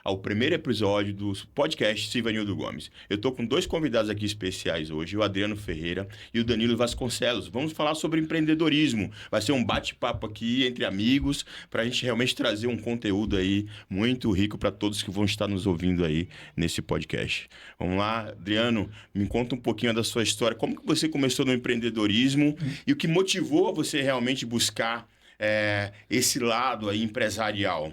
ao primeiro episódio do podcast Sivanildo Gomes. Eu estou com dois convidados aqui especiais hoje, o Adriano Ferreira e o Danilo Vasconcelos. Vamos falar sobre empreendedorismo. Vai ser um bate-papo aqui entre amigos para a gente realmente trazer um conteúdo aí muito rico para todos que vão estar nos ouvindo aí nesse podcast. Vamos lá, Adriano, me conta um pouquinho da sua história. Como que você começou no empreendedorismo e o que motivou você realmente buscar esse lado aí empresarial?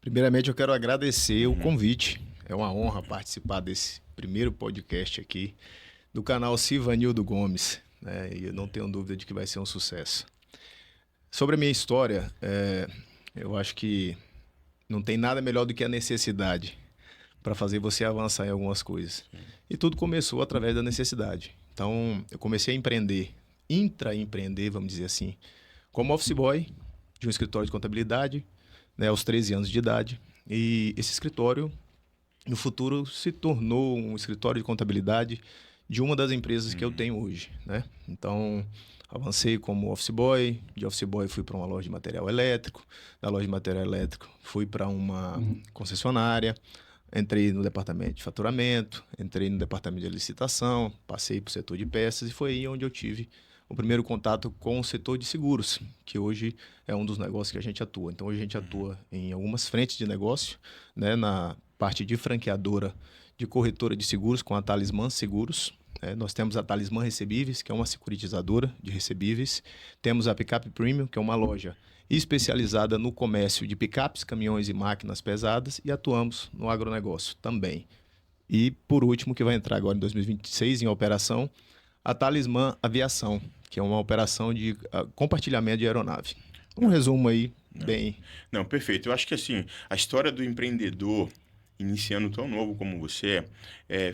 Primeiramente, eu quero agradecer o convite. É uma honra participar desse primeiro podcast aqui do canal Sivanildo Gomes, né? E eu não tenho dúvida de que vai ser um sucesso. Sobre a minha história, eu acho que não tem nada melhor do que a necessidade para fazer você avançar em algumas coisas. E tudo começou através da necessidade. Então, eu comecei a empreender, intraempreender, vamos dizer assim, como office boy de um escritório de contabilidade, né, aos 13 anos de idade. E esse escritório, no futuro, se tornou um escritório de contabilidade de uma das empresas que eu tenho hoje, né? Então, avancei como office boy. De office boy fui para uma loja de material elétrico. Da loja de material elétrico fui para uma concessionária. Entrei no departamento de faturamento, entrei no departamento de licitação, passei para o setor de peças e foi aí onde eu tive o primeiro contato com o setor de seguros, que hoje é um dos negócios que a gente atua. Então, hoje a gente atua em algumas frentes de negócio, né, na parte de franqueadora de corretora de seguros com a Talismã Seguros. Nós temos a Talismã Recebíveis, que é uma securitizadora de recebíveis. Temos a Pickup Premium, que é uma loja especializada no comércio de picapes, caminhões e máquinas pesadas, e atuamos no agronegócio também. E, por último, que vai entrar agora em 2026 em operação, a Talismã Aviação, que é uma operação de compartilhamento de aeronave. Um resumo aí, bem... Não, perfeito. Eu acho que assim, a história do empreendedor iniciando tão novo como você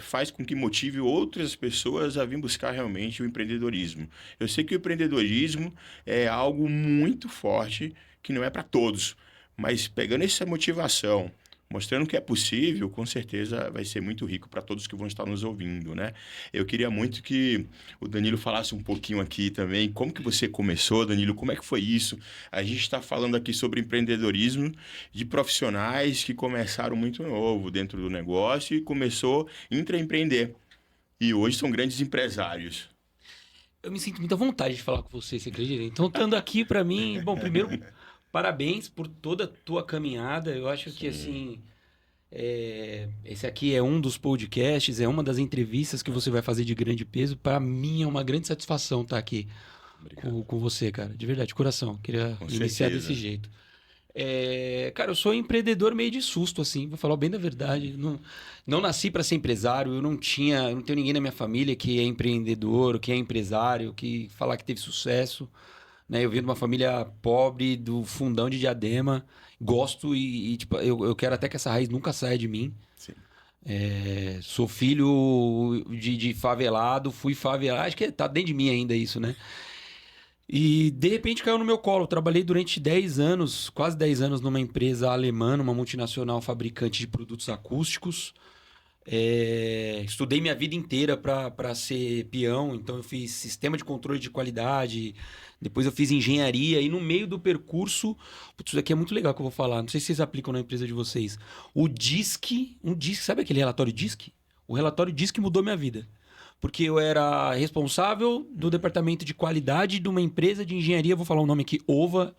faz com que motive outras pessoas a vir buscar realmente o empreendedorismo. Eu sei que o empreendedorismo é algo muito forte, que não é para todos, mas pegando essa motivação, mostrando que é possível, com certeza vai ser muito rico para todos que vão estar nos ouvindo, né? Eu queria muito que o Danilo falasse um pouquinho aqui também, como que você começou, Danilo, como é que foi isso? A gente está falando aqui sobre empreendedorismo de profissionais que começaram muito novo dentro do negócio e começou a intraempreender. E hoje são grandes empresários. Eu me sinto muita vontade de falar com você acredita? Então, estando aqui para mim, bom, primeiro... Parabéns por toda a tua caminhada. Eu acho que, assim, esse aqui é um dos podcasts, é uma das entrevistas que você vai fazer de grande peso. Para mim é uma grande satisfação estar aqui com você, cara. De verdade, de coração. Queria iniciar desse jeito. Cara, eu sou empreendedor meio de susto, assim, vou falar bem da verdade. Não nasci para ser empresário, eu não tenho ninguém na minha família que é empreendedor, que é empresário, que falar que teve sucesso. Né, eu venho de uma família pobre, do fundão de Diadema, gosto e tipo, eu quero até que essa raiz nunca saia de mim. Sim. Sou filho de favelado, fui favelado, acho que tá dentro de mim ainda isso, né? E de repente caiu no meu colo. Eu trabalhei durante 10 anos, quase 10 anos numa empresa alemã, numa multinacional fabricante de produtos acústicos. Estudei minha vida inteira para ser peão, então eu fiz sistema de controle de qualidade, depois eu fiz engenharia e no meio do percurso, putz, isso daqui é muito legal que eu vou falar, não sei se vocês aplicam na empresa de vocês, o DISC, sabe aquele relatório DISC? O relatório DISC mudou minha vida, porque eu era responsável do departamento de qualidade de uma empresa de engenharia, vou falar o nome aqui, OVA,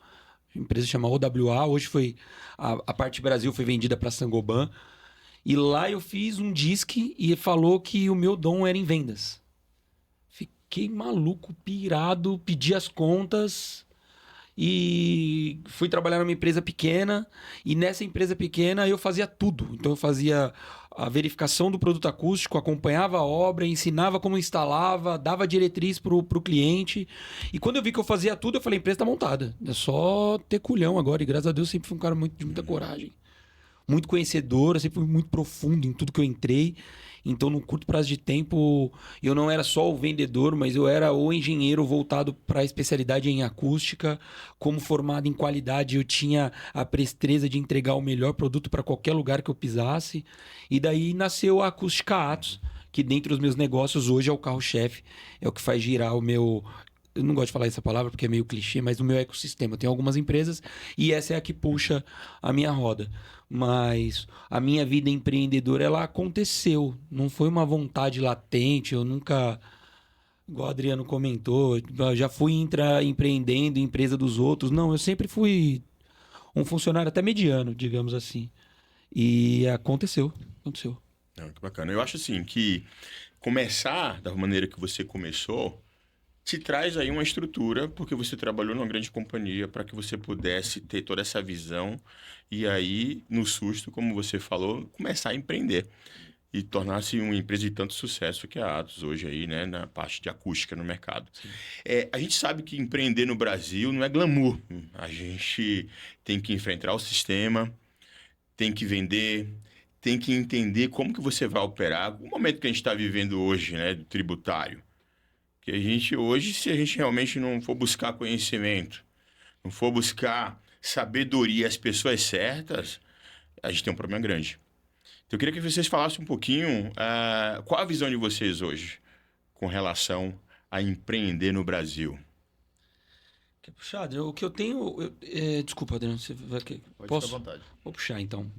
a empresa chama OWA, hoje foi a parte Brasil foi vendida para Saint-Gobain. E lá eu fiz um DISC e falou que o meu dom era em vendas. Fiquei maluco, pirado, pedi as contas e fui trabalhar numa empresa pequena. E nessa empresa pequena eu fazia tudo. Então eu fazia a verificação do produto acústico, acompanhava a obra, ensinava como instalava, dava diretriz pro cliente. E quando eu vi que eu fazia tudo, eu falei, a empresa tá montada. É só ter culhão agora. E graças a Deus sempre fui um cara de muita coragem. Muito conhecedor, eu sempre fui muito profundo em tudo que eu entrei. Então, num curto prazo de tempo, eu não era só o vendedor, mas eu era o engenheiro voltado para a especialidade em acústica. Como formado em qualidade, eu tinha a presteza de entregar o melhor produto para qualquer lugar que eu pisasse. E daí nasceu a Acústica Atos, que dentre os meus negócios hoje é o carro-chefe, é o que faz girar eu não gosto de falar essa palavra porque é meio clichê, mas no meu ecossistema. Eu tenho algumas empresas e essa é a que puxa a minha roda. Mas a minha vida empreendedora, ela aconteceu. Não foi uma vontade latente, eu nunca... Igual o Adriano comentou, eu já fui empreendendo em empresa dos outros. Não, eu sempre fui um funcionário até mediano, digamos assim. E aconteceu. Não, que bacana. Eu acho assim que começar da maneira que você começou te traz aí uma estrutura, porque você trabalhou numa grande companhia para que você pudesse ter toda essa visão e aí, no susto, como você falou, começar a empreender e tornar-se uma empresa de tanto sucesso que é a Atos hoje aí, né, na parte de acústica no mercado. A gente sabe que empreender no Brasil não é glamour. A gente tem que enfrentar o sistema, tem que vender, tem que entender como que você vai operar. O momento que a gente está vivendo hoje, né, do tributário, que a gente hoje, se a gente realmente não for buscar conhecimento, não for buscar sabedoria, as pessoas certas, a gente tem um problema grande. Então, eu queria que vocês falassem um pouquinho qual a visão de vocês hoje com relação a empreender no Brasil. Puxado, o que eu tenho... desculpa, Adriano, você vai... Pode ficar à vontade. Vou puxar, então.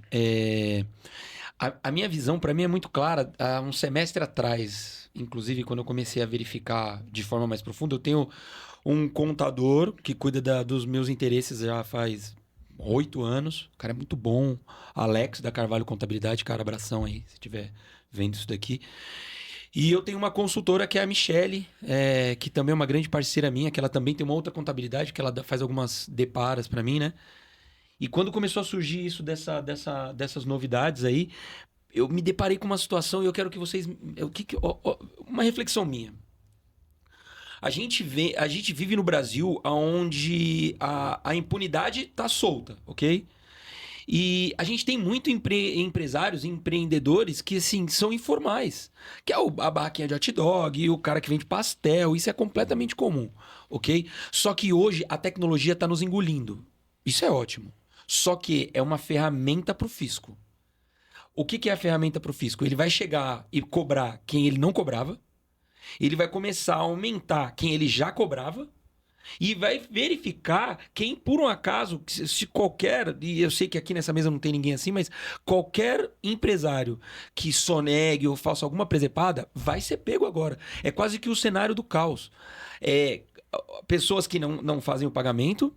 A minha visão, para mim, é muito clara. Há um semestre atrás, inclusive, quando eu comecei a verificar de forma mais profunda, eu tenho um contador que cuida dos meus interesses já faz 8 anos. O cara é muito bom. Alex, da Carvalho Contabilidade. Cara, abração aí, se estiver vendo isso daqui. E eu tenho uma consultora que é a Michele, que também é uma grande parceira minha, que ela também tem uma outra contabilidade, que ela faz algumas deparas para mim, né? E quando começou a surgir isso dessas novidades aí, eu me deparei com uma situação e eu quero que vocês... uma reflexão minha. A gente vive no Brasil onde a impunidade tá solta, ok? E a gente tem muito empresários, empreendedores que, assim, são informais. Que é a barraquinha de hot dog, o cara que vende pastel, isso é completamente comum, ok? Só que hoje a tecnologia está nos engolindo. Isso é ótimo. Só que é uma ferramenta para o fisco. O que é a ferramenta para o fisco? Ele vai chegar e cobrar quem ele não cobrava, ele vai começar a aumentar quem ele já cobrava, e vai verificar quem, por um acaso, se qualquer, e eu sei que aqui nessa mesa não tem ninguém assim, mas qualquer empresário que sonegue ou faça alguma presepada, vai ser pego agora. É quase que o cenário do caos. Pessoas que não fazem o pagamento,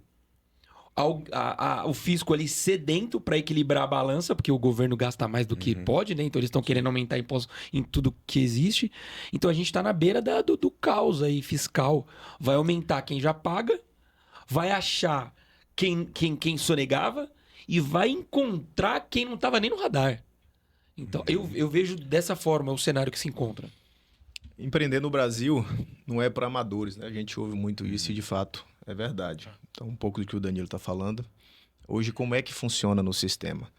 o fisco ali sedento para equilibrar a balança, porque o governo gasta mais do que pode, né? Então eles estão querendo aumentar imposto em tudo que existe. Então a gente está na beira do caos aí fiscal. Vai aumentar quem já paga, vai achar quem sonegava e vai encontrar quem não estava nem no radar. Então eu vejo dessa forma o cenário que se encontra. Empreender no Brasil não é para amadores, né? A gente ouve muito isso e, de fato, é verdade. Então, um pouco do que o Danilo está falando. Hoje, como é que funciona no sistema?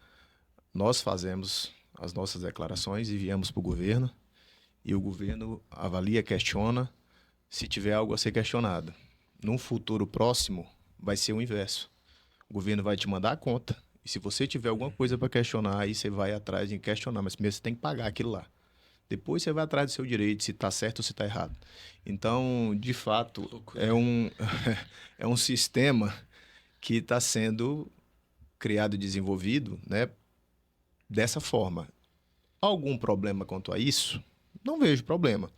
Nós fazemos as nossas declarações e enviamos para o governo, e o governo avalia, questiona, se tiver algo a ser questionado. Num futuro próximo, vai ser o inverso. O governo vai te mandar a conta, e se você tiver alguma coisa para questionar, aí você vai atrás de questionar, mas primeiro você tem que pagar aquilo lá. Depois você vai atrás do seu direito, se está certo ou se está errado. Então, de fato, é um sistema que está sendo criado e desenvolvido, né, dessa forma. Algum problema quanto a isso? Não vejo problema.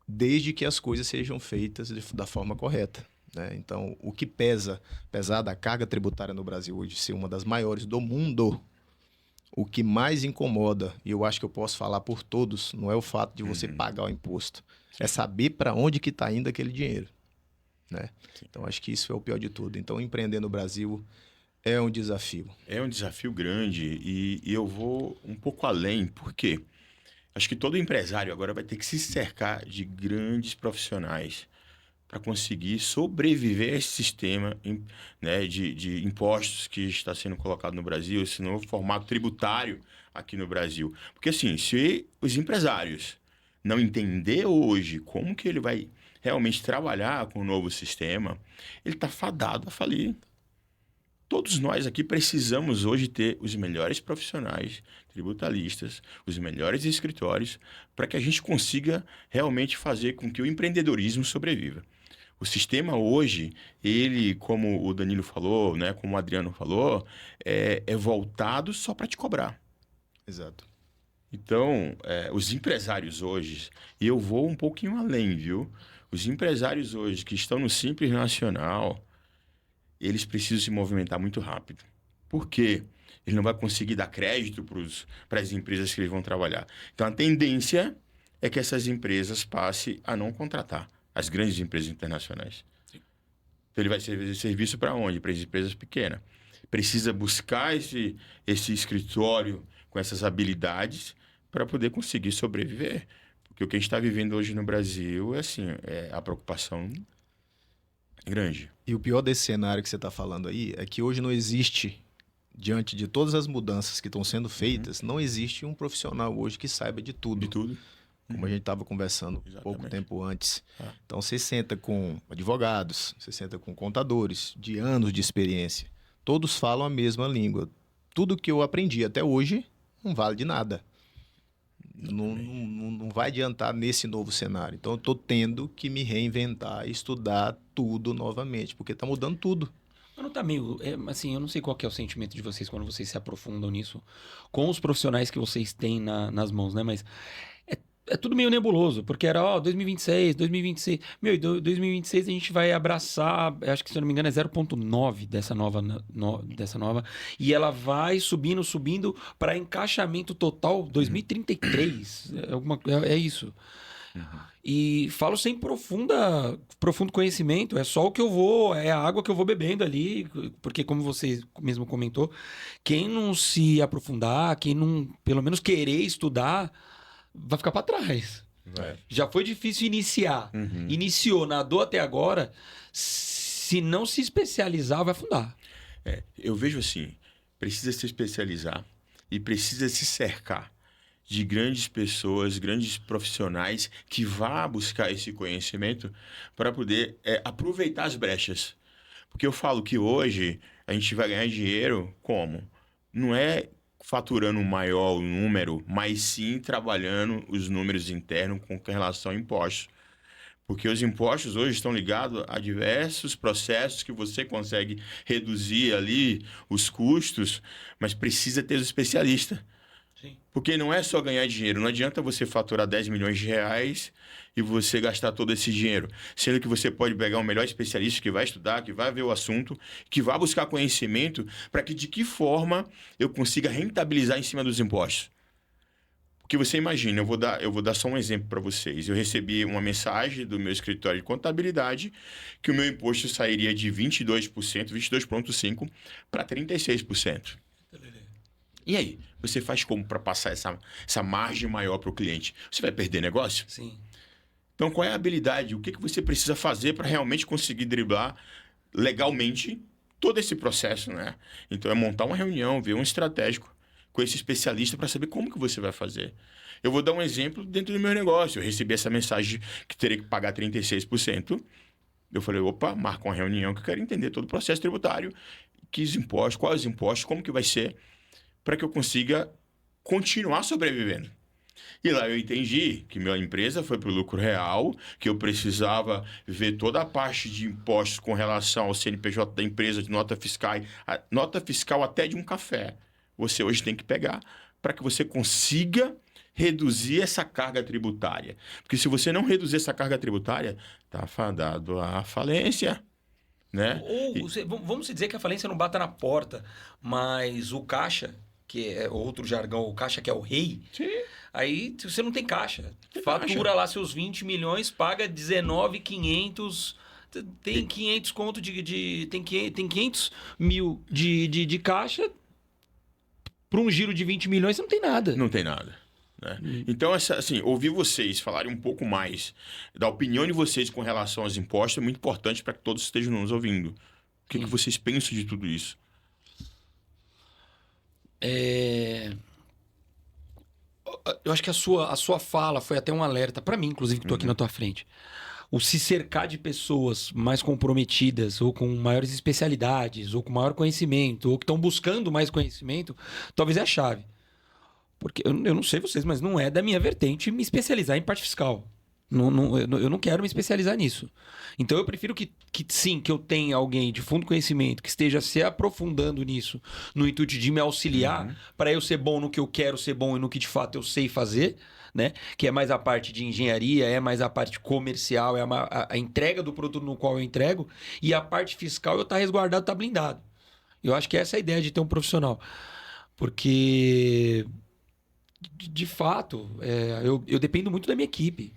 Desde que as coisas sejam feitas da forma correta, né? Então, o que apesar da carga tributária no Brasil hoje ser uma das maiores do mundo, o que mais incomoda, e eu acho que eu posso falar por todos, não é o fato de você pagar o imposto, é saber para onde que está indo aquele dinheiro, né? Então, acho que isso é o pior de tudo. Então, empreender no Brasil é um desafio. É um desafio grande e eu vou um pouco além, porque acho que todo empresário agora vai ter que se cercar de grandes profissionais para conseguir sobreviver a esse sistema, né, de impostos que está sendo colocado no Brasil, esse novo formato tributário aqui no Brasil. Porque, assim, se os empresários não entender hoje como que ele vai realmente trabalhar com o novo sistema, ele está fadado a falir. Todos nós aqui precisamos hoje ter os melhores profissionais tributaristas, os melhores escritórios, para que a gente consiga realmente fazer com que o empreendedorismo sobreviva. O sistema hoje, ele, como o Danilo falou, né, como o Adriano falou, é voltado só para te cobrar. Exato. Então, os empresários hoje, e eu vou um pouquinho além, viu? Os empresários hoje que estão no Simples Nacional, eles precisam se movimentar muito rápido. Por quê? Ele não vai conseguir dar crédito para as empresas que eles vão trabalhar. Então, a tendência é que essas empresas passem a não contratar as grandes empresas internacionais. Sim. Então, ele vai servir serviço para onde? Para as empresas pequenas. Precisa buscar esse escritório com essas habilidades para poder conseguir sobreviver. Porque o que a gente está vivendo hoje no Brasil é assim, a preocupação grande. E o pior desse cenário que você está falando aí é que hoje não existe, diante de todas as mudanças que estão sendo feitas, não existe um profissional hoje que saiba de tudo. De tudo. Como a gente estava conversando pouco tempo antes. Então, você senta com advogados, você senta com contadores de anos de experiência. Todos falam a mesma língua. Tudo que eu aprendi até hoje não vale de nada. Não vai adiantar nesse novo cenário. Então, eu estou tendo que me reinventar e estudar tudo novamente, porque está mudando tudo. Mas não tá meio... assim, eu não sei qual que é o sentimento de vocês quando vocês se aprofundam nisso, com os profissionais que vocês têm nas mãos, né? Mas é tudo meio nebuloso, porque era, 2026. Meu, e 2026 a gente vai abraçar, acho que se eu não me engano é 0,9 dessa nova, e ela vai subindo para encaixamento total 2033. É isso. Uhum. E falo sem profundo conhecimento, é só o que eu vou, é a água que eu vou bebendo ali, porque como você mesmo comentou, quem não se aprofundar, quem não, pelo menos querer estudar, vai ficar para trás. Já foi difícil iniciar. Uhum. Iniciou, nadou até agora. Se não se especializar, vai afundar. Eu vejo assim, precisa se especializar e precisa se cercar de grandes pessoas, grandes profissionais que vá buscar esse conhecimento para poder aproveitar as brechas. Porque eu falo que hoje a gente vai ganhar dinheiro como? Não é faturando um maior número, mas sim trabalhando os números internos com relação a impostos. Porque os impostos hoje estão ligados a diversos processos que você consegue reduzir ali os custos, mas precisa ter os especialistas. Sim. Porque não é só ganhar dinheiro, não adianta você faturar 10 milhões de reais e você gastar todo esse dinheiro. Sendo que você pode pegar um melhor especialista que vai estudar, que vai ver o assunto, que vai buscar conhecimento para que de que forma eu consiga rentabilizar em cima dos impostos. Porque você imagina, eu vou dar só um exemplo para vocês. Eu recebi uma mensagem do meu escritório de contabilidade que o meu imposto sairia de 22%, 22,5% para 36%. E aí? Você faz como para passar essa margem maior para o cliente? Você vai perder negócio? Sim. Então, qual é a habilidade? O que você precisa fazer para realmente conseguir driblar legalmente todo esse processo, né? Então, é montar uma reunião, ver um estratégico com esse especialista para saber como que você vai fazer. Eu vou dar um exemplo dentro do meu negócio. Eu recebi essa mensagem que teria que pagar 36%. Eu falei, opa, marca uma reunião que eu quero entender todo o processo tributário, quais os impostos, como que vai ser, para que eu consiga continuar sobrevivendo. E lá eu entendi que minha empresa foi para o lucro real, que eu precisava ver toda a parte de impostos com relação ao CNPJ da empresa, de nota fiscal até de um café. Você hoje tem que pegar para que você consiga reduzir essa carga tributária. Porque se você não reduzir essa carga tributária, está fadado à falência. Né? Vamos dizer que a falência não bata na porta, mas o caixa, que é outro jargão, o caixa que é o rei, sim. Aí você não tem caixa. Fatura lá seus 20 milhões, paga 19.500, tem 500 conto tem 500 mil de caixa, para um giro de 20 milhões você não tem nada. Não tem nada. Né? Então, assim, ouvir vocês falarem um pouco mais da opinião de vocês com relação aos impostos é muito importante para que todos estejam nos ouvindo. O que vocês pensam de tudo isso? Eu acho que a sua fala foi até um alerta para mim, inclusive, que estou aqui na tua frente. o se cercar de pessoas mais comprometidas, ou com maiores especialidades, ou com maior conhecimento, ou que estão buscando mais conhecimento, talvez é a chave. Porque eu não sei vocês, mas não é da minha vertente me especializar em parte fiscal. Eu não quero me especializar nisso. Então eu prefiro que sim, que eu tenha alguém de fundo conhecimento que esteja se aprofundando nisso, no intuito de me auxiliar para eu ser bom no que eu quero ser bom e no que de fato eu sei fazer, né? Que é mais a parte de engenharia, é mais a parte comercial, é a entrega do produto no qual eu entrego, e a parte fiscal eu estar resguardado, estar blindado. Eu acho que essa é a ideia de ter um profissional. Porque, de fato, eu dependo muito da minha equipe.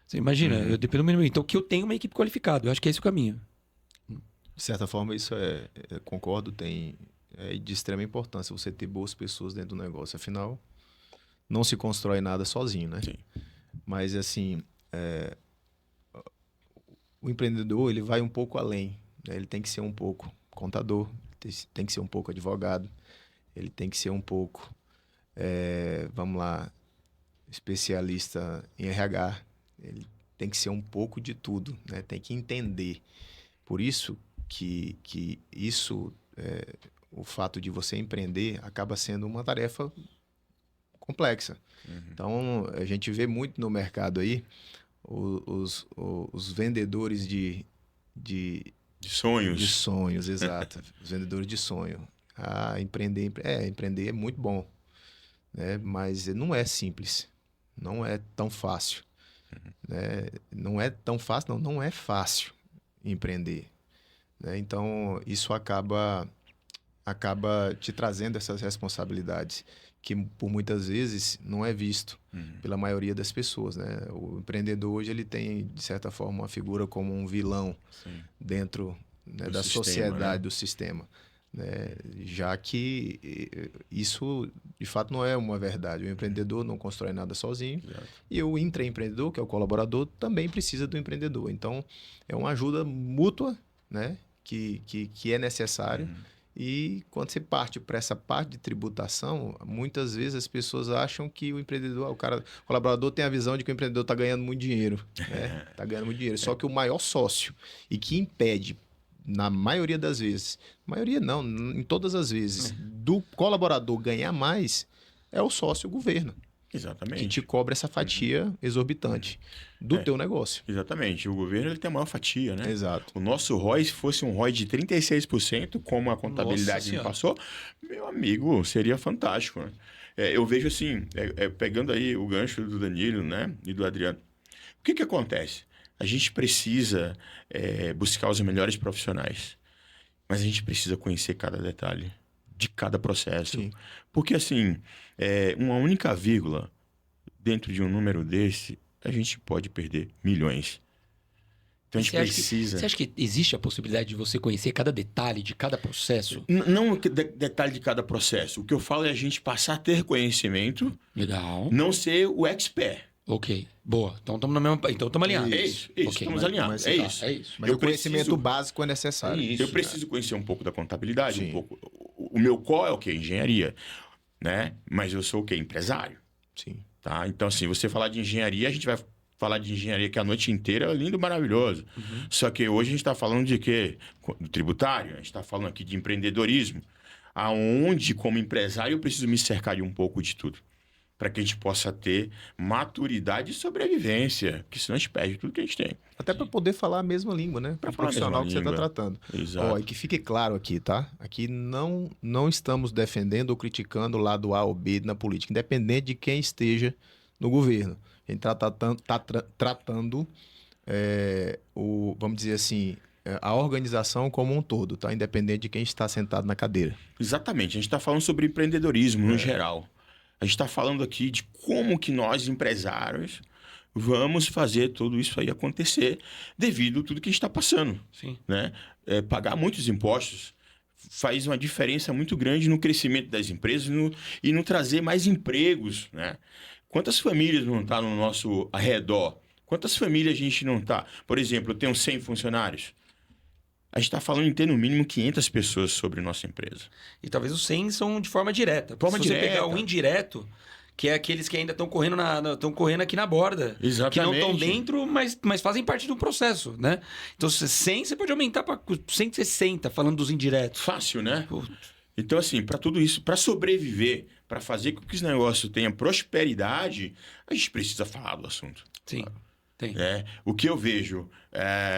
Você imagina, eu dependo muito. Então, que eu tenho uma equipe qualificada. Eu acho que é esse o caminho. De certa forma, isso concordo, é de extrema importância você ter boas pessoas dentro do negócio. Afinal, não se constrói nada sozinho, né? Sim. Mas, assim, o empreendedor, ele vai um pouco além, né? Ele tem que ser um pouco contador, tem que ser um pouco advogado, ele tem que ser um pouco, vamos lá, especialista em RH. Ele tem que ser um pouco de tudo, né? Tem que entender. Por isso que o fato de você empreender acaba sendo uma tarefa complexa. Então, a gente vê muito no mercado aí os vendedores de sonhos. De sonhos, exato. Os vendedores de sonho. Empreender é muito bom, né? Mas não é simples. Não é tão fácil. Né? Não é tão fácil, não é fácil empreender, né? Então isso acaba te trazendo essas responsabilidades que por muitas vezes não é visto pela maioria das pessoas, né? O empreendedor hoje ele tem de certa forma uma figura como um vilão dentro, né, da sistema, sociedade, né? do sistema. Né? Já que isso de fato não é uma verdade. O empreendedor não constrói nada sozinho. Exato. E o intraempreendedor, que é o colaborador, também precisa do empreendedor. Então é uma ajuda mútua, né? que é necessário. E quando você parte para essa parte de tributação, muitas vezes as pessoas acham que o colaborador tem a visão de que o empreendedor está ganhando muito dinheiro, né? Está ganhando muito dinheiro. Só que o maior sócio e que impede, na maioria das vezes, maioria não, em todas as vezes, do colaborador ganhar mais é o sócio, o governo. Exatamente. Que te cobra essa fatia exorbitante do teu negócio. Exatamente. O governo ele tem a maior fatia, né? Exato. O nosso ROI, se fosse um ROI de 36%, como a contabilidade me passou, meu amigo, seria fantástico, né? Eu vejo assim, pegando aí o gancho do Danilo, né? E do Adriano. O que acontece? A gente precisa buscar os melhores profissionais, mas a gente precisa conhecer cada detalhe de cada processo. Sim. Porque, assim, uma única vírgula dentro de um número desse, a gente pode perder milhões. Então, a gente precisa... Você acha que existe a possibilidade de você conhecer cada detalhe de cada processo? Não detalhe de cada processo. O que eu falo é a gente passar a ter conhecimento. Legal. Não ser o expert. Ok, boa. Então estamos na mesma. Então estamos alinhados. É isso. Okay. Estamos alinhados. Isso. Mas o conhecimento básico é necessário. Eu preciso conhecer um pouco da contabilidade, Sim. um pouco. O meu core é o quê? Engenharia. Né? Mas eu sou o quê? Empresário. Sim. Tá? Então, assim, você falar de engenharia, a gente vai falar de engenharia que a noite inteira é lindo, maravilhoso. Só que hoje a gente está falando de quê? Do tributário. A gente está falando aqui de empreendedorismo. Aonde, como empresário, eu preciso me cercar de um pouco de tudo. Para que a gente possa ter maturidade e sobrevivência, porque senão a gente perde tudo que a gente tem. Até para poder falar a mesma língua, né? Para o profissional que você está tratando. Exato. E que fique claro aqui, tá? Aqui não estamos defendendo ou criticando o lado A ou B na política, independente de quem esteja no governo. A gente está tratando, vamos dizer assim, a organização como um todo, tá? Independente de quem está sentado na cadeira. Exatamente. A gente está falando sobre empreendedorismo no geral. A gente está falando aqui de como que nós, empresários, vamos fazer tudo isso aí acontecer devido a tudo que a gente está passando. Sim. Né? Pagar muitos impostos faz uma diferença muito grande no crescimento das empresas e no trazer mais empregos. Né? Quantas famílias não estão no nosso arredor? Quantas famílias a gente não está? Por exemplo, eu tenho 100 funcionários. A gente está falando em ter no mínimo 500 pessoas sobre nossa empresa. E talvez os 100 são de forma direta. Forma Se direta. você pegar o indireto, Que é aqueles que ainda estão correndo, estão correndo aqui na borda. Exatamente. Que não estão dentro, mas fazem parte do processo, né? Então, 100 você pode aumentar para 160, falando dos indiretos. Fácil, né? Pô, Então, assim, para tudo isso, para sobreviver, para fazer com que esse negócio tenha prosperidade, a gente precisa falar do assunto. sim, tem. O que eu vejo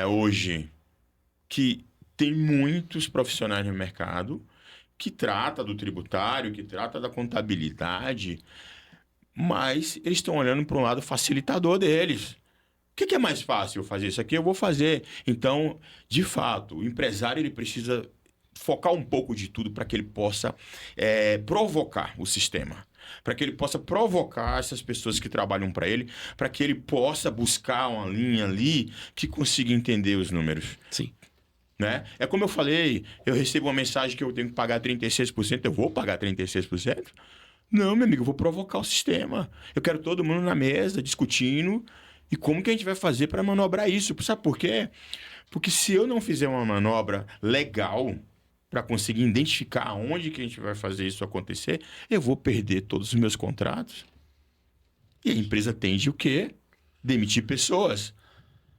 hoje, que tem muitos profissionais no mercado que trata do tributário, que trata da contabilidade, mas eles estão olhando para um lado facilitador deles. O que é mais fácil eu fazer isso aqui? Eu vou fazer. Então, de fato, o empresário ele precisa focar um pouco de tudo para que ele possa provocar o sistema. Para que ele possa provocar essas pessoas que trabalham para ele, para que ele possa buscar uma linha ali que consiga entender os números. Sim. Né? É como eu falei, eu recebo uma mensagem que eu tenho que pagar 36%, eu vou pagar 36%? Não, meu amigo, eu vou provocar o sistema. Eu quero todo mundo na mesa, discutindo, e como que a gente vai fazer para manobrar isso? Sabe por quê? Porque se eu não fizer uma manobra legal para conseguir identificar onde que a gente vai fazer isso acontecer, eu vou perder todos os meus contratos. E a empresa tende o quê? Demitir pessoas.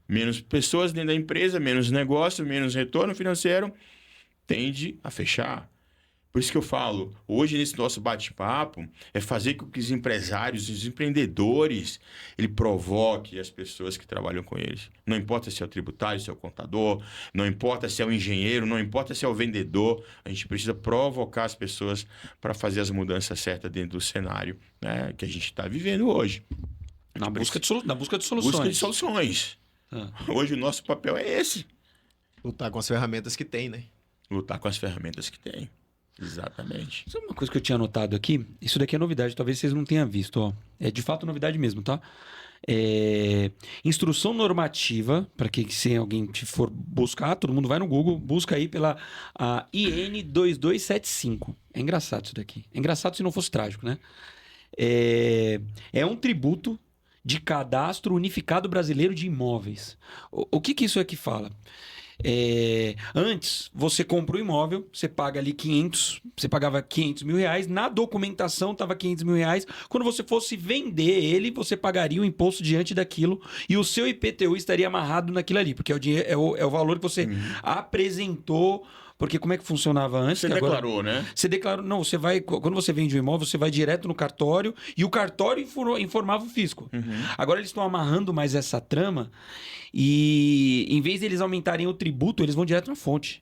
Menos pessoas dentro da empresa, menos negócio, menos retorno financeiro, tende a fechar. Por isso que eu falo, hoje nesse nosso bate-papo, é fazer com que os empresários, os empreendedores, ele provoque as pessoas que trabalham com eles. Não importa se é o tributário, se é o contador, não importa se é o engenheiro, não importa se é o vendedor, a gente precisa provocar as pessoas para fazer as mudanças certas dentro do cenário, né, que a gente está vivendo hoje. Na busca de soluções. Busca de soluções. Hoje o nosso papel é esse. Lutar com as ferramentas que tem, né? Lutar com as ferramentas que tem. Exatamente. Sabe uma coisa que eu tinha anotado aqui? Isso daqui é novidade, talvez vocês não tenham visto. Ó. É de fato novidade mesmo, tá? Instrução normativa, para que se alguém for buscar, todo mundo vai no Google, busca aí pela IN 2275. É engraçado isso daqui. É engraçado se não fosse trágico, né? É um tributo de cadastro unificado brasileiro de imóveis. O que isso aqui fala? Antes, você compra o imóvel, você paga ali 500, você pagava 500 mil reais, na documentação estava 500 mil reais. Quando você fosse vender ele, você pagaria o imposto diante daquilo e o seu IPTU estaria amarrado naquilo ali, porque é o dinheiro, é o valor que você apresentou. Porque como é que funcionava antes? Você declarou, né? Você declarou. Não, você vai. Quando você vende um imóvel, você vai direto no cartório e o cartório informava o fisco. Agora eles estão amarrando mais essa trama e, em vez de eles aumentarem o tributo, eles vão direto na fonte.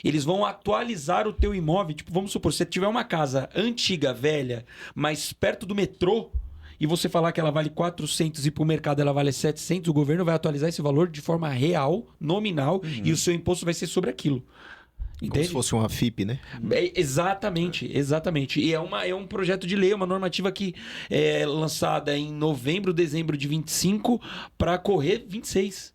Eles vão atualizar o teu imóvel. Tipo, vamos supor, se você tiver uma casa antiga, velha, mas perto do metrô, e você falar que ela vale 400 e para o mercado ela vale 700, o governo vai atualizar esse valor de forma real, nominal, e o seu imposto vai ser sobre aquilo. Entende? Como se fosse uma FIP, né? Exatamente. E é um projeto de lei, uma normativa que é lançada em novembro, dezembro de 25 para correr 26.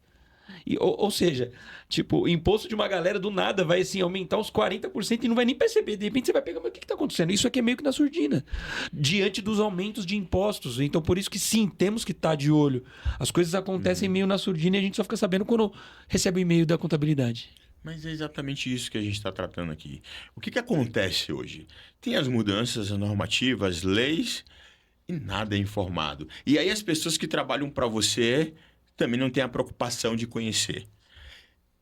Ou seja, tipo, o imposto de uma galera do nada vai assim aumentar uns 40% e não vai nem perceber. De repente você vai pegar, mas o que está acontecendo? Isso aqui é meio que na surdina, diante dos aumentos de impostos. Então, por isso que sim, temos que estar de olho. As coisas acontecem meio na surdina e a gente só fica sabendo quando recebe o e-mail da contabilidade. Mas é exatamente isso que a gente está tratando aqui. O que acontece hoje? Tem as mudanças normativas, leis e nada é informado. E aí as pessoas que trabalham para você também não têm a preocupação de conhecer.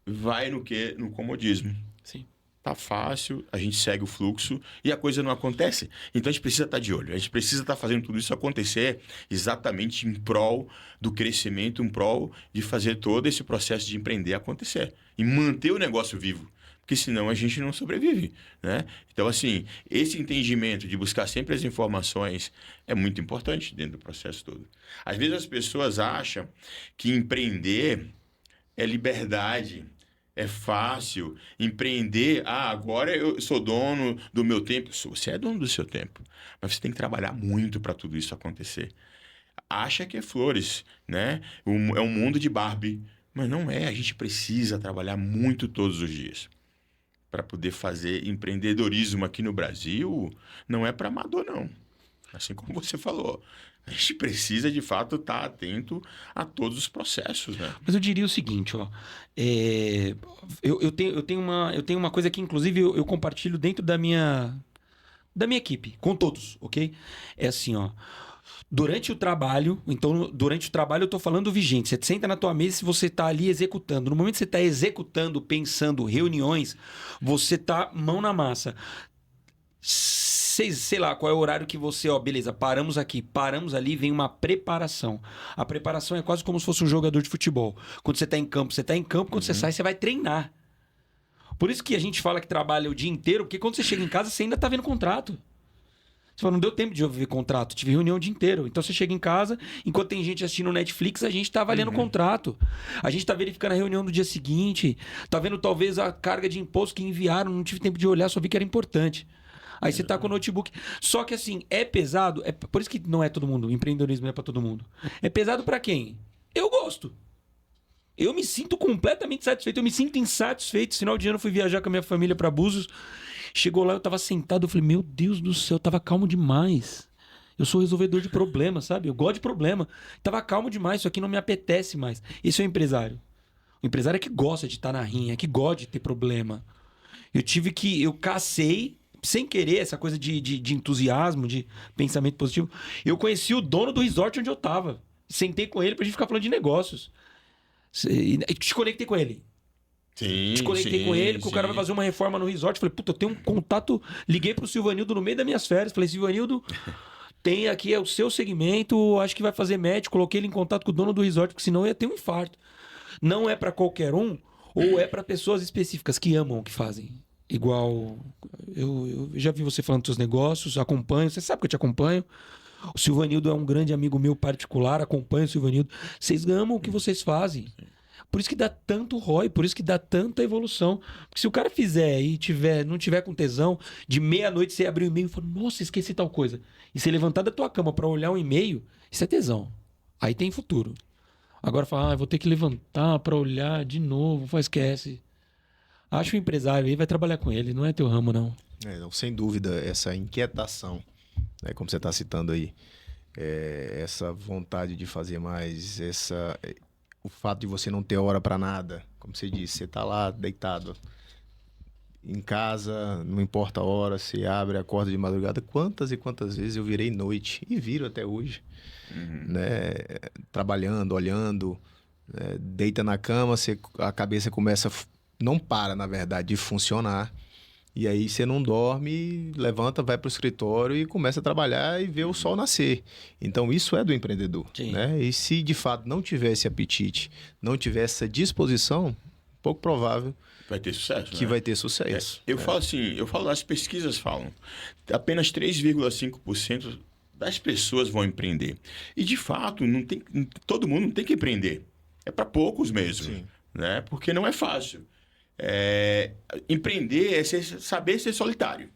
Vai no quê? No comodismo. Sim. Tá fácil, a gente segue o fluxo e a coisa não acontece. Então a gente precisa estar de olho, a gente precisa estar fazendo tudo isso acontecer exatamente em prol do crescimento, em prol de fazer todo esse processo de empreender acontecer e manter o negócio vivo, porque senão a gente não sobrevive, né? Então, assim, esse entendimento de buscar sempre as informações é muito importante dentro do processo todo. Às vezes as pessoas acham que empreender é liberdade. É fácil empreender. Agora eu sou dono do meu tempo. Você é dono do seu tempo. Mas você tem que trabalhar muito para tudo isso acontecer. Acha que é flores, né? É um mundo de Barbie. Mas não é. A gente precisa trabalhar muito todos os dias. Para poder fazer empreendedorismo aqui no Brasil, não é para amador, não. Assim como você falou. A gente precisa, de fato, estar atento a todos os processos, né? Mas eu diria o seguinte, ó. Eu tenho uma coisa que, inclusive, eu compartilho dentro da minha da minha equipe, com todos, ok? É assim, ó. Durante o trabalho, então, durante o trabalho eu tô falando vigente. Você senta na tua mesa e você tá ali executando. No momento que você tá executando, pensando, reuniões, você tá mão na massa. Sei lá qual é o horário que você, ó, beleza, paramos aqui, paramos ali, vem uma preparação. A preparação é quase como se fosse um jogador de futebol. Quando você tá em campo, você tá em campo, quando você sai, você vai treinar. Por isso que a gente fala que trabalha o dia inteiro, porque quando você chega em casa, você ainda tá vendo contrato. Você fala, não deu tempo de eu ver contrato, tive reunião o dia inteiro. Então você chega em casa, enquanto tem gente assistindo Netflix, a gente tá avaliando o contrato. A gente tá verificando a reunião do dia seguinte, tá vendo talvez a carga de imposto que enviaram, não tive tempo de olhar, só vi que era importante. Aí você tá com o notebook. Só que assim, é pesado, é por isso que não é todo mundo, o empreendedorismo não é pra todo mundo. É pesado pra quem? Eu gosto. Eu me sinto completamente satisfeito, eu me sinto insatisfeito. Final de ano eu fui viajar com a minha família pra Búzios. Chegou lá, eu tava sentado, eu falei, meu Deus do céu, eu tava calmo demais. Eu sou resolvedor de problemas, sabe? Eu gosto de problema. Tava calmo demais, isso aqui não me apetece mais. Esse é o empresário. O empresário é que gosta de estar na rinha, é que gosta de ter problema. Eu cacei, sem querer, essa coisa de entusiasmo, de pensamento positivo. Eu conheci o dono do resort onde eu tava. Sentei com ele pra gente ficar falando de negócios. E te conectei com ele. Sim, Te conectei com ele, porque o cara vai fazer uma reforma no resort. Falei, puta, eu tenho um contato. Liguei pro Silvanildo no meio das minhas férias. Falei, Silvanildo, tem aqui é o seu segmento, acho que vai fazer match. Coloquei ele em contato com o dono do resort, porque senão eu ia ter um infarto. Não é pra qualquer um, ou é pra pessoas específicas que amam o que fazem. Igual, eu já vi você falando dos seus negócios, acompanho, você sabe que eu te acompanho. O Silvanildo é um grande amigo meu particular, acompanho o Silvanildo. Vocês amam o que vocês fazem. Por isso que dá tanto ROI, por isso que dá tanta evolução. Porque se o cara fizer e não tiver com tesão, de meia-noite você abrir o e-mail e falar, nossa, esqueci tal coisa. E você levantar da tua cama pra olhar um e-mail, isso é tesão. Aí tem futuro. Agora falar, vou ter que levantar pra olhar de novo, esquece. Acha um empresário aí, vai trabalhar com ele, não é teu ramo, não. Não, sem dúvida, essa inquietação, né, como você está citando aí, essa vontade de fazer mais, o fato de você não ter hora para nada, como você disse, você está lá deitado em casa, não importa a hora, você abre, acorda de madrugada. Quantas e quantas vezes eu virei noite e viro até hoje, né, trabalhando, olhando, deita na cama, a cabeça começa, não para, na verdade, de funcionar. E aí você não dorme, levanta, vai para o escritório e começa a trabalhar e vê o sol nascer. Então isso é do empreendedor, né? E se de fato não tiver esse apetite, não tiver essa disposição, pouco provável vai ter sucesso, que vai ter sucesso. Falo assim, as pesquisas falam, apenas 3,5% das pessoas vão empreender. E de fato, todo mundo não tem que empreender. É para poucos mesmo, né? Porque não é fácil. Empreender é saber ser solitário.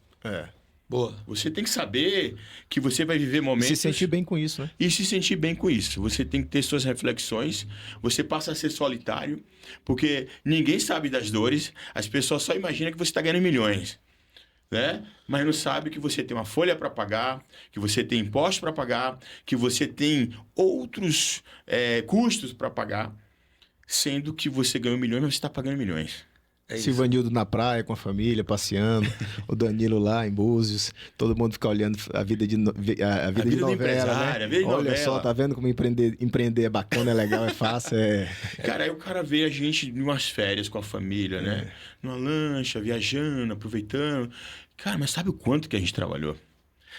Boa. Você tem que saber que você vai viver momentos... E se sentir bem com isso, né? E se sentir bem com isso. Você tem que ter suas reflexões. Você passa a ser solitário, porque ninguém sabe das dores. As pessoas só imaginam que você está ganhando milhões, né? Mas não sabe que você tem uma folha para pagar, que você tem impostos para pagar, que você tem outros custos para pagar, sendo que você ganhou milhões, mas você está pagando milhões. Silvanildo na praia com a família, passeando, o Danilo lá em Búzios, todo mundo fica olhando a vida de novela, né? Olha só, tá vendo como empreender é bacana, é legal, é fácil, Cara, aí o cara vê a gente em umas férias com a família, né? Numa lancha, viajando, aproveitando. Cara, mas sabe o quanto que a gente trabalhou?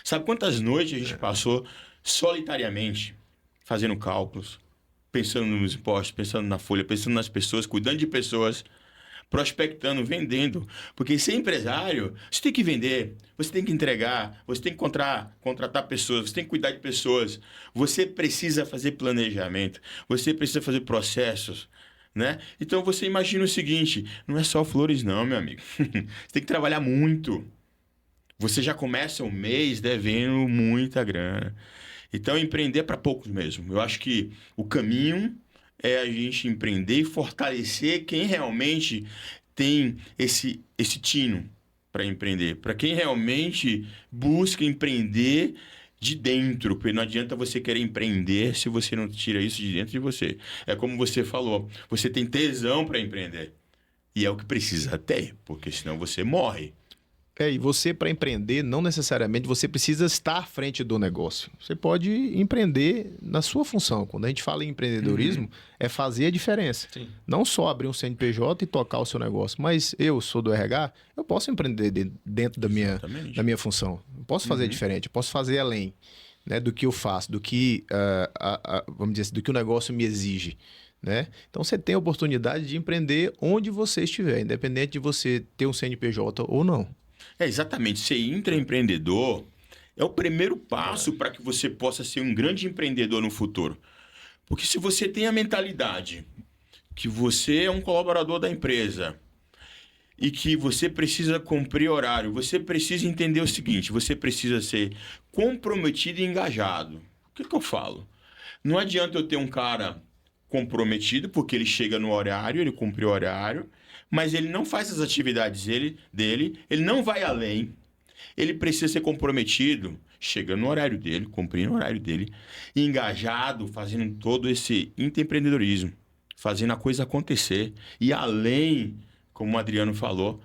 Sabe quantas noites a gente passou solitariamente, fazendo cálculos, pensando nos impostos, pensando na folha, pensando nas pessoas, cuidando de pessoas, prospectando, vendendo. Porque ser empresário, você tem que vender, você tem que entregar, você tem que contratar pessoas, você tem que cuidar de pessoas. Você precisa fazer planejamento, você precisa fazer processos, né? Então você imagina o seguinte, não é só flores não, meu amigo. Você tem que trabalhar muito. Você já começa o mês devendo muita grana. Então empreender é para poucos mesmo. Eu acho que o caminho é a gente empreender e fortalecer quem realmente tem esse tino para empreender. Para quem realmente busca empreender de dentro. Porque não adianta você querer empreender se você não tira isso de dentro de você. É como você falou, você tem tesão para empreender. E é o que precisa ter, porque senão você morre. E você, para empreender, não necessariamente você precisa estar à frente do negócio. Você pode empreender na sua função. Quando a gente fala em empreendedorismo, é fazer a diferença. Sim. Não só abrir um CNPJ e tocar o seu negócio, mas eu sou do RH, eu posso empreender dentro da minha função. Eu posso fazer diferente, eu posso fazer além, né, do que eu faço, do que, vamos dizer assim, do que o negócio me exige. Né? Então, você tem a oportunidade de empreender onde você estiver, independente de você ter um CNPJ ou não. Exatamente. Ser intraempreendedor é o primeiro passo para que você possa ser um grande empreendedor no futuro. Porque se você tem a mentalidade que você é um colaborador da empresa e que você precisa cumprir horário, você precisa entender o seguinte, você precisa ser comprometido e engajado. O que eu falo? Não adianta eu ter um cara comprometido, porque ele chega no horário, ele cumpre o horário, mas ele não faz as atividades dele, ele não vai além. Ele precisa ser comprometido, chega no horário dele, cumprindo o horário dele, engajado, fazendo todo esse intraempreendedorismo, fazendo a coisa acontecer. E além, como o Adriano falou,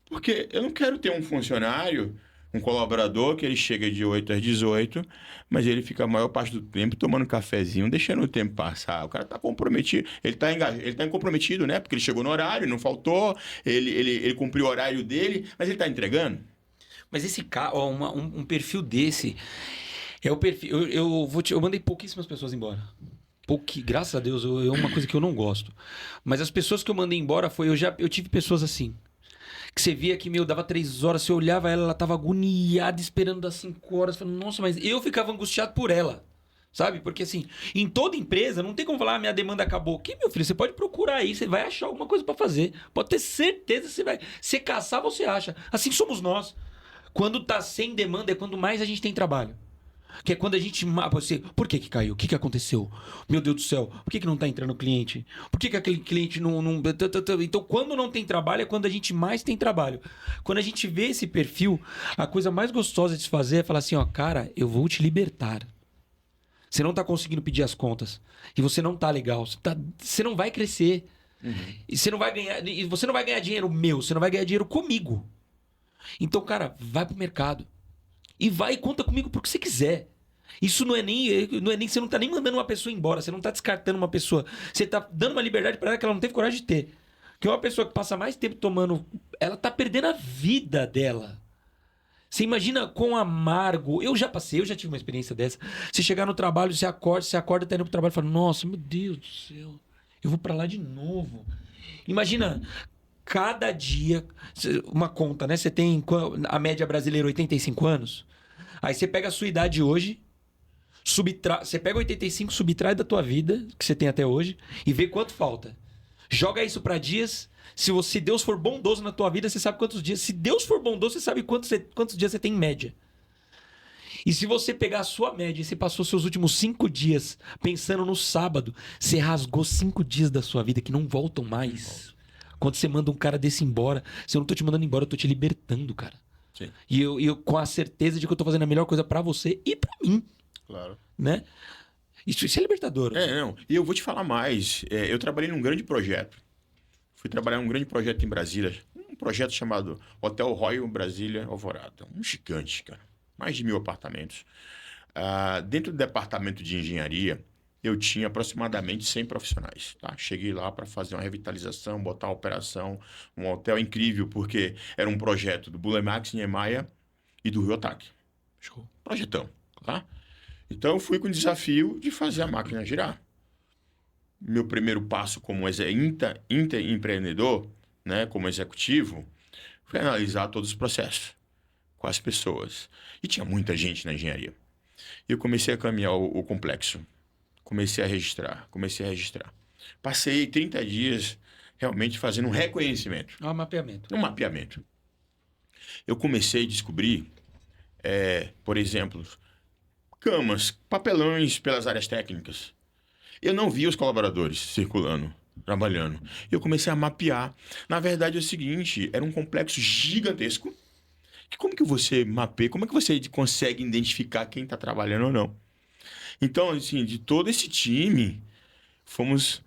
porque eu não quero ter um funcionário, um colaborador que ele chega de 8 às 18, mas ele fica a maior parte do tempo tomando um cafezinho, deixando o tempo passar. O cara está comprometido, ele está engajado, ele está comprometido, né? Porque ele chegou no horário, não faltou, ele cumpriu o horário dele, mas ele está entregando. Mas esse cara, um perfil desse, é o perfil... Eu mandei pouquíssimas pessoas embora. Graças a Deus, é uma coisa que eu não gosto. Mas as pessoas que eu mandei embora eu tive pessoas assim. Que você via que, dava 3 horas, você olhava ela tava agoniada, esperando das 5 horas. Falando, nossa, mas eu ficava angustiado por ela. Sabe? Porque assim, em toda empresa, não tem como falar, minha demanda acabou. Que, meu filho, você pode procurar aí, você vai achar alguma coisa pra fazer. Pode ter certeza que você vai. Se caçar, você acha. Assim somos nós. Quando tá sem demanda é quando mais a gente tem trabalho. Que é quando a gente... Por que caiu? O que aconteceu? Meu Deus do céu. Por que não tá entrando cliente? Por que aquele cliente não... Então, quando não tem trabalho, é quando a gente mais tem trabalho. Quando a gente vê esse perfil, a coisa mais gostosa de se fazer é falar assim, ó, cara, eu vou te libertar. Você não tá conseguindo pedir as contas. E você não tá legal. Você não vai crescer. E você não vai ganhar... E você não vai ganhar dinheiro meu. Você não vai ganhar dinheiro comigo. Então, cara, vai pro mercado. E vai e conta comigo pro que você quiser. Isso não é nem... Você não tá nem mandando uma pessoa embora. Você não tá descartando uma pessoa. Você tá dando uma liberdade pra ela que ela não teve coragem de ter. Porque uma pessoa que passa mais tempo tomando... Ela tá perdendo a vida dela. Você imagina quão amargo... Eu já tive uma experiência dessa. Você chegar no trabalho, você acorda, tá indo pro trabalho e fala, nossa, meu Deus do céu. Eu vou pra lá de novo. Imagina... Cada dia, uma conta, né? Você tem a média brasileira 85 anos. Aí você pega a sua idade hoje, você pega 85, subtrai da tua vida, que você tem até hoje, e vê quanto falta. Joga isso para dias. Se Deus for bondoso na tua vida, você sabe quantos dias. Se Deus for bondoso, você sabe quantos dias você tem em média. E se você pegar a sua média e você passou seus últimos 5 dias pensando no sábado, você rasgou 5 dias da sua vida que não voltam mais. Quando você manda um cara desse embora, se eu não tô te mandando embora, eu tô te libertando, cara. Sim. E eu com a certeza de que eu tô fazendo a melhor coisa pra você e pra mim. Claro. Né? Isso é libertador. Não. E eu vou te falar mais. Eu trabalhei num grande projeto. Fui trabalhar num grande projeto em Brasília. Um projeto chamado Hotel Royal Brasília Alvorada. Um gigante, cara. Mais de 1.000 apartamentos. Dentro do departamento de engenharia, eu tinha aproximadamente 100 profissionais. Tá? Cheguei lá para fazer uma revitalização, botar uma operação, um hotel incrível, porque era um projeto do Bulemax Niemeyer e do Ryotak. Show. Projetão. Tá? Então, eu fui com o desafio de fazer a máquina girar. Meu primeiro passo como empreendedor, né, como executivo, foi analisar todos os processos com as pessoas. E tinha muita gente na engenharia. E eu comecei a caminhar o complexo. Comecei a registrar. Passei 30 dias realmente fazendo um reconhecimento. Um mapeamento. Um mapeamento. Eu comecei a descobrir, por exemplo, camas, papelões pelas áreas técnicas. Eu não via os colaboradores circulando, trabalhando. Eu comecei a mapear. Na verdade é o seguinte, era um complexo gigantesco. Como que você mapeia? Como é que você consegue identificar quem está trabalhando ou não? Então, assim, de todo esse time, fomos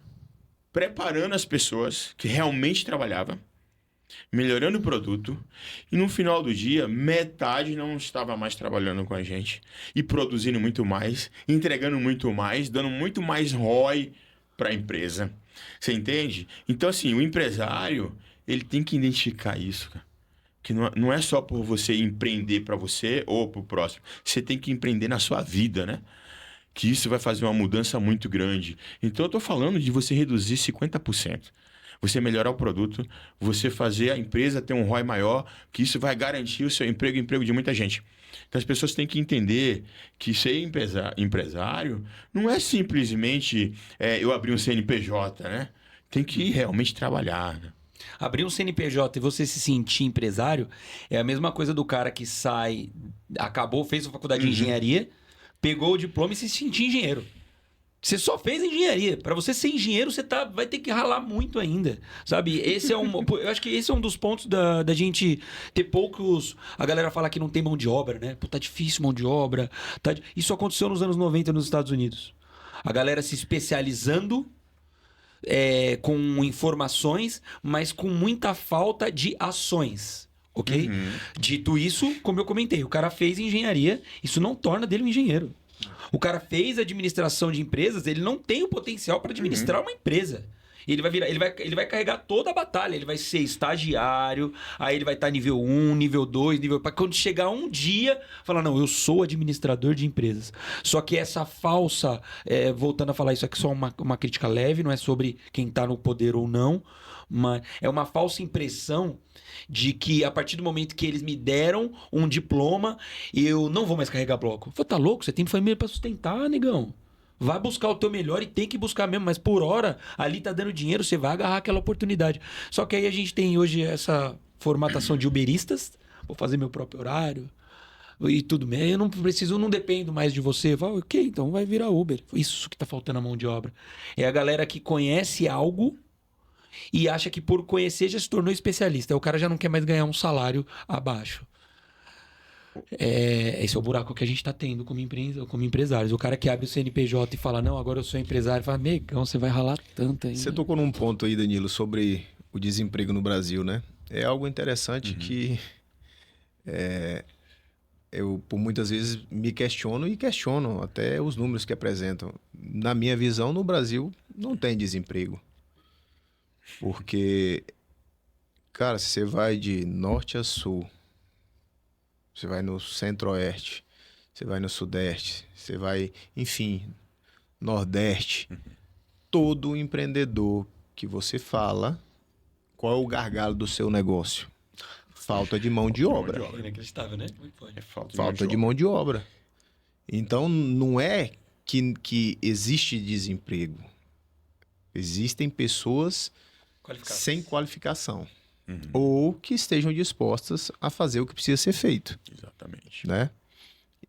preparando as pessoas que realmente trabalhavam melhorando o produto, e no final do dia, metade não estava mais trabalhando com a gente e produzindo muito mais, entregando muito mais, dando muito mais ROI para a empresa. Você entende? Então, assim, o empresário, ele tem que identificar isso, cara. Que não é só por você empreender para você ou para o próximo. Você tem que empreender na sua vida, né? Que isso vai fazer uma mudança muito grande. Então, eu estou falando de você reduzir 50%. Você melhorar o produto, você fazer a empresa ter um ROI maior, que isso vai garantir o seu emprego e o emprego de muita gente. Então, as pessoas têm que entender que ser empresário não é simplesmente eu abrir um CNPJ, né? Tem que realmente trabalhar, né? Abrir um CNPJ e você se sentir empresário é a mesma coisa do cara que sai, acabou, fez a faculdade de engenharia, pegou o diploma e se sentir engenheiro. Você só fez engenharia. Para você ser engenheiro, você vai ter que ralar muito ainda, sabe? Eu acho que esse é um dos pontos da gente ter poucos... A galera fala que não tem mão de obra, né? Pô, tá difícil mão de obra. Isso aconteceu nos anos 90 nos Estados Unidos. A galera se especializando com informações, mas com muita falta de ações. Ok? Dito isso, como eu comentei, o cara fez engenharia, isso não torna dele um engenheiro. O cara fez administração de empresas, ele não tem o potencial para administrar uma empresa. Ele vai carregar toda a batalha, ele vai ser estagiário, aí ele vai estar nível 1, nível 2, para quando chegar um dia, falar, não, eu sou administrador de empresas. Só que essa falsa, voltando a falar isso aqui, só uma crítica leve, não é sobre quem está no poder ou não, mas é uma falsa impressão de que a partir do momento que eles me deram um diploma, eu não vou mais carregar bloco. Eu falei, tá louco? Você tem família para sustentar, negão. Vai buscar o teu melhor e tem que buscar mesmo, mas por hora, ali tá dando dinheiro, você vai agarrar aquela oportunidade. Só que aí a gente tem hoje essa formatação de uberistas, vou fazer meu próprio horário e tudo bem, eu não dependo mais de você. Fala, ok, então vai virar Uber. Isso que tá faltando a mão de obra. É a galera que conhece algo e acha que por conhecer já se tornou especialista. O cara já não quer mais ganhar um salário abaixo. Esse é o buraco que a gente está tendo como empresários. O cara que abre o CNPJ e fala, não, agora eu sou empresário, fala, negão, você vai ralar tanto ainda. Você tocou num ponto aí, Danilo, sobre o desemprego no Brasil, né? É algo interessante que eu, por muitas vezes, me questiono e questiono até os números que apresentam. Na minha visão, no Brasil, não tem desemprego. Porque, cara, se você vai de norte a sul, você vai no centro-oeste, você vai no sudeste, você vai, enfim, nordeste. Todo empreendedor que você fala, qual é o gargalo do seu negócio? Falta de mão de obra. Inacreditável, né? Falta de mão de obra. Então, não é que existe desemprego. Existem pessoas sem qualificação. Ou que estejam dispostas a fazer o que precisa ser feito. Exatamente. Né?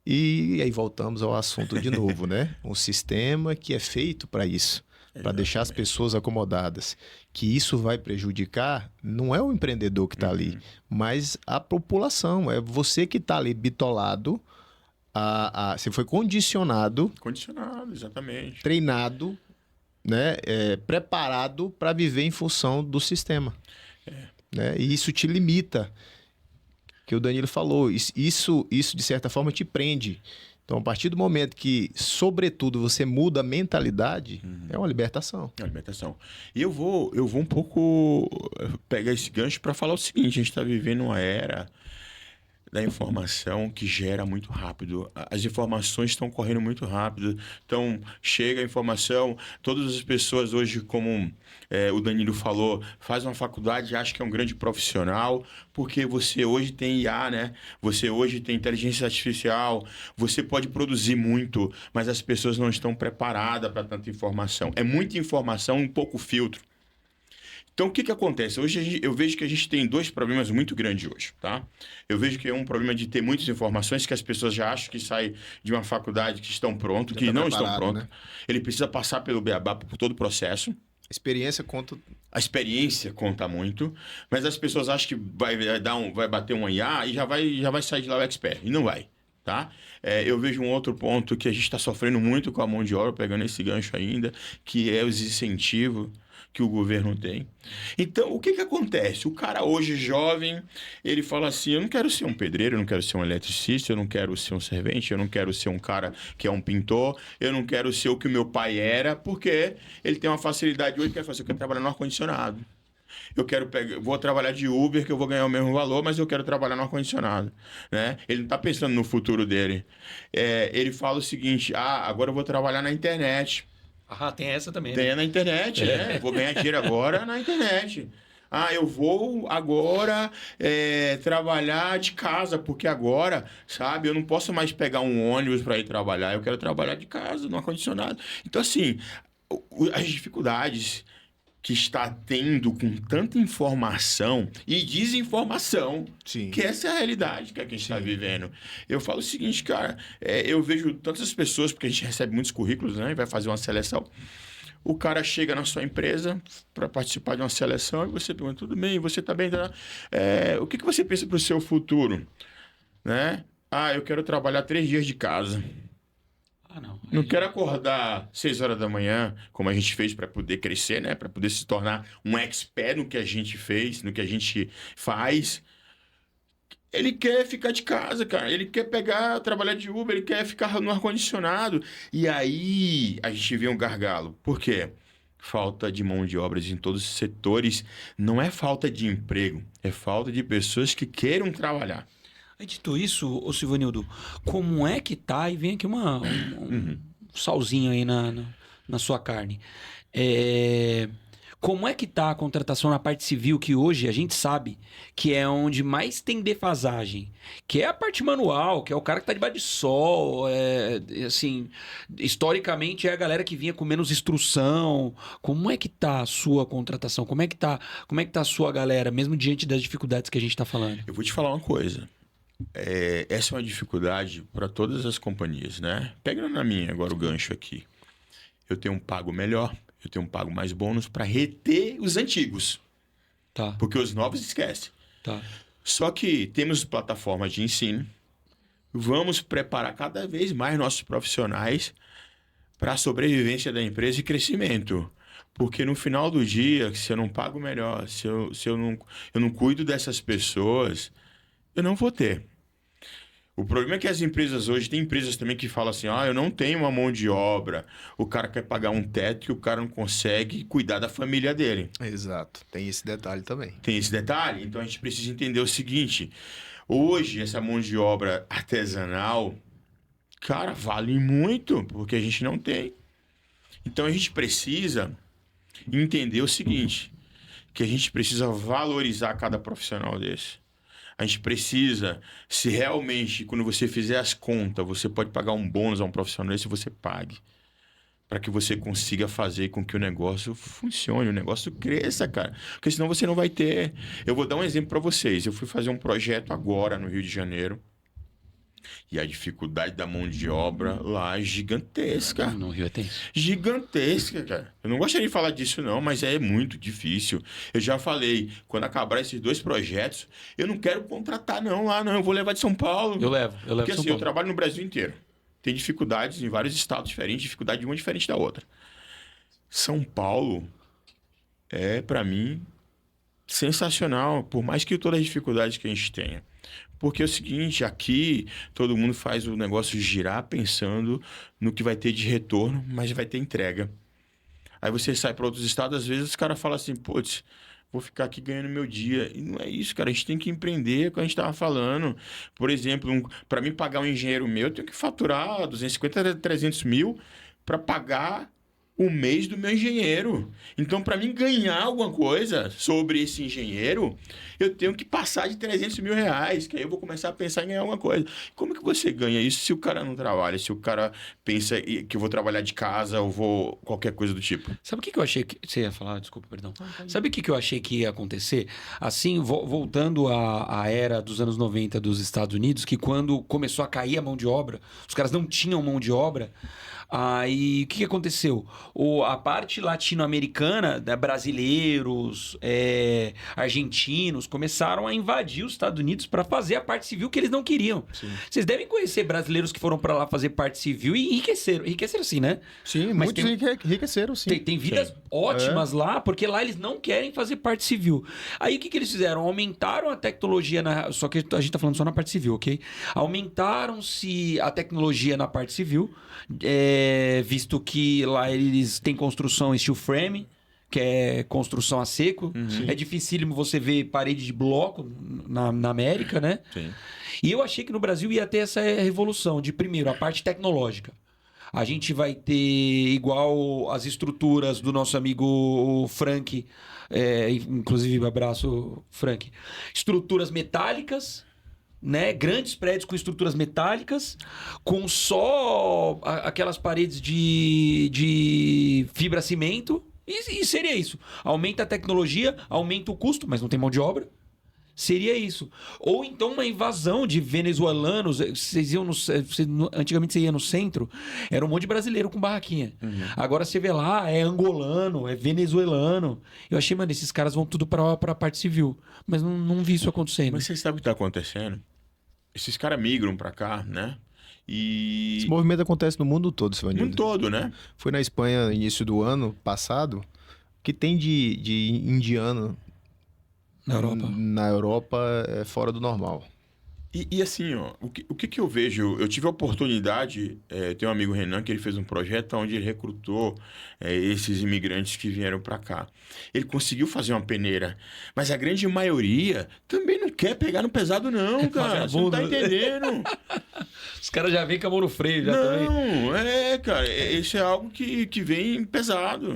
E aí voltamos ao assunto de novo, né? Um sistema que é feito para isso, para deixar as pessoas acomodadas. Que isso vai prejudicar, não é o empreendedor que está ali, mas a população. É você que está ali bitolado, você foi condicionado. Condicionado, exatamente. Treinado, né? Preparado para viver em função do sistema. Né? E isso te limita, que o Danilo falou, isso de certa forma te prende. Então, a partir do momento que, sobretudo, você muda a mentalidade, é uma libertação. É uma libertação. E eu vou um pouco pegar esse gancho para falar o seguinte, a gente está vivendo uma era da informação que gera muito rápido. As informações estão correndo muito rápido. Então, chega a informação, todas as pessoas hoje, como o Danilo falou, faz uma faculdade e acha que é um grande profissional, porque você hoje tem IA, né? Você hoje tem inteligência artificial, você pode produzir muito, mas as pessoas não estão preparadas para tanta informação. É muita informação, um pouco filtro. Então, o que acontece? Hoje eu vejo que a gente tem dois problemas muito grandes hoje, tá? Eu vejo que é um problema de ter muitas informações que as pessoas já acham que saem de uma faculdade que estão prontos, que não estão prontos. Né? Ele precisa passar pelo beabá, por todo o processo. Experiência conta... A experiência conta muito, mas as pessoas acham que vai bater um IA e já vai sair de lá o expert. E não vai. tá? Eu vejo um outro ponto que a gente está sofrendo muito com a mão de obra, pegando esse gancho ainda, que é os incentivos que o governo tem. Então, o que que acontece? O cara hoje jovem, ele fala assim, eu não quero ser um pedreiro, eu não quero ser um eletricista, eu não quero ser um servente, eu não quero ser um cara que é um pintor, eu não quero ser o que o meu pai era, porque ele tem uma facilidade hoje, quer fazer, eu quero trabalhar no ar-condicionado. Vou trabalhar de Uber, que eu vou ganhar o mesmo valor, mas eu quero trabalhar no ar-condicionado, né? Ele não está pensando no futuro dele. Ele fala o seguinte, agora eu vou trabalhar na internet. Ah, tem essa também, Tem né? na internet, vou ganhar dinheiro agora na internet. Eu vou agora trabalhar de casa, porque agora, sabe, eu não posso mais pegar um ônibus para ir trabalhar, eu quero trabalhar de casa, no ar-condicionado. Então, assim, as dificuldades que está tendo com tanta informação e desinformação, Sim. que essa é a realidade que a gente está vivendo. Eu falo o seguinte, cara, eu vejo tantas pessoas, porque a gente recebe muitos currículos, né, e vai fazer uma seleção. O cara chega na sua empresa para participar de uma seleção e você pergunta, tudo bem, você está bem? Tá? O que você pensa para o seu futuro? Né? Eu quero trabalhar 3 dias de casa. Não. Não quero acordar 6 horas da manhã, como a gente fez para poder crescer, né? Para poder se tornar um expert no que a gente fez, no que a gente faz. Ele quer ficar de casa, cara. Ele quer trabalhar de Uber, ele quer ficar no ar-condicionado. E aí a gente vê um gargalo. Por quê? Falta de mão de obras em todos os setores. Não é falta de emprego, é falta de pessoas que queiram trabalhar. Aí, dito isso, ô Silvanildo, como é que tá? E vem aqui um salzinho aí na sua carne. Como é que tá a contratação na parte civil, que hoje a gente sabe que é onde mais tem defasagem, que é a parte manual, que é o cara que tá debaixo de sol, assim, historicamente é a galera que vinha com menos instrução. Como é que tá a sua contratação? Como é que tá a sua galera, mesmo diante das dificuldades que a gente tá falando? Eu vou te falar uma coisa. Essa é uma dificuldade para todas as companhias, né? Pega na minha agora o gancho aqui. Eu tenho um pago melhor, eu tenho um pago mais bônus para reter os antigos. Tá. Porque os novos esquecem. Tá. Só que temos plataformas de ensino, vamos preparar cada vez mais nossos profissionais para a sobrevivência da empresa e crescimento. Porque no final do dia, se eu não pago melhor, se eu não cuido dessas pessoas, eu não vou ter. O problema é que as empresas hoje, tem empresas também que falam assim, eu não tenho uma mão de obra, o cara quer pagar um teto e o cara não consegue cuidar da família dele. Exato, tem esse detalhe também. Tem esse detalhe? Então a gente precisa entender o seguinte, hoje essa mão de obra artesanal, cara, vale muito, porque a gente não tem. Então a gente precisa entender o seguinte, que a gente precisa valorizar cada profissional desse. A gente precisa, se realmente, quando você fizer as contas, você pode pagar um bônus a um profissional desse, você pague. Para que você consiga fazer com que o negócio funcione, o negócio cresça, cara. Porque senão você não vai ter. Eu vou dar um exemplo para vocês. Eu fui fazer um projeto agora no Rio de Janeiro. E a dificuldade da mão de obra lá é gigantesca. No Rio é tenso. Gigantesca, cara. Eu não gostaria de falar disso não, mas é muito difícil. Eu já falei, quando acabar esses 2 projetos, eu não quero contratar não lá, não. Eu vou levar de São Paulo. Eu levo Porque São assim, Paulo. eu trabalho no Brasil inteiro. Tem dificuldades em vários estados diferentes, dificuldade de uma diferente da outra. São Paulo é, para mim, sensacional, por mais que todas as dificuldades que a gente tenha. Porque é o seguinte, aqui todo mundo faz o negócio girar pensando no que vai ter de retorno, mas vai ter entrega. Aí você sai para outros estados, às vezes os caras falam assim, putz, vou ficar aqui ganhando meu dia. E não é isso, cara, a gente tem que empreender, como a gente estava falando. Por exemplo, para mim pagar um engenheiro meu, eu tenho que faturar 250, 300 mil para pagar o mês do meu engenheiro. Então, para mim ganhar alguma coisa sobre esse engenheiro, eu tenho que passar de 300 mil reais, que aí eu vou começar a pensar em ganhar alguma coisa. Como é que você ganha isso se o cara não trabalha? Se o cara pensa que eu vou trabalhar de casa ou vou qualquer coisa do tipo? Sabe o que eu achei que... Você ia falar? Desculpa, perdão. Sabe o que eu achei que ia acontecer? Assim, voltando à era dos anos 90 dos Estados Unidos, que quando começou a cair a mão de obra, os caras não tinham mão de obra, Aí, o que aconteceu? A parte latino-americana, brasileiros, argentinos, começaram a invadir os Estados Unidos para fazer a parte civil que eles não queriam. Sim. Vocês devem conhecer brasileiros que foram para lá fazer parte civil e enriqueceram. Enriqueceram sim, né? Sim, Mas muitos enriqueceram, sim. Tem vidas ótimas lá, porque lá eles não querem fazer parte civil. Aí o que eles fizeram? Aumentaram a tecnologia, só que a gente tá falando só na parte civil, ok? Aumentaram-se a tecnologia na parte civil, visto que lá eles têm construção steel frame, que é construção a seco. É dificílimo você ver parede de bloco na América, né? Sim. E eu achei que no Brasil ia ter essa revolução de, primeiro, a parte tecnológica. A gente vai ter igual as estruturas do nosso amigo Frank, inclusive abraço, Frank. Estruturas metálicas, né? Grandes prédios com estruturas metálicas, com só aquelas paredes de fibra-cimento. E seria isso. Aumenta a tecnologia, aumenta o custo, mas não tem mão de obra. Seria isso. Ou então uma invasão de venezuelanos. Antigamente você ia no centro, era um monte de brasileiro com barraquinha. Agora você vê lá, é angolano, é venezuelano. Eu achei, mano, esses caras vão tudo pra parte civil. Mas não vi isso acontecendo. Mas você sabe o que tá acontecendo? Esses caras migram pra cá, né? E... Esse movimento acontece no mundo todo, no Sivanildo. mundo todo, né? Foi na Espanha, início do ano passado, que tem de indiano na Europa é fora do normal. E assim, ó, o que eu vejo? Eu tive a oportunidade, tem um amigo Renan que ele fez um projeto onde ele recrutou esses imigrantes que vieram para cá. Ele conseguiu fazer uma peneira, mas a grande maioria também não quer pegar no pesado não, cara. Você não tá entendendo. Os caras já vêm com a mão no freio, já também. Não, cara, isso é algo que vem pesado.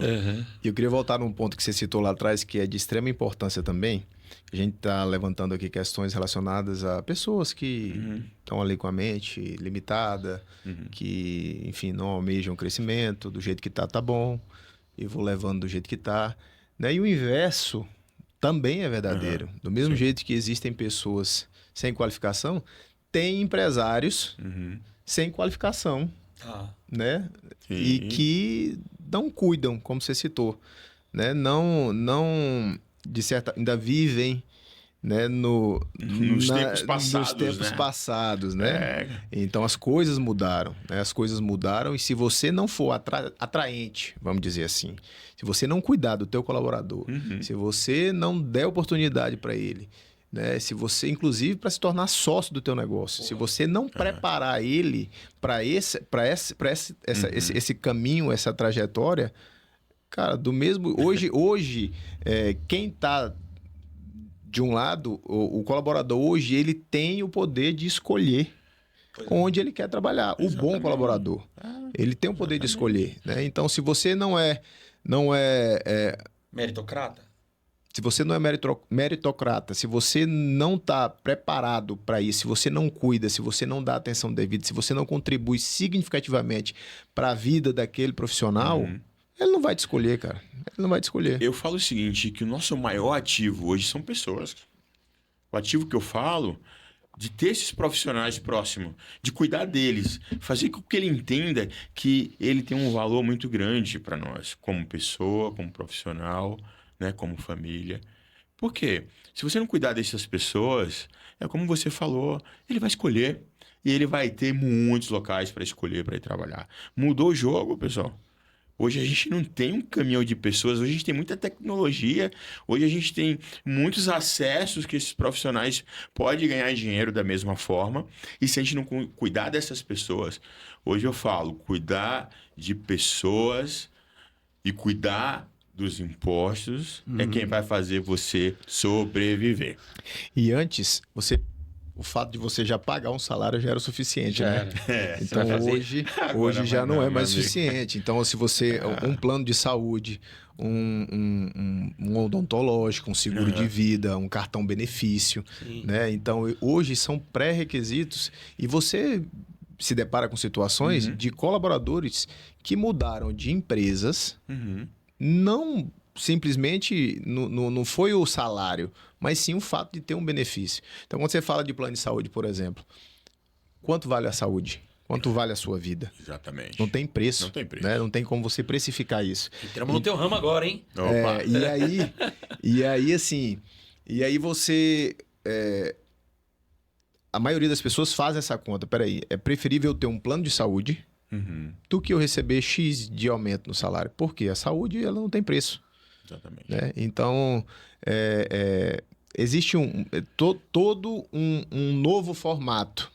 E eu queria voltar num ponto que você citou lá atrás, que é de extrema importância também. A gente está levantando aqui questões relacionadas a pessoas que estão ali com a mente limitada, que, enfim, não almejam crescimento, do jeito que tá bom, e vou levando do jeito que tá, né? E o inverso também é verdadeiro. Do mesmo jeito que existem pessoas sem qualificação, tem empresários sem qualificação, né? Sim. E que não cuidam, como você citou, né? Não de certa, ainda vivem, né, nos tempos passados, nos tempos né? passados, né? Então as coisas mudaram, né? As coisas mudaram e se você não for atraente, vamos dizer assim, se você não cuidar do teu colaborador, se você não der oportunidade para ele, né? Se você, inclusive, para se tornar sócio do teu negócio, se você não preparar ele para esse caminho, essa trajetória, cara, do mesmo... Hoje quem está de um lado, o colaborador hoje, ele tem o poder de escolher onde ele quer trabalhar. O bom colaborador. Ele tem o poder de escolher, né? Então, se você não é Meritocrata? Se você não é meritocrata, se você não está preparado para isso, se você não cuida, se você não dá atenção devida, se você não contribui significativamente para a vida daquele profissional... Ele não vai te escolher, cara. Ele não vai te escolher. Eu falo o seguinte, que o nosso maior ativo hoje são pessoas. O ativo que eu falo, de ter esses profissionais próximos, de cuidar deles, fazer com que ele entenda que ele tem um valor muito grande para nós, como pessoa, como profissional, né, como família. Por quê? Se você não cuidar dessas pessoas, é como você falou, ele vai escolher. E ele vai ter muitos locais para escolher, para ir trabalhar. Mudou o jogo, pessoal. Hoje a gente não tem um caminhão de pessoas, hoje a gente tem muita tecnologia, hoje a gente tem muitos acessos que esses profissionais podem ganhar dinheiro da mesma forma. E se a gente não cuidar dessas pessoas, hoje eu falo, cuidar de pessoas e cuidar dos impostos é quem vai fazer você sobreviver. E antes, o fato de você já pagar um salário já era o suficiente, né? Então hoje já não é mais suficiente. Então, se você um plano de saúde, um odontológico, um seguro de vida, um cartão benefício, né? Então hoje são pré-requisitos e você se depara com situações de colaboradores que mudaram de empresas, não simplesmente não foi o salário, mas sim o fato de ter um benefício. Então, quando você fala de plano de saúde, por exemplo, quanto vale a saúde? Quanto vale a sua vida? Exatamente. Não tem preço. Não tem preço. Né? Não tem como você precificar isso. Entramos no teu ramo agora, hein? Opa. E aí, assim... E aí você... a maioria das pessoas faz essa conta. Peraí, é preferível eu ter um plano de saúde Uhum. do que eu receber X de aumento no salário. Porque a saúde, ela não tem preço. Exatamente. Né? Então, existe todo um novo formato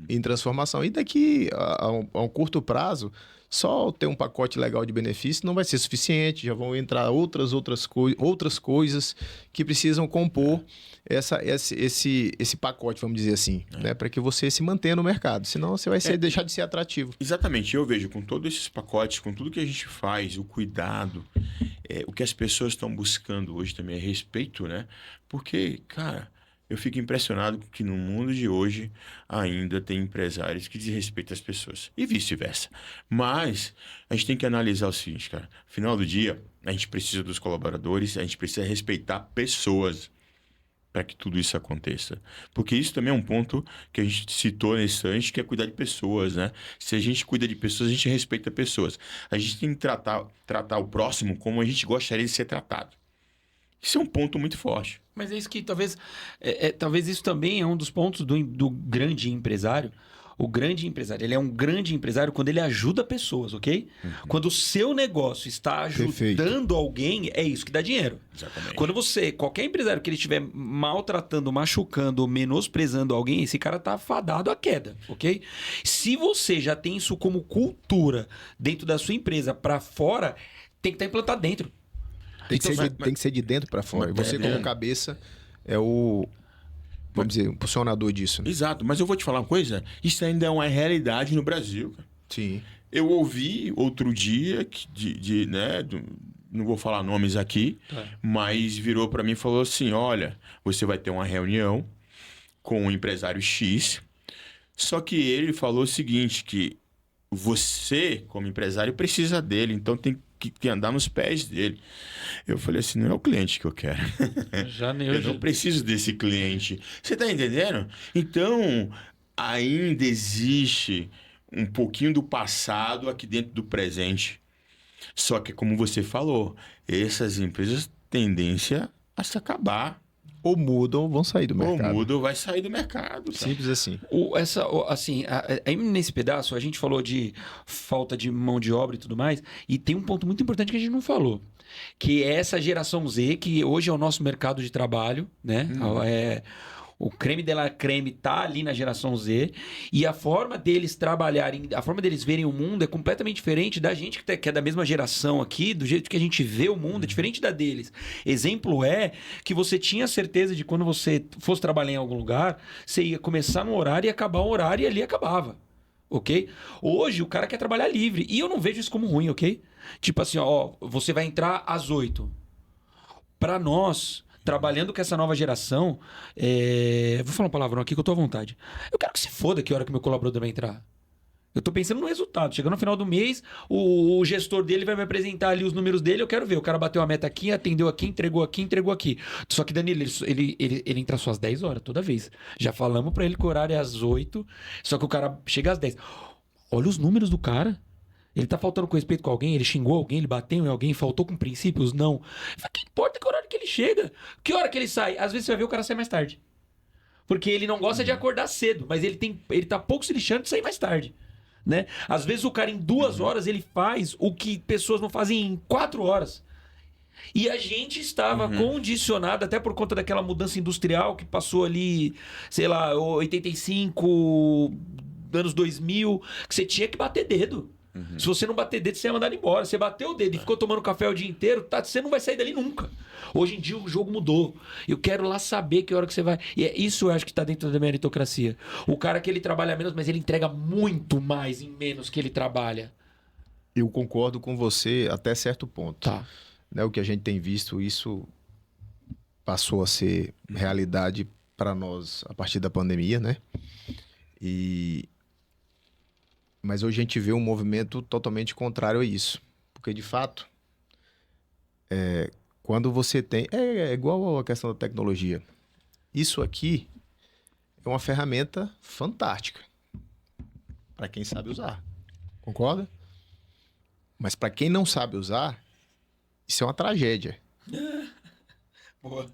em transformação. E daqui a um curto prazo, só ter um pacote legal de benefícios não vai ser suficiente. Já vão entrar outras coisas que precisam compor esse pacote, vamos dizer assim, né? Para que você se mantenha no mercado. Senão você vai deixar de ser atrativo. Exatamente. Eu vejo com todos esses pacotes, com tudo que a gente faz, o cuidado, o que as pessoas estão buscando hoje também é respeito, né? Porque, cara, eu fico impressionado que no mundo de hoje ainda tem empresários que desrespeitam as pessoas. E vice-versa. Mas a gente tem que analisar o seguinte, cara. No final do dia, a gente precisa dos colaboradores, a gente precisa respeitar pessoas para que tudo isso aconteça. Porque isso também é um ponto que a gente citou nesse instante, que é cuidar de pessoas, né? Se a gente cuida de pessoas, a gente respeita pessoas. A gente tem que tratar o próximo como a gente gostaria de ser tratado. Isso é um ponto muito forte. Mas é isso que talvez isso também é um dos pontos do grande empresário. O grande empresário, ele é um grande empresário quando ele ajuda pessoas, ok? Quando o seu negócio está ajudando Perfeito. alguém, é isso que dá dinheiro. Exatamente. Quando qualquer empresário que ele estiver maltratando, machucando, menosprezando alguém, esse cara tá fadado à queda, ok? Se você já tem isso como cultura dentro da sua empresa para fora, tem que estar implantado dentro. Tem que ser de dentro para fora. E você, como cabeça, é o... Vamos dizer, um funcionador disso. Né? Exato, mas eu vou te falar uma coisa, isso ainda é uma realidade no Brasil. Cara. Sim. Eu ouvi outro dia, não vou falar nomes aqui, mas virou para mim e falou assim, olha, você vai ter uma reunião com um empresário X, só que ele falou o seguinte, que você, como empresário, precisa dele, então tem que andar nos pés dele. Eu falei assim, não é o cliente que eu quero. Eu não preciso desse cliente. Você tá entendendo? Então, ainda existe um pouquinho do passado aqui dentro do presente. Só que, como você falou, essas empresas tendência a se acabar. Ou mudam ou vão sair do mercado. Ou muda ou vai sair do mercado. Sabe? Simples assim. Aí nesse pedaço, a gente falou de falta de mão de obra e tudo mais, e tem um ponto muito importante que a gente não falou, que é essa geração Z, que hoje é o nosso mercado de trabalho, né? O creme de la creme tá ali na geração Z, e a forma deles trabalharem, a forma deles verem o mundo é completamente diferente da gente que é da mesma geração aqui, do jeito que a gente vê o mundo, é diferente da deles. Exemplo é que você tinha certeza de quando você fosse trabalhar em algum lugar, você ia começar no horário e acabar o horário e ali acabava. Ok? Hoje o cara quer trabalhar livre, e eu não vejo isso como ruim, ok? Tipo assim, ó, você vai entrar às 8. Para nós, trabalhando com essa nova geração, vou falar um palavrão aqui que eu tô à vontade. Eu quero que se foda que hora que meu colaborador vai entrar. Eu tô pensando no resultado. Chegando no final do mês, o gestor dele vai me apresentar ali os números dele, eu quero ver. O cara bateu a meta aqui, atendeu aqui, entregou aqui, entregou aqui. Só que, Danilo, ele entra só às 10 horas, toda vez. Já falamos pra ele que o horário é às 8, só que o cara chega às 10. Olha os números do cara. Ele tá faltando com respeito com alguém? Ele xingou alguém? Ele bateu em alguém? Faltou com princípios? Não. Que importa que horário que ele chega? Que hora que ele sai? Às vezes você vai ver o cara sair mais tarde. Porque ele não gosta de acordar cedo, mas ele tá pouco se lixando de sair mais tarde. Né? Às vezes o cara em 2 horas ele faz o que pessoas não fazem em 4 horas. E a gente estava condicionado, até por conta daquela mudança industrial que passou ali, sei lá, 85, anos 2000, que você tinha que bater dedo. Se você não bater dedo, você ia mandar embora. Você bateu o dedo e ficou tomando café o dia inteiro, você não vai sair dali nunca. Hoje em dia o jogo mudou. Eu quero lá saber que hora que você vai. E isso eu acho que está dentro da meritocracia. O cara que ele trabalha menos, mas ele entrega muito mais em menos que ele trabalha. Eu concordo com você até certo ponto. Tá. Né, o que a gente tem visto, isso passou a ser realidade para nós a partir da pandemia, né? Mas hoje a gente vê um movimento totalmente contrário a isso. Porque, de fato, quando você tem... É igual a questão da tecnologia. Isso aqui é uma ferramenta fantástica para quem sabe usar. Concorda? Mas para quem não sabe usar, isso é uma tragédia. Boa.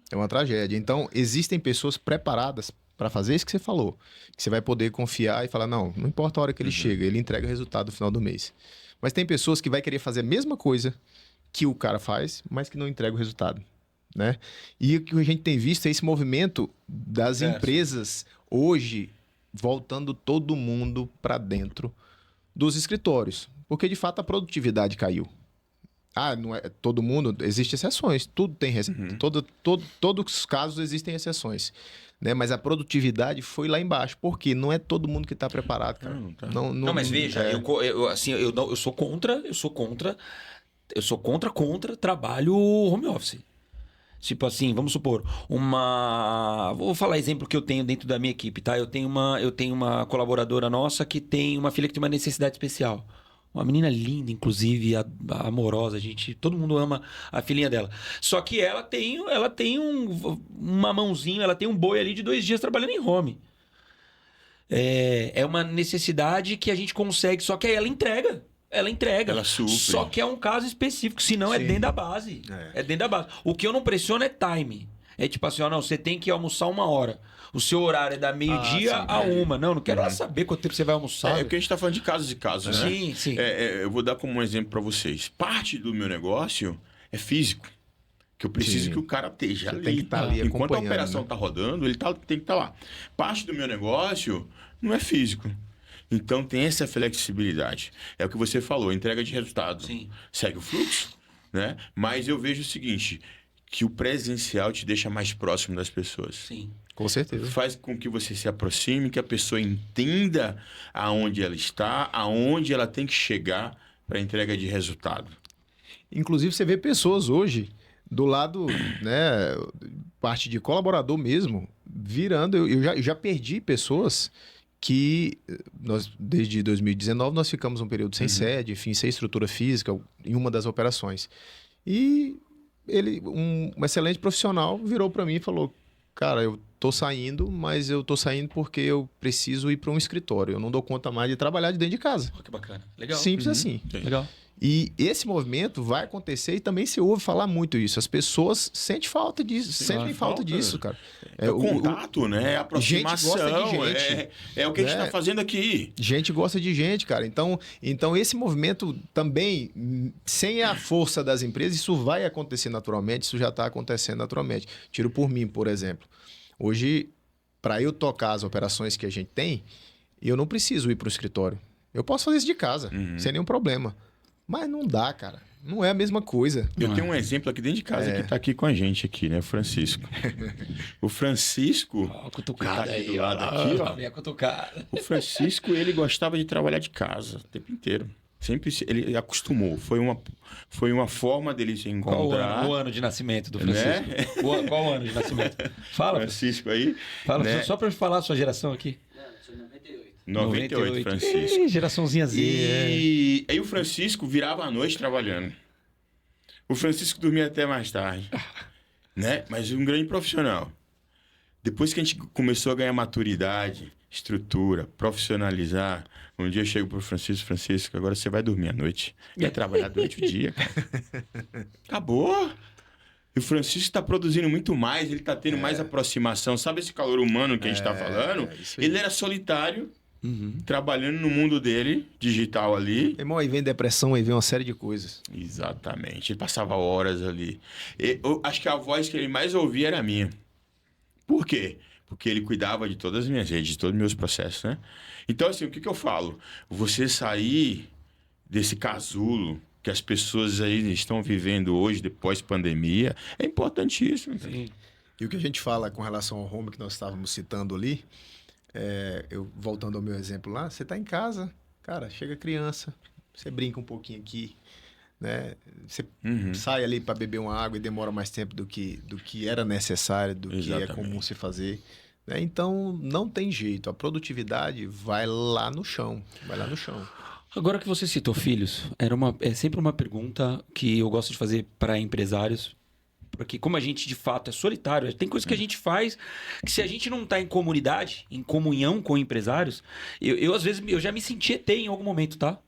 É uma tragédia. Então, existem pessoas preparadas para fazer isso que você falou. Que você vai poder confiar e falar, não importa a hora que ele chega, ele entrega o resultado no final do mês. Mas tem pessoas que vai querer fazer a mesma coisa que o cara faz, mas que não entrega o resultado, né? E o que a gente tem visto é esse movimento das empresas hoje voltando todo mundo para dentro dos escritórios. Porque, de fato, a produtividade caiu. Não é todo mundo, existem exceções, tudo tem todos os casos existem exceções, né? Mas a produtividade foi lá embaixo, porque não é todo mundo que está preparado, cara. Não, mas veja, eu sou contra trabalho home office. Tipo assim, vamos supor, vou falar exemplo que eu tenho dentro da minha equipe, tá? Eu tenho uma colaboradora nossa que tem uma filha que tem uma necessidade especial. Uma menina linda, inclusive, amorosa, todo mundo ama a filhinha dela. Só que ela tem uma mãozinha, ela tem um boi ali de 2 dias trabalhando em home. É uma necessidade que a gente consegue, só que aí ela entrega. Ela supre. Só que é um caso específico, senão é dentro da base. É dentro da base. O que eu não pressiono é time. É tipo assim, você tem que almoçar 1 hora. O seu horário é da meio-dia a 1. Não quero saber quanto tempo você vai almoçar. É porque a gente tá falando de casos e casos, né? Sim. Eu vou dar como um exemplo para vocês. Parte do meu negócio é físico. Que eu preciso que o cara esteja ali. Tem que estar ali Enquanto a acompanhando, operação tá rodando, ele tem que estar lá. Parte do meu negócio não é físico. Então tem essa flexibilidade. É o que você falou, entrega de resultado. Sim. Segue o fluxo, né? Mas eu vejo o seguinte, que o presencial te deixa mais próximo das pessoas. Sim. Com certeza. Faz com que você se aproxime, que a pessoa entenda aonde ela está, aonde ela tem que chegar para entrega de resultado. Inclusive, você vê pessoas hoje do lado, né, parte de colaborador mesmo, virando. Eu já perdi pessoas que desde 2019 nós ficamos um período sem sede, enfim, sem estrutura física em uma das operações. E ele, um excelente profissional, virou para mim e falou: cara, eu tô saindo, mas eu tô saindo porque eu preciso ir para um escritório. Eu não dou conta mais de trabalhar de dentro de casa. Que bacana. Legal. Simples assim. Legal. E esse movimento vai acontecer e também se ouve falar muito isso. As pessoas sentem falta disso, cara. O contato, né? A aproximação. Gente gosta de gente. É o que a gente está fazendo aqui. Gente gosta de gente, cara. Então esse movimento também, sem a força das empresas, isso vai acontecer naturalmente, isso já está acontecendo naturalmente. Tiro por mim, por exemplo. Hoje, para eu tocar as operações que a gente tem, eu não preciso ir para o escritório. Eu posso fazer isso de casa, sem nenhum problema. Mas não dá, cara. Não é a mesma coisa. Eu tenho um exemplo aqui dentro de casa que está aqui com a gente aqui, né? O Francisco. O Francisco... Ó, cutucada aqui aí, do lado aqui, ó. Minha cutucada. O Francisco, ele gostava de trabalhar de casa o tempo inteiro. Sempre ele acostumou. Foi uma forma dele se encontrar. Qual o ano de nascimento do Francisco? Né? Qual o ano de nascimento? Fala, Francisco aí. Fala, né? só para falar a sua geração aqui. 98, Francisco. Ih, geraçãozinha Z. E aí o Francisco virava à noite trabalhando. O Francisco dormia até mais tarde. Né? Mas um grande profissional. Depois que a gente começou a ganhar maturidade, estrutura, profissionalizar, um dia eu chego pro Francisco, agora você vai dormir à noite. Vai trabalhar durante o dia, cara. Acabou. E o Francisco está produzindo muito mais, ele está tendo mais aproximação. Sabe esse calor humano que a gente está falando? Ele era solitário, trabalhando no mundo dele, digital ali. Irmão, aí vem depressão, aí vem uma série de coisas. Exatamente. Ele passava horas ali. Eu acho que a voz que ele mais ouvia era a minha. Por quê? Porque ele cuidava de todas as minhas redes, de todos os meus processos, né? Então, assim, o que eu falo? Você sair desse casulo que as pessoas aí estão vivendo hoje, depois pandemia, é importantíssimo. Sim. E o que a gente fala com relação ao home que nós estávamos citando ali, eu voltando ao meu exemplo lá, você está em casa, cara, chega criança, você brinca um pouquinho aqui, né? Você sai ali para beber uma água e demora mais tempo do que era necessário, do que é comum se fazer. Né? Então, não tem jeito. A produtividade vai lá no chão. Agora que você citou filhos, é sempre uma pergunta que eu gosto de fazer para empresários, porque como a gente de fato é solitário, tem coisas que a gente faz que se a gente não tá em comunidade, em comunhão com empresários, eu às vezes eu já me senti ET em algum momento, tá?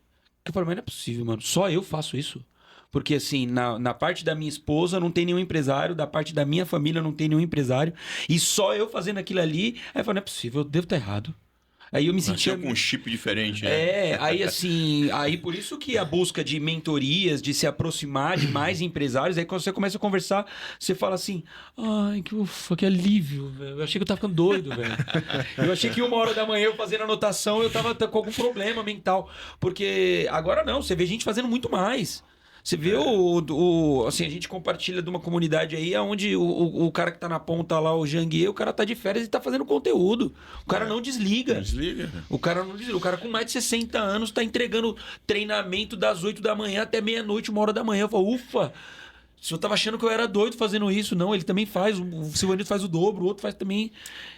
Eu falo, mas não é possível, mano, só eu faço isso. Porque assim, na parte da minha esposa não tem nenhum empresário, da parte da minha família não tem nenhum empresário, e só eu fazendo aquilo ali, aí eu falo, não é possível, eu devo estar errado. Aí eu me sentia... Nasceu com um chip diferente, né? aí assim, aí por isso que a busca de mentorias, de se aproximar de mais empresários, aí quando você começa a conversar, você fala assim, ai, que ufa, que alívio, velho. Eu achei que eu tava ficando doido, velho. Eu achei que 1h da manhã eu fazendo anotação, eu tava com algum problema mental. Porque agora não, você vê gente fazendo muito mais. Você vê assim, a gente compartilha de uma comunidade aí onde o cara que tá na ponta lá, o Janguier, o cara tá de férias e tá fazendo conteúdo. O cara não desliga. Não desliga. O cara não desliga. O cara com mais de 60 anos tá entregando treinamento das 8 da manhã até meia-noite, 1h da manhã. Eu falo, ufa, se eu tava achando que eu era doido fazendo isso. Não, ele também faz. O Silvanito faz o dobro, o outro faz também.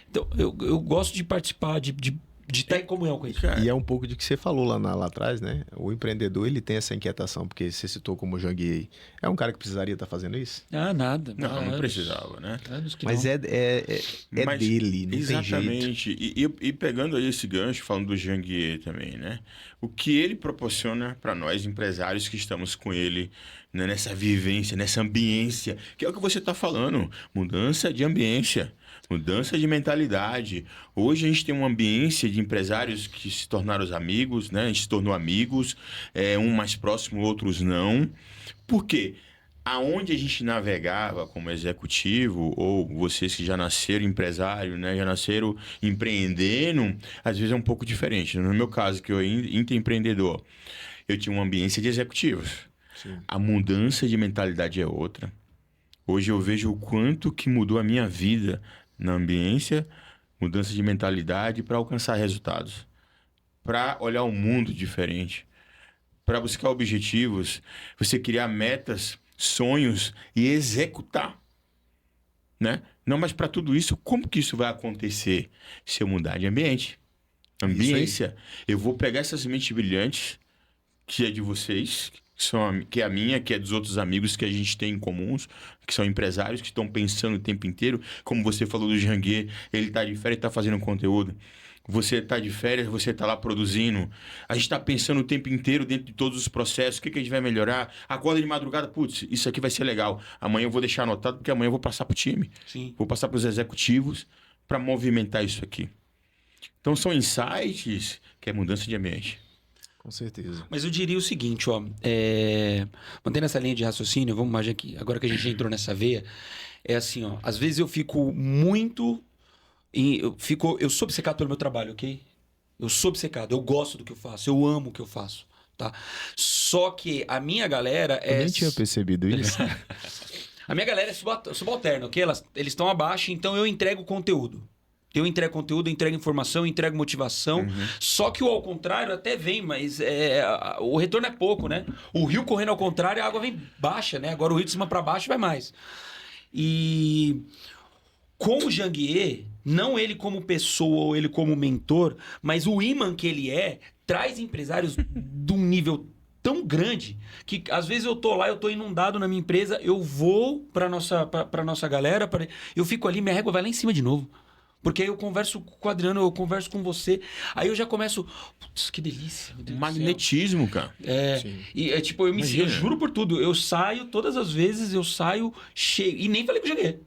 Então, eu gosto de participar, de estar em comunhão com isso. E é um pouco de que você falou lá atrás, né? O empreendedor, ele tem essa inquietação, porque você citou como o Janguier. É um cara que precisaria estar fazendo isso? Ah, nada. Não precisava, né? Mas não. é dele, não exatamente. tem jeito. E pegando aí esse gancho, falando do Janguier também, né? O que ele proporciona para nós, empresários que estamos com ele, né? Nessa vivência, nessa ambiência, que é o que você está falando, mudança de ambiência. Mudança de mentalidade. Hoje a gente tem uma ambiência de empresários que se tornaram os amigos, né? A gente se tornou amigos, um mais próximo, outros não. Por quê? Aonde a gente navegava como executivo, ou vocês que já nasceram empresário, né? Já nasceram empreendendo, às vezes é um pouco diferente. No meu caso, que eu intraempreendedor, eu tinha uma ambiência de executivos. Sim. A mudança de mentalidade é outra. Hoje eu vejo o quanto que mudou a minha vida na ambiência, mudança de mentalidade para alcançar resultados, para olhar o mundo diferente, para buscar objetivos, você criar metas, sonhos e executar, né? Não, mas para tudo isso, como que isso vai acontecer? Se eu mudar de ambiente, ambiência, eu vou pegar essas mentes brilhantes que é de vocês, que é a minha, que é dos outros amigos que a gente tem em comuns, que são empresários que estão pensando o tempo inteiro. Como você falou do Janguier, ele está de férias e está fazendo conteúdo. Você está de férias, você está lá produzindo. A gente está pensando o tempo inteiro dentro de todos os processos. O que a gente vai melhorar? Acorda de madrugada, putz, isso aqui vai ser legal. Amanhã eu vou deixar anotado, porque amanhã eu vou passar para o time. Sim. Vou passar para os executivos para movimentar isso aqui. Então são insights que é mudança de ambiente. Com certeza. Mas eu diria o seguinte, ó, mantendo essa linha de raciocínio, vamos imaginar que agora que a gente entrou nessa veia, é assim, ó, às vezes eu fico muito, eu sou obcecado pelo meu trabalho, ok? Eu sou obcecado, eu gosto do que eu faço, eu amo o que eu faço, tá? Só que a minha galera Eu nem tinha percebido isso. A minha galera é subalterna, ok? Eles estão abaixo, então eu entrego conteúdo. Eu entrego conteúdo, eu entrego informação, eu entrego motivação. Só que o ao contrário até vem, mas o retorno é pouco, né? O rio correndo ao contrário, a água vem baixa, né? Agora o rio de cima para baixo vai mais. E com o Janguier, não ele como pessoa ou ele como mentor, mas o imã que ele traz empresários de um nível tão grande que às vezes eu tô lá, eu tô inundado na minha empresa, eu vou pra nossa galera, eu fico ali, minha régua vai lá em cima de novo. Porque aí eu converso com o Adriano, eu converso com você. Aí eu já começo. Putz, que delícia. Meu Deus Magnetismo, do céu. cara. E é tipo, eu juro por tudo. Eu saio, todas as vezes, eu saio cheio. E nem falei com o Janguier.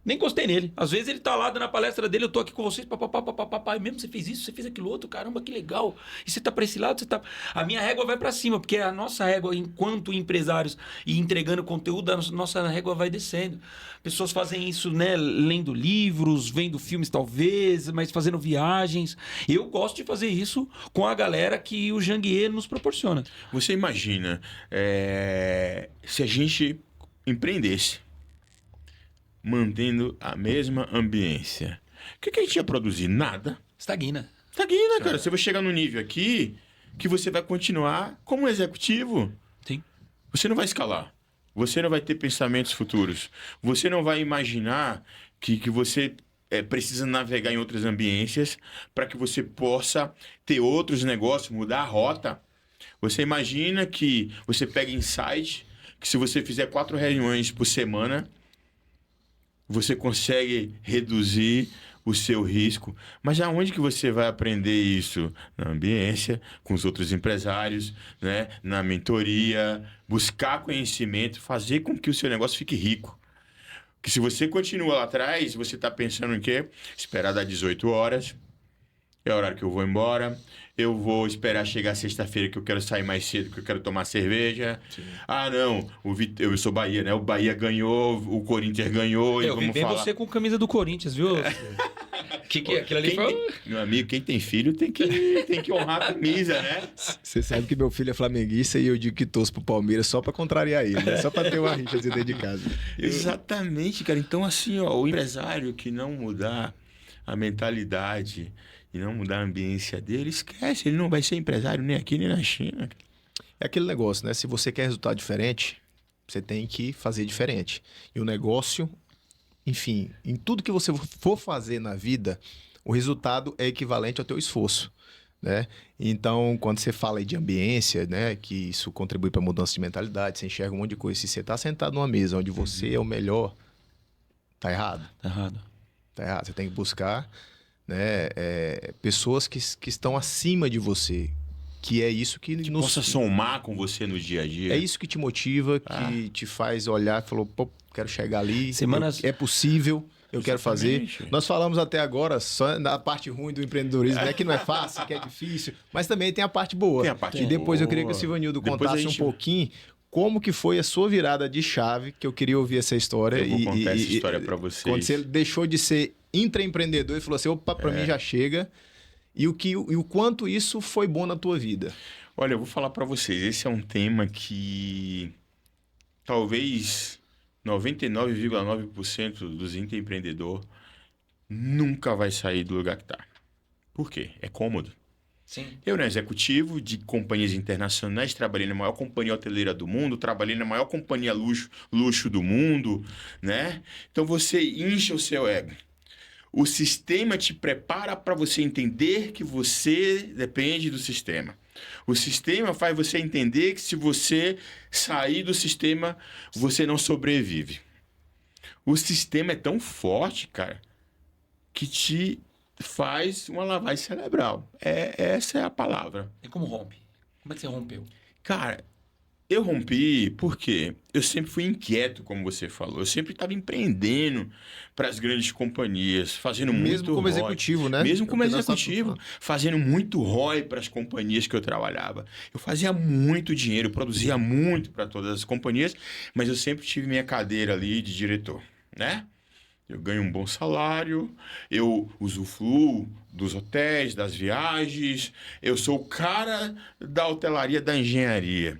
Nem encostei nele. Às vezes ele tá lá na palestra dele, eu tô aqui com vocês, papapá, e mesmo você fez isso, você fez aquilo outro, caramba, que legal. E você tá pra esse lado, você tá... A minha régua vai pra cima, porque a nossa régua, enquanto empresários e entregando conteúdo, a nossa régua vai descendo. Pessoas fazem isso, né, lendo livros, vendo filmes talvez, mas fazendo viagens. Eu gosto de fazer isso com a galera que o Janguier nos proporciona. Você imagina, se a gente empreendesse, mantendo a mesma ambiência, o que a gente ia produzir? Nada. Estagna, cara. Você vai chegar no nível aqui que você vai continuar como executivo. Sim. Você não vai escalar. Você não vai ter pensamentos futuros. Você não vai imaginar que você precisa navegar em outras ambiências para que você possa ter outros negócios, mudar a rota. Você imagina que você pega insight, que se você fizer 4 reuniões por semana, você consegue reduzir o seu risco. Mas aonde que você vai aprender isso? Na ambiência, com os outros empresários, né? Na mentoria, buscar conhecimento, fazer com que o seu negócio fique rico. Que se você continua lá atrás, você está pensando em quê? Esperar dar 18 horas, é o horário que eu vou embora. Eu vou esperar chegar sexta-feira que eu quero sair mais cedo, que eu quero tomar cerveja. Sim. Ah, não, eu sou Bahia, né? O Bahia ganhou, o Corinthians ganhou. Eu vi bem você com camisa do Corinthians, viu? Aquilo ali foi... Meu amigo, quem tem filho tem que honrar a camisa, né? Você sabe que meu filho é flamenguista e eu digo que torço pro Palmeiras só pra contrariar ele, né? Só pra ter uma rixa dentro de casa. Exatamente, cara. Então, assim, ó, o empresário que não mudar a mentalidade e não mudar a ambiência dele, esquece, ele não vai ser empresário nem aqui nem na China. É aquele negócio, né? Se você quer resultado diferente, você tem que fazer diferente. E o negócio, enfim, em tudo que você for fazer na vida, o resultado é equivalente ao teu esforço, né? Então, quando você fala aí de ambiência, né, que isso contribui para a mudança de mentalidade, você enxerga um monte de coisa. Se você está sentado numa mesa onde você é o melhor, tá errado. Tá errado. Tá errado. Você tem que buscar, né, pessoas que estão acima de você, que é isso que possa somar com você no dia a dia. É isso que te motiva, que te faz olhar e falar, pô, quero chegar ali, é possível, eu quero fazer. Nós falamos até agora só na parte ruim do empreendedorismo, né, que não é fácil, que é difícil, mas também tem a parte boa. Tem a parte e depois boa. Eu queria que o Silvanildo contasse um pouquinho como que foi a sua virada de chave, que eu queria ouvir essa história. Eu vou contar essa história para vocês. Quando você deixou de ser intraempreendedor e falou assim, opa, para mim já chega. E o quanto isso foi bom na tua vida? Olha, eu vou falar para vocês. Esse é um tema que talvez 99,9% dos intraempreendedores nunca vai sair do lugar que está. Por quê? É cômodo. Sim. Eu era executivo de companhias internacionais, trabalhei na maior companhia hoteleira do mundo, trabalhei na maior companhia luxo do mundo, né? Então você incha o seu ego. O sistema te prepara para você entender que você depende do sistema. O sistema faz você entender que se você sair do sistema, você não sobrevive. O sistema é tão forte, cara, que te faz uma lavagem cerebral. Essa é a palavra. E como rompe? Como é que você rompeu? Cara, eu rompi porque eu sempre fui inquieto, como você falou. Eu sempre estava empreendendo para as grandes companhias, fazendo muito Mesmo como executivo, né? Mesmo como executivo, fazendo muito ROI para as companhias que eu trabalhava. Eu fazia muito dinheiro, produzia muito para todas as companhias, mas eu sempre tive minha cadeira ali de diretor, né? Eu ganho um bom salário, eu usufruo dos hotéis, das viagens, eu sou o cara da hotelaria, da engenharia.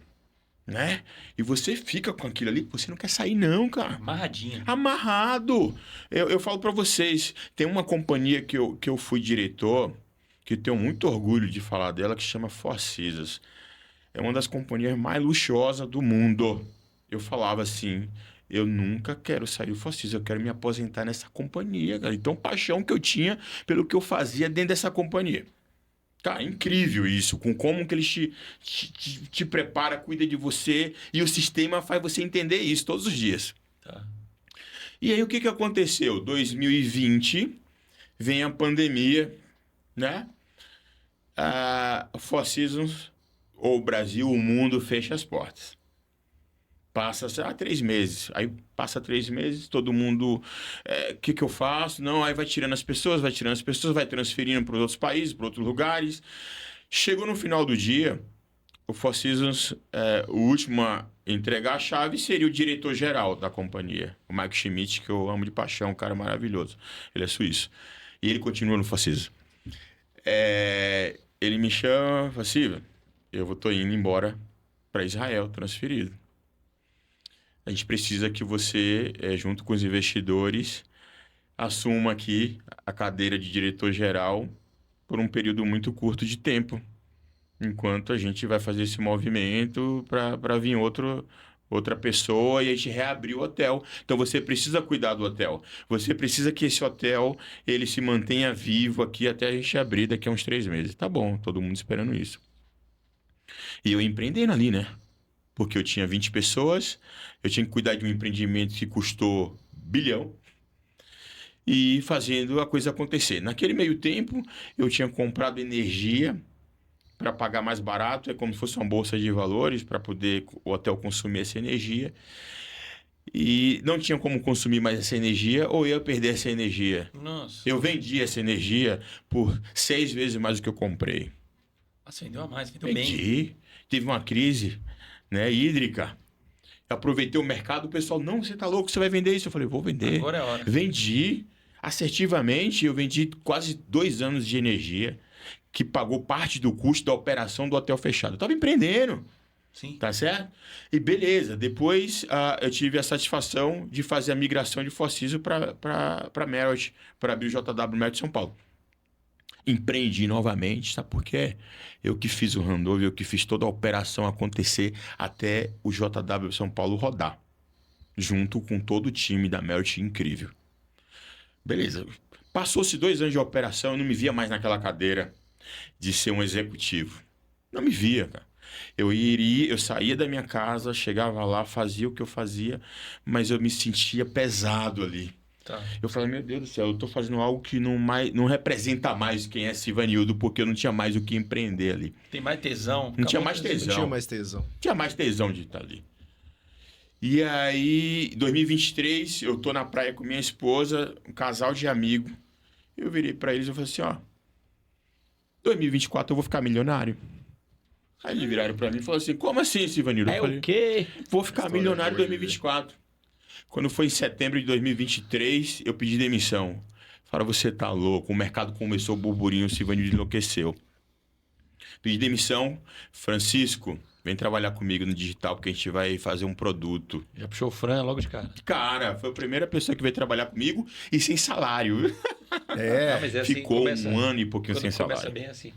Né? E você fica com aquilo ali, você não quer sair não, cara. Amarradinho. Amarrado. Eu falo pra vocês, tem uma companhia que eu fui diretor, que eu tenho muito orgulho de falar dela, que chama Four Seasons. É uma das companhias mais luxuosas do mundo. Eu falava assim, eu nunca quero sair do Four Seasons, eu quero me aposentar nessa companhia, cara. Então, paixão que eu tinha pelo que eu fazia dentro dessa companhia. Tá, incrível isso, com como que eles te prepara, cuida de você, e o sistema faz você entender isso todos os dias. Tá. E aí o que aconteceu? 2020, vem a pandemia, né? A Four Seasons, ou o Brasil, o mundo, fecha as portas. Passa 3 meses. Aí passa 3 meses, todo mundo... O que eu faço? Não, aí vai tirando as pessoas, vai transferindo para os outros países, para outros lugares. Chegou no final do dia, o Four Seasons, o último a entregar a chave seria o diretor-geral da companhia, o Mike Schmidt, que eu amo de paixão, um cara maravilhoso. Ele é suíço. E ele continua no Four Seasons. Ele me chama, fala assim, eu tô indo embora para Israel, transferido. A gente precisa que você, junto com os investidores, assuma aqui a cadeira de diretor-geral por um período muito curto de tempo, enquanto a gente vai fazer esse movimento para vir outra pessoa e a gente reabrir o hotel. Então você precisa cuidar do hotel. Você precisa que esse hotel ele se mantenha vivo aqui até a gente abrir daqui a uns 3 meses. Tá bom, todo mundo esperando isso. E eu empreendendo ali, né? Porque eu tinha 20 pessoas, eu tinha que cuidar de um empreendimento que custou 1 bilhão, e fazendo a coisa acontecer. Naquele meio tempo, eu tinha comprado energia para pagar mais barato, é como se fosse uma bolsa de valores para poder o hotel consumir essa energia. E não tinha como consumir mais essa energia ou eu ia perder essa energia. Nossa. Eu vendi essa energia por 6 vezes mais do que eu comprei. Nossa, vendeu a mais, vendeu bem. Vendi. Tive uma crise, né, hídrica. Eu aproveitei o mercado, o pessoal, não, você tá louco, você vai vender isso? Eu falei, vou vender. Agora é a hora. Vendi assertivamente, eu vendi quase 2 anos de energia, que pagou parte do custo da operação do hotel fechado. Eu estava empreendendo, Sim. tá certo? E beleza, depois eu tive a satisfação de fazer a migração de Four Seasons para Marriott, para abrir o JW Marriott São Paulo. Empreendi novamente, sabe por quê? Eu que fiz o handover, eu que fiz toda a operação acontecer até o JW São Paulo rodar, junto com todo o time da Marriott incrível. Beleza. Passou-se 2 anos de operação, eu não me via mais naquela cadeira de ser um executivo. Não me via, cara. Eu saía da minha casa, chegava lá, fazia o que eu fazia, mas eu me sentia pesado ali. Tá. Eu falei, meu Deus do céu, eu tô fazendo algo que não representa mais quem é Sivanildo, porque eu não tinha mais o que empreender ali. Tem mais tesão. Não tinha mais tesão. Não tinha mais tesão. Tinha mais tesão de estar ali. E aí, 2023, eu tô na praia com minha esposa, um casal de amigo. Eu virei pra eles e falei assim, ó, 2024 eu vou ficar milionário. Aí eles viraram pra mim e falaram assim, como assim, Sivanildo? Eu falei, o quê? vou ficar História milionário em boa de 2024. Quando foi em setembro de 2023, eu pedi demissão. Falaram, você tá louco, o mercado começou o burburinho, o Sivanildo enlouqueceu. Pedi demissão, Francisco, vem trabalhar comigo no digital, porque a gente vai fazer um produto. Já puxou o Fran logo de cara. Cara, foi a primeira pessoa que veio trabalhar comigo e sem salário. É, mas é assim, Ficou começa- um ano e pouquinho Quando sem começa salário. bem assim.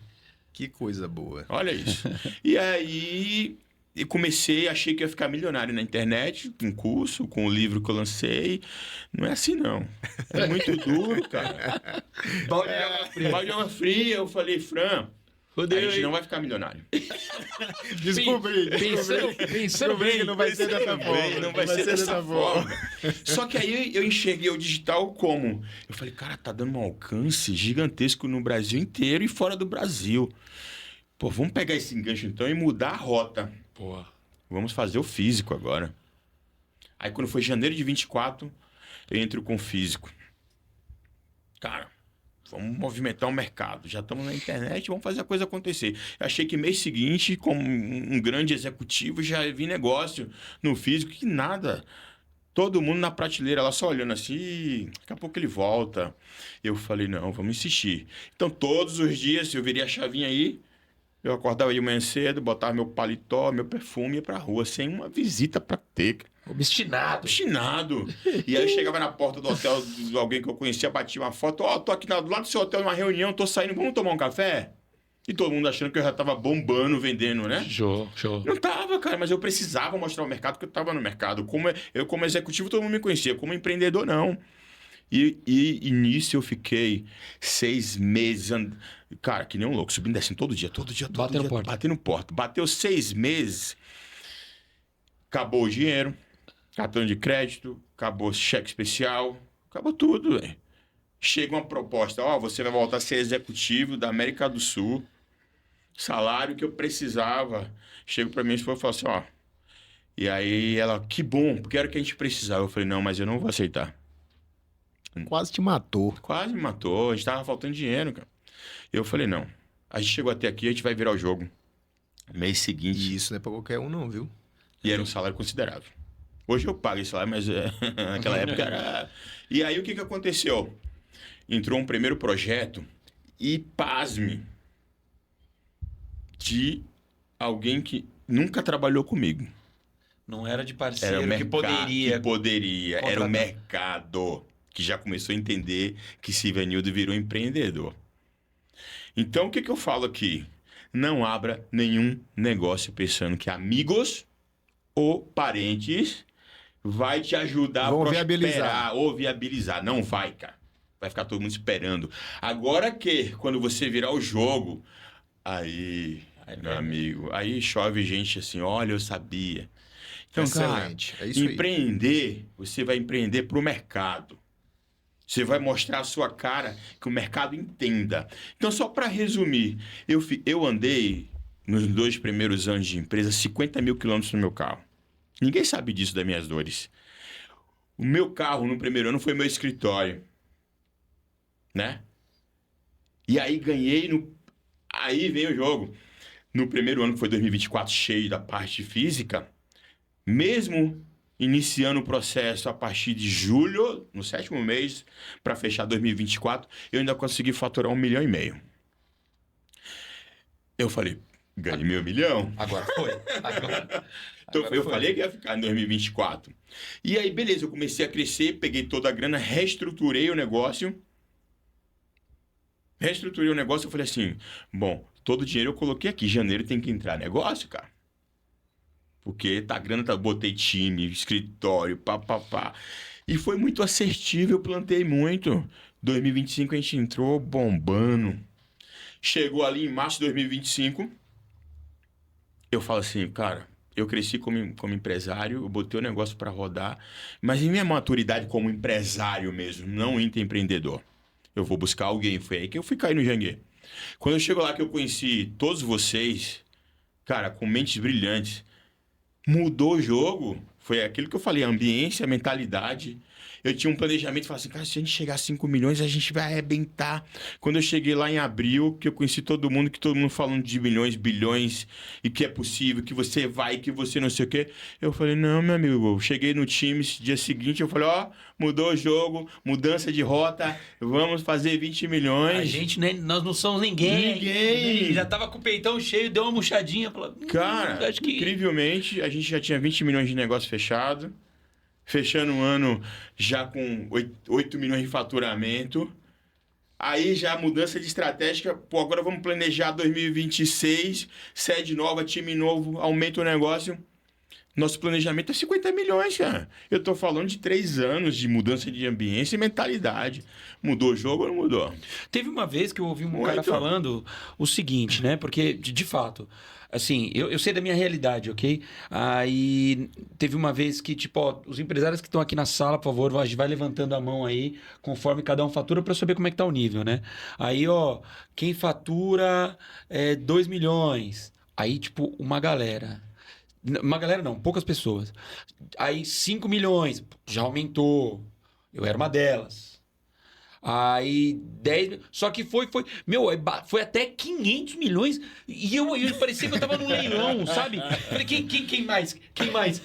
que coisa boa. Olha isso. E aí, eu comecei, achei que ia ficar milionário na internet, com curso, com o livro que eu lancei. Não é assim, não. É muito duro, cara. Balde de água fria. Balde de água fria. Eu falei, Fran, a gente não vai ficar milionário. Descobri. Pensando Descobri que não vai ser dessa forma. Não vai ser dessa forma. Só que aí eu enxerguei o digital como? Eu falei, cara, tá dando um alcance gigantesco no Brasil inteiro e fora do Brasil. Pô, vamos pegar esse enganche então e mudar a rota. Pô. Vamos fazer o físico agora. Aí quando foi janeiro de 24, eu entro com o físico. Cara, vamos movimentar o mercado. Já estamos na internet, vamos fazer a coisa acontecer. Eu achei que mês seguinte, como um grande executivo, já vi negócio no físico que nada. Todo mundo na prateleira lá só olhando assim, "Ih, daqui a pouco ele volta." Eu falei, não, vamos insistir. Então todos os dias eu virei a chavinha aí, eu acordava de manhã cedo, botava meu paletó, meu perfume e ia pra rua, sem uma visita pra ter. Obstinado. Obstinado. E aí eu chegava na porta do hotel de alguém que eu conhecia, batia uma foto, ó, tô aqui do lado do seu hotel numa reunião, tô saindo, vamos tomar um café? E todo mundo achando que eu já tava bombando, vendendo, né? Show. Não tava, cara, mas eu precisava mostrar o mercado, porque eu tava no mercado. Eu, como executivo, todo mundo me conhecia, como empreendedor, não. E nisso eu fiquei 6 meses, cara, que nem um louco, subindo e descendo todo dia. Batendo porta. Batendo porta. Bateu 6 meses, acabou o dinheiro, cartão de crédito, acabou cheque especial, acabou tudo, velho. Chega uma proposta, ó, você vai voltar a ser executivo da América do Sul, salário que eu precisava. Chego pra minha esposa e falo assim, ó. E aí ela, que bom, porque era o que a gente precisava. Eu falei, não, mas eu não vou aceitar. Quase te matou. Quase me matou, a gente tava faltando dinheiro, cara. Eu falei, não, a gente chegou até aqui, a gente vai virar o jogo. Mês seguinte, E isso não é pra qualquer um, não, viu? e era um salário considerável. Hoje eu pago esse salário, mas naquela época era... E aí o que aconteceu? Entrou um primeiro projeto e, pasme, de alguém que nunca trabalhou comigo. Não era de Era parceiro o que mercado poderia. que poderia. Era o contratar. mercado que já começou a entender que Sivanildo virou empreendedor. Então, o que eu falo aqui? Não abra nenhum negócio pensando que amigos ou parentes vai te ajudar Vão a prosperar viabilizar. ou viabilizar. Não vai, cara. Vai ficar todo mundo esperando. Agora que, quando você virar o jogo, aí, meu amigo, aí chove gente assim, olha, eu sabia. Então, cara, Excelente. É isso aí. empreender, você vai empreender para o mercado. Você vai mostrar a sua cara, que o mercado entenda. Então, só para resumir, eu andei, nos 2 primeiros anos de empresa, 50 mil quilômetros no meu carro. Ninguém sabe disso das minhas dores. O meu carro, no primeiro ano, foi meu escritório. Né? E aí ganhei Aí vem o jogo. No primeiro ano, que foi 2024, cheio da parte física, mesmo iniciando o processo a partir de julho, no 7º mês, para fechar 2024, eu ainda consegui faturar 1,5 milhão. Eu falei, ganhei meu milhão. Agora foi. Então, eu falei que ia ficar em 2024. E aí, beleza, eu comecei a crescer, peguei toda a grana, reestruturei o negócio. Eu falei assim, bom, todo o dinheiro eu coloquei aqui, janeiro tem que entrar negócio, cara. Porque a grana, botei time, escritório, pá. E foi muito assertivo, eu plantei muito. 2025 a gente entrou bombando. Chegou ali em março de 2025, eu falo assim, cara, eu cresci como empresário, eu botei o negócio para rodar, mas em minha maturidade como empresário mesmo, não empreendedor. Eu vou buscar alguém, foi aí que eu fui cair no Janguê. Quando eu chego lá que eu conheci todos vocês, cara, com mentes brilhantes, mudou o jogo, foi aquilo que eu falei, a ambiência, a mentalidade. Eu tinha um planejamento, falei assim, cara, se a gente chegar a 5 milhões, a gente vai arrebentar. Quando eu cheguei lá em abril, que eu conheci todo mundo, que todo mundo falando de milhões, bilhões, e que é possível, que você vai, que você não sei o quê. Eu falei, não, meu amigo, eu cheguei no time, dia seguinte, eu falei, ó, mudou o jogo, mudança de rota, vamos fazer 20 milhões. A gente, né, nós não somos ninguém. Ninguém. Já tava com o peitão cheio, deu uma murchadinha. Falou, cara, acho que... incrivelmente, a gente já tinha 20 milhões de negócio fechado. Fechando o ano já com 8 milhões de faturamento. Aí já mudança de estratégia. Pô, agora vamos planejar 2026. Sede nova, time novo, aumenta o negócio. Nosso planejamento é 50 milhões, cara. Eu tô falando de 3 anos de mudança de ambiência e mentalidade. Mudou o jogo ou não mudou? Teve uma vez que eu ouvi um cara falando o seguinte, né? Porque, de fato, assim, eu sei da minha realidade, ok? Aí teve uma vez que, tipo, ó, os empresários que estão aqui na sala, por favor, vai levantando a mão aí, conforme cada um fatura, para saber como é que tá o nível, né? Aí, ó, quem fatura 2 milhões. Aí, tipo, uma galera não, poucas pessoas. Aí 5 milhões, já aumentou. Eu era uma delas. Aí 10... Só que foi... Meu, foi até 500 milhões. E eu parecia que eu tava no leilão, sabe? Falei, quem mais? Quem mais?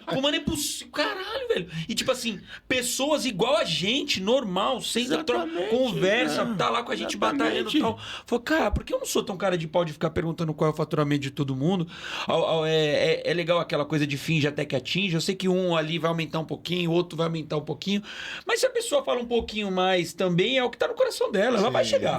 Pô, mano, é possível. Caralho, velho. E tipo assim, pessoas igual a gente, normal, sem conversa, tá lá com a gente batalhando e tal. Falei, cara, por que eu não sou tão cara de pau de ficar perguntando qual é o faturamento de todo mundo? É legal aquela coisa de finge até que atinge. Eu sei que um ali vai aumentar um pouquinho, o outro vai aumentar um pouquinho. Mas se a pessoa fala um pouquinho mais, também é o que tá no coração dela. Ela vai chegar.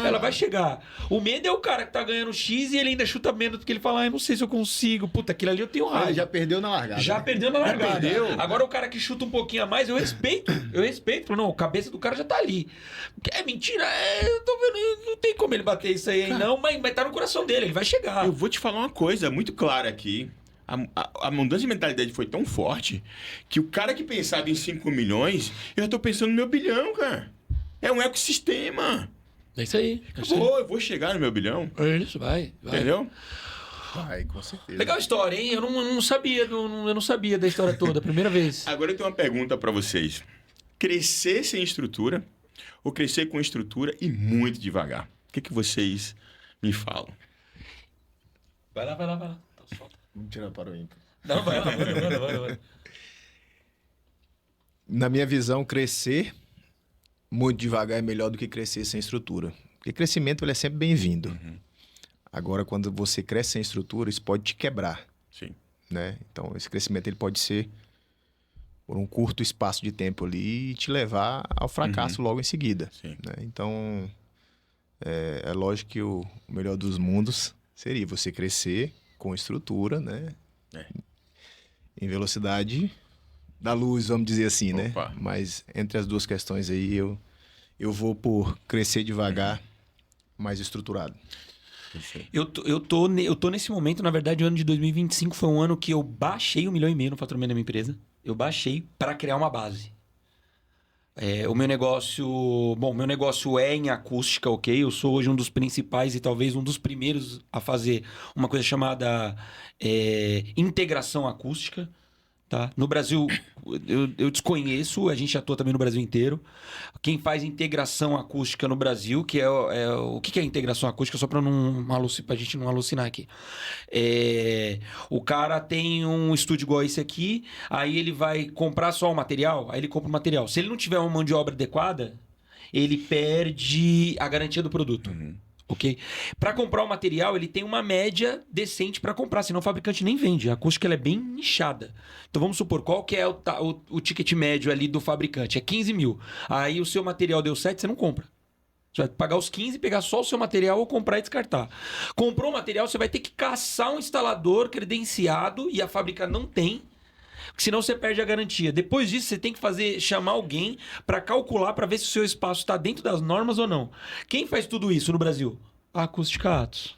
Ela vai chegar. O medo é o cara que tá ganhando X e ele ainda chuta menos porque ele fala, eu não sei se eu consigo. Puta, aquilo ali eu tenho raiva. Já perdeu na largada. Já perdeu na largada. Agora o cara que chuta um pouquinho a mais, eu respeito. Falo, não, a cabeça do cara já tá ali. É mentira? Eu tô vendo, não tem como ele bater isso aí, cara, não, mas tá no coração dele, ele vai chegar. Eu vou te falar uma coisa muito clara aqui. A mudança de mentalidade foi tão forte que o cara que pensava em 5 milhões, eu já tô pensando no meu bilhão, cara. É um ecossistema. É isso aí. Eu vou chegar no meu bilhão. É isso, vai. Entendeu? Vai, com certeza. Legal a história, hein? Eu não sabia, eu não sabia da história toda, primeira vez. Agora eu tenho uma pergunta pra vocês. Crescer sem estrutura ou crescer com estrutura e muito devagar? O que vocês me falam? Vai lá. Então, solta. Vamos tirar para o ímpar. Não, vai lá. Na minha visão, crescer muito devagar é melhor do que crescer sem estrutura. Porque crescimento ele é sempre bem-vindo. Uhum. Agora, quando você cresce sem estrutura, isso pode te quebrar. Sim. Né? Então, esse crescimento ele pode ser por um curto espaço de tempo ali e te levar ao fracasso logo em seguida. Sim. Né? Então, é lógico que o melhor dos mundos seria você crescer com estrutura, né? Em velocidade da luz, vamos dizer assim, né? Mas entre as duas questões aí, eu vou por crescer devagar, mais estruturado. Eu tô nesse momento, na verdade, o ano de 2025 foi um ano que eu baixei 1,5 milhão no faturamento da minha empresa. Eu baixei para criar uma base. O meu negócio... Bom, meu negócio é em acústica, ok? Eu sou hoje um dos principais e talvez um dos primeiros a fazer uma coisa chamada integração acústica. Tá? No Brasil, eu desconheço, a gente atua também no Brasil inteiro. Quem faz integração acústica no Brasil, que o que é integração acústica, só para a gente não alucinar aqui. O cara tem um estúdio igual esse aqui, aí ele vai comprar só o material, aí ele compra o material. Se ele não tiver uma mão de obra adequada, ele perde a garantia do produto. Ok? Para comprar o material, ele tem uma média decente para comprar, senão o fabricante nem vende. A acústica ela é bem nichada. Então vamos supor, qual que é o ticket médio ali do fabricante? É 15 mil. Aí o seu material deu 7, você não compra. Você vai pagar os 15, pegar só o seu material ou comprar e descartar. Comprou o material, você vai ter que caçar um instalador credenciado e a fábrica não tem. Senão você perde a garantia. Depois disso, você tem que chamar alguém para calcular, para ver se o seu espaço está dentro das normas ou não. Quem faz tudo isso no Brasil? A Acústica Atos.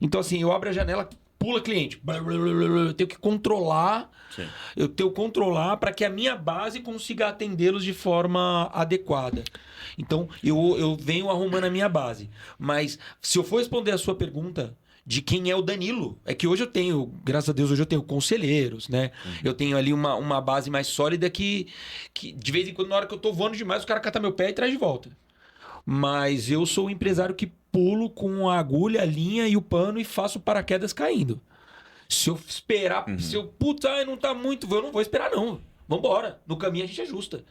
Então, assim, eu abro a janela, pula cliente. Eu tenho que controlar. Sim. Eu tenho que controlar para que a minha base consiga atendê-los de forma adequada. Então, eu venho arrumando a minha base. Mas, se eu for responder a sua pergunta de quem é o Danilo, é que hoje eu tenho, graças a Deus, hoje eu tenho conselheiros, né? Eu tenho ali uma base mais sólida que de vez em quando, na hora que eu tô voando demais, o cara cata meu pé e traz de volta. Mas eu sou o empresário que pulo com a agulha, a linha e o pano e faço paraquedas caindo. Se eu esperar, puta, não tá muito, eu não vou esperar não. Vambora, no caminho a gente ajusta.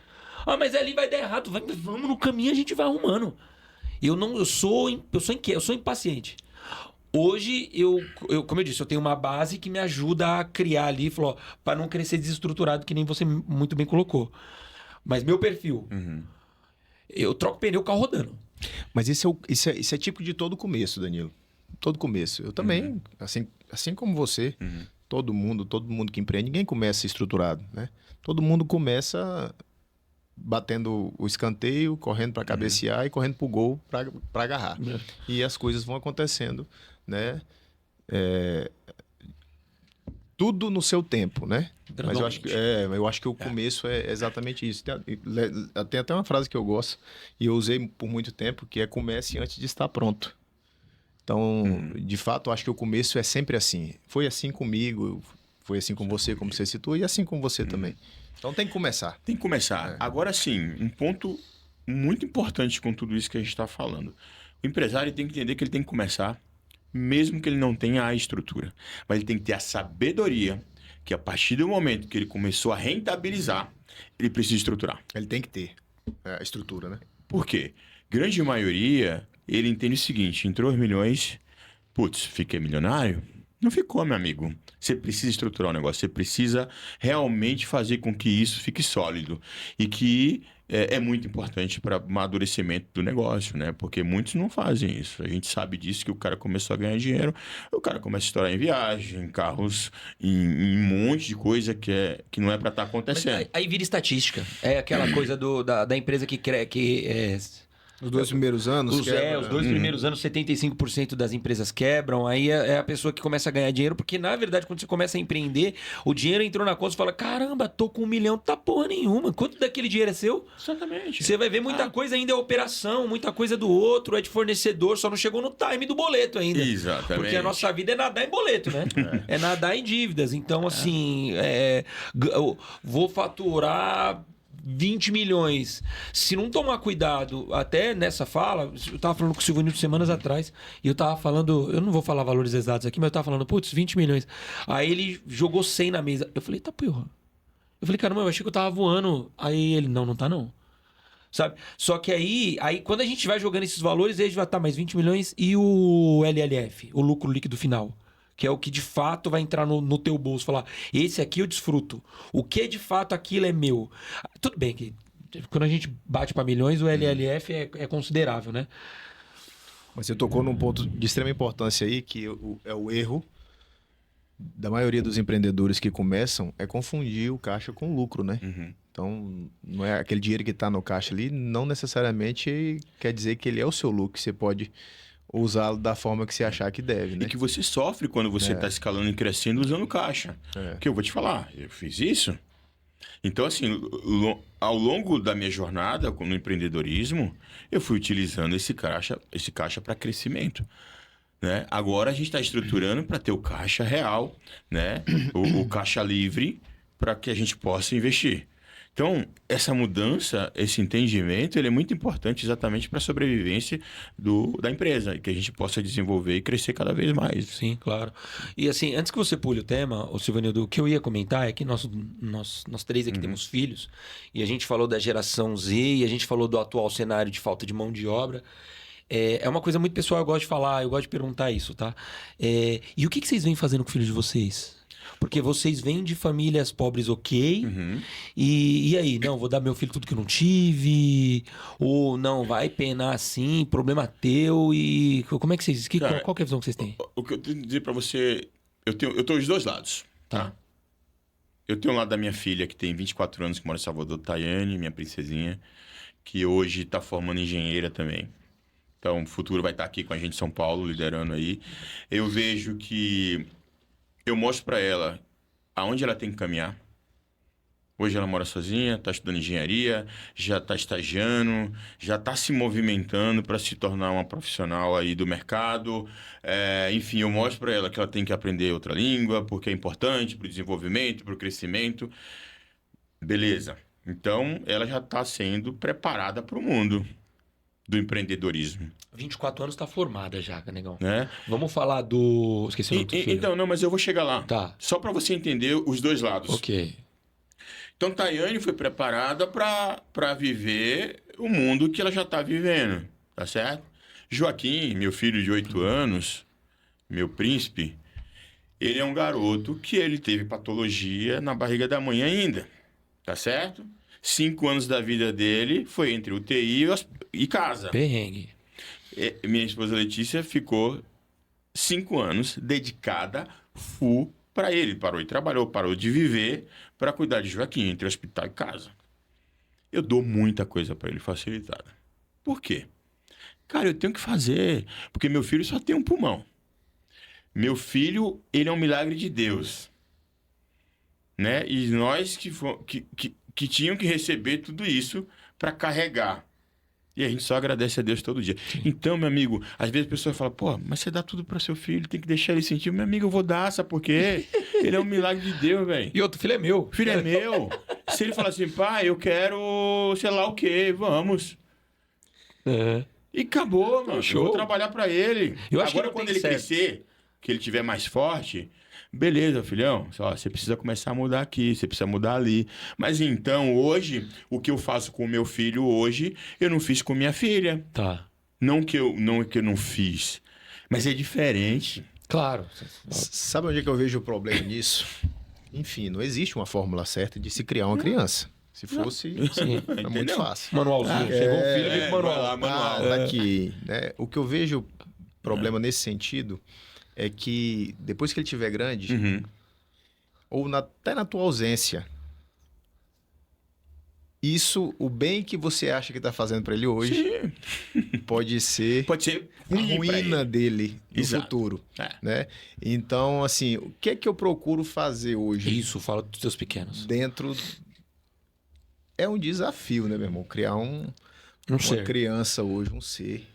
Ah, mas ali vai dar errado, vamos no caminho a gente vai arrumando. Eu sou inquieto, eu sou impaciente. Hoje, como eu disse, eu tenho uma base que me ajuda a criar ali, para não crescer desestruturado, que nem você muito bem colocou. Mas meu perfil, eu troco pneu, carro rodando. Mas isso é tipo de todo começo, Danilo. Todo começo. Eu também, assim como você, todo mundo que empreende, ninguém começa estruturado, né? Todo mundo começa batendo o escanteio, correndo para cabecear e correndo pro gol para agarrar. E as coisas vão acontecendo, né? Tudo no seu tempo, né? Mas eu acho que o começo é exatamente isso. Tem até uma frase que eu gosto e eu usei por muito tempo, que é comece antes de estar pronto. Então, de fato, eu acho que o começo é sempre assim. Foi assim comigo, foi assim com você, como você citou, e assim com você também. Então tem que começar. Tem que começar. Agora sim, um ponto muito importante com tudo isso que a gente está falando. O empresário tem que entender que ele tem que começar, mesmo que ele não tenha a estrutura. Mas ele tem que ter a sabedoria que a partir do momento que ele começou a rentabilizar, ele precisa estruturar. Ele tem que ter a estrutura, né? Por quê? Grande maioria, ele entende o seguinte, entrou os milhões, putz, fiquei milionário? Não ficou, meu amigo. Você precisa estruturar o negócio, você precisa realmente fazer com que isso fique sólido. E que é muito importante para o amadurecimento do negócio, né? Porque muitos não fazem isso. A gente sabe disso, que o cara começou a ganhar dinheiro, o cara começa a estourar em viagem, em carros, em um monte de coisa que não é para estar acontecendo. Aí vira estatística. É aquela coisa da empresa que Os 2 primeiros anos os 2 primeiros anos, 75% das empresas quebram. Aí é a pessoa que começa a ganhar dinheiro. Porque, na verdade, quando você começa a empreender, o dinheiro entrou na conta e fala, caramba, tô com 1 milhão, tá porra nenhuma. Quanto daquele dinheiro é seu? Exatamente. Você vai ver muita coisa ainda é operação, muita coisa do outro, é de fornecedor, só não chegou no time do boleto ainda. Exatamente. Porque a nossa vida é nadar em boleto, né? É nadar em dívidas. Então, assim, eu vou faturar 20 milhões. Se não tomar cuidado, até nessa fala, eu tava falando com o Silvanildo semanas atrás, e eu tava falando, eu não vou falar valores exatos aqui, mas eu tava falando, putz, 20 milhões. Aí ele jogou 100 na mesa. Eu falei, tá porra. Eu falei, caramba, eu achei que eu tava voando. Aí ele, não tá não. Sabe? Só que aí quando a gente vai jogando esses valores, aí a gente vai, tá, mais 20 milhões e o LLF, o lucro líquido final. Que é o que de fato vai entrar no teu bolso. Falar, esse aqui eu desfruto. O que de fato aquilo é meu. Tudo bem que quando a gente bate para milhões, o LLF é considerável, né? Mas você tocou num ponto de extrema importância aí, que é o erro da maioria dos empreendedores que começam, é confundir o caixa com o lucro, né? Então, não é aquele dinheiro que está no caixa ali, não necessariamente quer dizer que ele é o seu lucro, que você pode usá-lo da forma que você achar que deve, né? E que você sofre quando você está escalando e crescendo usando caixa. Porque eu vou te falar, eu fiz isso, Então, assim, ao longo da minha jornada no empreendedorismo, eu fui utilizando esse caixa para crescimento. Né? Agora a gente está estruturando para ter o caixa real, né? o caixa livre, para que a gente possa investir. Então, essa mudança, esse entendimento, ele é muito importante exatamente para a sobrevivência da empresa, e que a gente possa desenvolver e crescer cada vez mais. Sim, claro. E assim, antes que você pule o tema, o Silvanildo, o que eu ia comentar é que nós três aqui temos filhos, e a gente falou da geração Z, e a gente falou do atual cenário de falta de mão de obra. É uma coisa muito pessoal, eu gosto de falar, eu gosto de perguntar isso, tá? E o que vocês vêm fazendo com o filho de vocês? Porque vocês vêm de famílias pobres, ok? E aí, não, vou dar meu filho tudo que eu não tive, ou não, vai penar assim, problema teu, e como é que vocês... Cara, qual que é a visão que vocês têm? O que eu tenho que dizer para você, eu tô dos dois lados, tá? Eu tenho um lado da minha filha, que tem 24 anos, que mora em Salvador, Tayane, minha princesinha, que hoje está formando engenheira também. Então, o futuro vai estar aqui com a gente em São Paulo, liderando aí. Eu vejo que eu mostro para ela aonde ela tem que caminhar. Hoje ela mora sozinha, está estudando engenharia, já está estagiando, já está se movimentando para se tornar uma profissional aí do mercado. Enfim, eu mostro para ela que ela tem que aprender outra língua, porque é importante para o desenvolvimento, para o crescimento. Beleza. Então, ela já está sendo preparada para o mundo do empreendedorismo. 24 anos tá formada já, negão. Né? Vamos falar do... Esqueci o nome do filho. Então, não, mas eu vou chegar lá. Tá. Só para você entender os dois lados. Ok. Então, Tayane foi preparada para viver o mundo que ela já está vivendo, tá certo? Joaquim, meu filho de 8 anos, meu príncipe, ele é um garoto que ele teve patologia na barriga da mãe ainda, tá certo? 5 anos da vida dele foi entre UTI e casa. Perrengue. Minha esposa Letícia ficou 5 anos dedicada full para ele. Parou de trabalhar, parou de viver para cuidar de Joaquim, entre hospital e casa. Eu dou muita coisa para ele facilitada. Por quê? Cara, eu tenho que fazer, porque meu filho só tem um pulmão. Meu filho, ele é um milagre de Deus. Né? E nós que tinham que receber tudo isso para carregar. E a gente só agradece a Deus todo dia. Então, meu amigo, às vezes a pessoa fala, pô, mas você dá tudo para seu filho, tem que deixar ele sentir. Meu amigo, eu vou dar, sabe por quê? Ele é um milagre de Deus, velho. E outro filho é meu. O filho é meu. Se ele falar assim, pai, eu quero sei lá o quê, vamos. E acabou, mano. Show. Eu vou trabalhar para ele. Eu acho Agora, que quando tem ele certo. crescer, que ele tiver mais forte... Beleza, filhão, você precisa começar a mudar aqui, você precisa mudar ali. Mas então, hoje, o que eu faço com o meu filho hoje, eu não fiz com minha filha. Tá. Não que eu não fiz, mas é diferente. Claro. Sabe onde é que eu vejo o problema nisso? Enfim, não existe uma fórmula certa de se criar uma criança. Se fosse, é muito Entendeu? fácil. Manualzinho. Chegou um filho, vem com vai manual. lá, manual. Tá aqui, né? O que eu vejo problema nesse sentido é que depois que ele estiver grande, ou até na tua ausência, isso, o bem que você acha que está fazendo para ele hoje, pode ser Pode ser a ruim pra ruína ele. dele no Exato. futuro, É. né? Então, assim, o que é que eu procuro fazer hoje Isso, fala dos teus pequenos. dentro... É um desafio, né, meu irmão? Criar uma ser. criança hoje, um ser,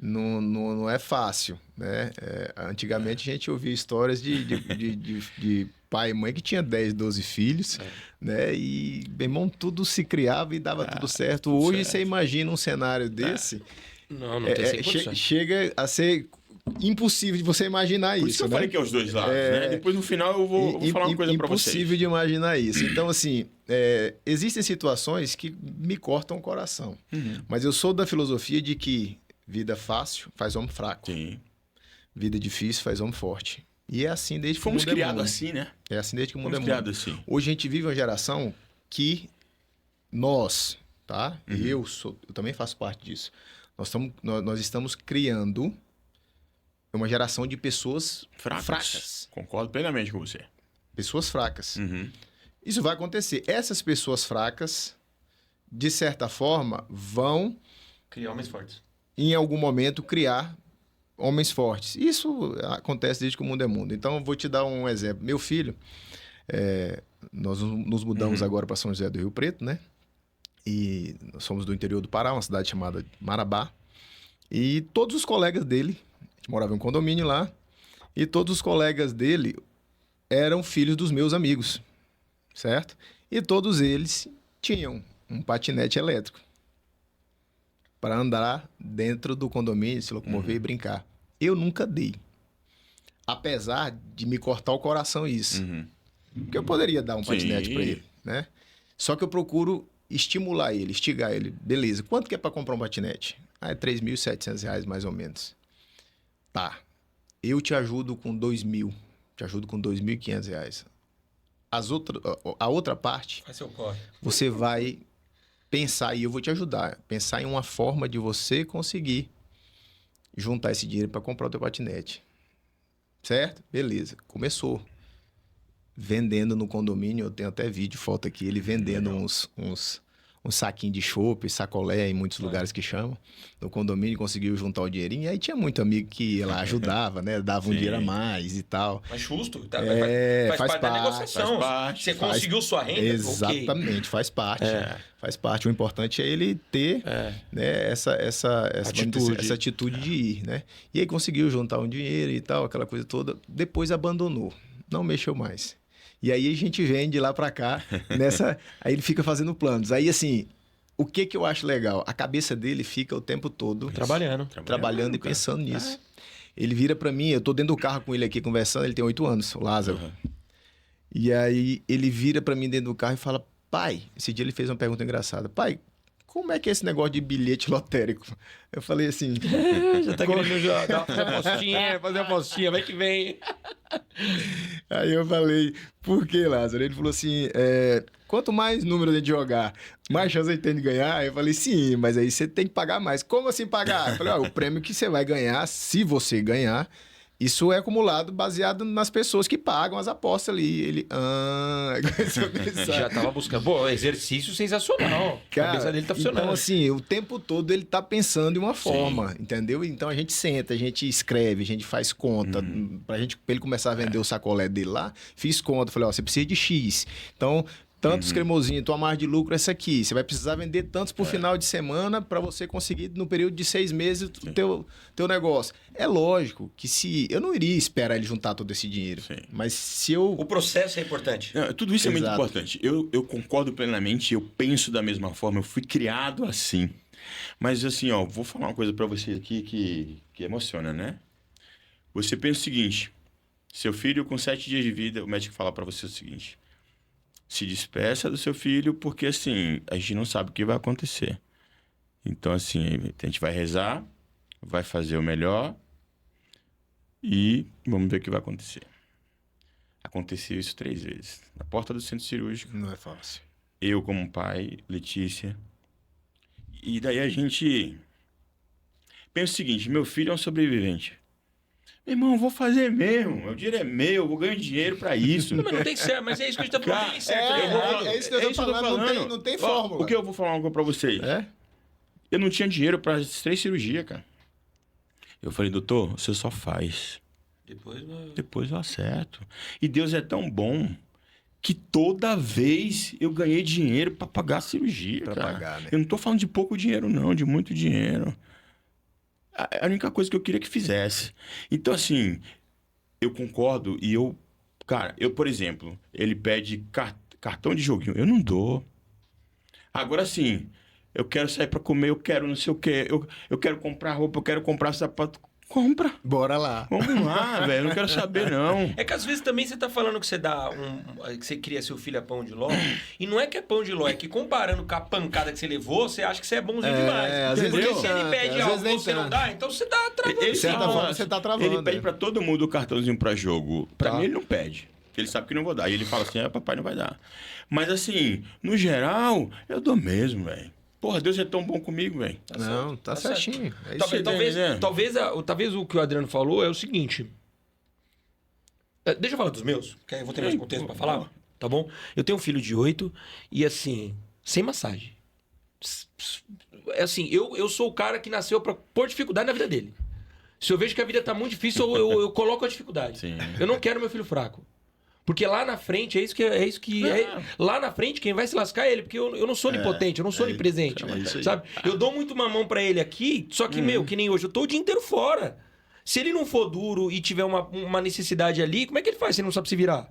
não é fácil, né? Antigamente a gente ouvia histórias de pai e mãe que tinha 10, 12 filhos, né? E, meu irmão, tudo se criava e dava tudo certo. Hoje você imagina um cenário desse, Não tem 100%. chega a ser impossível de você imaginar Por isso, isso que eu né? falei que é os dois lados, né? Depois, no final, eu vou falar uma coisa pra vocês. Impossível de imaginar isso. Então, assim, existem situações que me cortam o coração. Mas eu sou da filosofia de que vida fácil faz homem fraco. Sim. Vida difícil faz homem forte. E é assim desde que o Fomos mundo é criados mundo. assim, né? É assim desde que o mundo Fomos é mundo. criados assim. Hoje a gente vive uma geração que nós, tá? Eu também faço parte disso. Nós estamos criando uma geração de pessoas fracas. Concordo plenamente com você. Pessoas fracas. Uhum. Isso vai acontecer. Essas pessoas fracas, de certa forma, vão, Criar homens fortes. em algum momento, criar homens fortes. Isso acontece desde que o mundo é mundo. Então, eu vou te dar um exemplo. Meu filho, Nós nos mudamos agora para São José do Rio Preto, né? E nós somos do interior do Pará, uma cidade chamada Marabá. E todos os colegas dele, a gente morava em um condomínio lá, e todos os colegas dele eram filhos dos meus amigos, certo? E todos eles tinham um patinete elétrico para andar dentro do condomínio, se locomover e brincar. Eu nunca dei. Apesar de me cortar o coração isso. Porque eu poderia dar um patinete para ele, né? Só que eu procuro estimular ele, instigar ele. Beleza, quanto que é para comprar um patinete? É R$3.700 mais ou menos. Tá, eu te ajudo com 2.000, te ajudo com R$2.500. A outra parte, Faz seu corre. você vai pensar, e eu vou te ajudar, pensar em uma forma de você conseguir juntar esse dinheiro para comprar o teu patinete. Certo? Beleza, começou. Vendendo no condomínio, eu tenho até vídeo, foto aqui, ele vendendo uns saquinhos de chopp, sacolé, em muitos lugares que chamam. No condomínio, conseguiu juntar o dinheirinho. E aí tinha muito amigo que ia lá, ajudava, né? Dava um dinheiro a mais e tal. Mas justo. Tá, faz parte da parte, negociação. faz parte, Você conseguiu sua renda? Exatamente, Okay. faz parte. Faz parte. O importante é ele ter né, essa atitude de ir, né? E aí conseguiu juntar um dinheiro e tal, aquela coisa toda. Depois abandonou. Não mexeu mais. E aí a gente vem de lá pra cá, aí ele fica fazendo planos. Aí, assim, o que eu acho legal? A cabeça dele fica o tempo todo trabalhando e pensando nisso. Ele vira pra mim, eu tô dentro do carro com ele aqui conversando, ele tem 8 anos, o Lázaro. E aí ele vira pra mim dentro do carro e fala, pai, esse dia ele fez uma pergunta engraçada. Pai, como é que é esse negócio de bilhete lotérico? Eu falei assim... Já tá querendo jogar, fazer apostinha, vai que vem. Aí eu falei, por que, Lázaro? Ele falou assim, quanto mais número a gente jogar, mais chance a gente tem de ganhar. Aí eu falei, sim, mas aí você tem que pagar mais. Como assim pagar? Eu falei, o prêmio que você vai ganhar, se você ganhar, isso é acumulado baseado nas pessoas que pagam as apostas ali. Ele, já tava buscando. Pô, exercício sensacional. Cara, a cabeça dele tá funcionando. Então, assim, o tempo todo ele tá pensando em uma forma, entendeu? Então a gente senta, a gente escreve, a gente faz conta. Pra ele começar a vender o sacolé dele lá, fiz conta. Falei, você precisa de X. Então, tantos cremosinhos, tua margem de lucro é essa aqui. Você vai precisar vender tantos por final de semana para você conseguir, no período de 6 meses, o teu negócio. É lógico que eu não iria esperar ele juntar todo esse dinheiro. Mas se eu... O processo é importante. Não, tudo isso é muito importante. Eu concordo plenamente, eu penso da mesma forma, eu fui criado assim. Mas assim, vou falar uma coisa para você aqui que emociona, né? Você pensa o seguinte, seu filho com 7 dias de vida, o médico fala para você o seguinte... Se despeça do seu filho, porque assim, a gente não sabe o que vai acontecer. Então, assim, a gente vai rezar, vai fazer o melhor e vamos ver o que vai acontecer. Aconteceu isso 3 vezes. Na porta do centro cirúrgico. Não é fácil. Eu como pai, Letícia. E daí a gente pensa o seguinte, meu filho é um sobrevivente. Meu irmão, eu vou fazer mesmo. O dinheiro é meu, eu vou ganhar dinheiro pra isso. Não, mas não tem certo, mas é isso que a gente tá falando. Tem certo. É isso que eu tô falando. Não tem fórmula. O que eu vou falar uma coisa pra vocês? Eu não tinha dinheiro para as 3 cirurgias, cara. Eu falei, doutor, você só faz. Depois eu acerto. E Deus é tão bom que toda vez eu ganhei dinheiro para pagar a cirurgia, cara. Né? Eu não tô falando de pouco dinheiro, não, de muito dinheiro. A única coisa que eu queria que fizesse. Então, assim, eu concordo e eu... Cara, por exemplo, ele pede cartão de joguinho. Eu não dou. Agora, assim, eu quero sair pra comer, eu quero não sei o quê. Eu quero comprar roupa, eu quero comprar sapato. Compra. Bora lá. Vamos lá, velho. Não quero saber, não. É que às vezes também você tá falando que você dá que você cria seu filho a pão de ló. E não é que é pão de ló, é que comparando com a pancada que você levou, você acha que você é bonzinho demais. Porque se ele pede algo e você não dá, então você tá travando. De certa forma, você tá travando. Ele pede pra todo mundo o cartãozinho pra jogo. Pra mim, ele não pede. Ele sabe que não vou dar. E ele fala assim, papai não vai dar. Mas assim, no geral, eu dou mesmo, velho. Porra, Deus é tão bom comigo, velho. Não, tá certinho. É isso. Talvez o que o Adriano falou é o seguinte. Deixa eu falar dos meus, que aí eu vou ter mais contexto pra falar, tá bom? Eu tenho um filho de 8 e assim, sem massagem. É assim, eu sou o cara que nasceu pra pôr dificuldade na vida dele. Se eu vejo que a vida tá muito difícil, eu coloco a dificuldade. Sim. Eu não quero meu filho fraco. Porque lá na frente, lá na frente quem vai se lascar é ele, porque eu não sou onipotente, eu não sou onipresente, sabe? Eu dou muito mamão pra ele aqui, só que, que nem hoje, eu tô o dia inteiro fora. Se ele não for duro e tiver uma necessidade ali, como é que ele faz se ele não sabe se virar?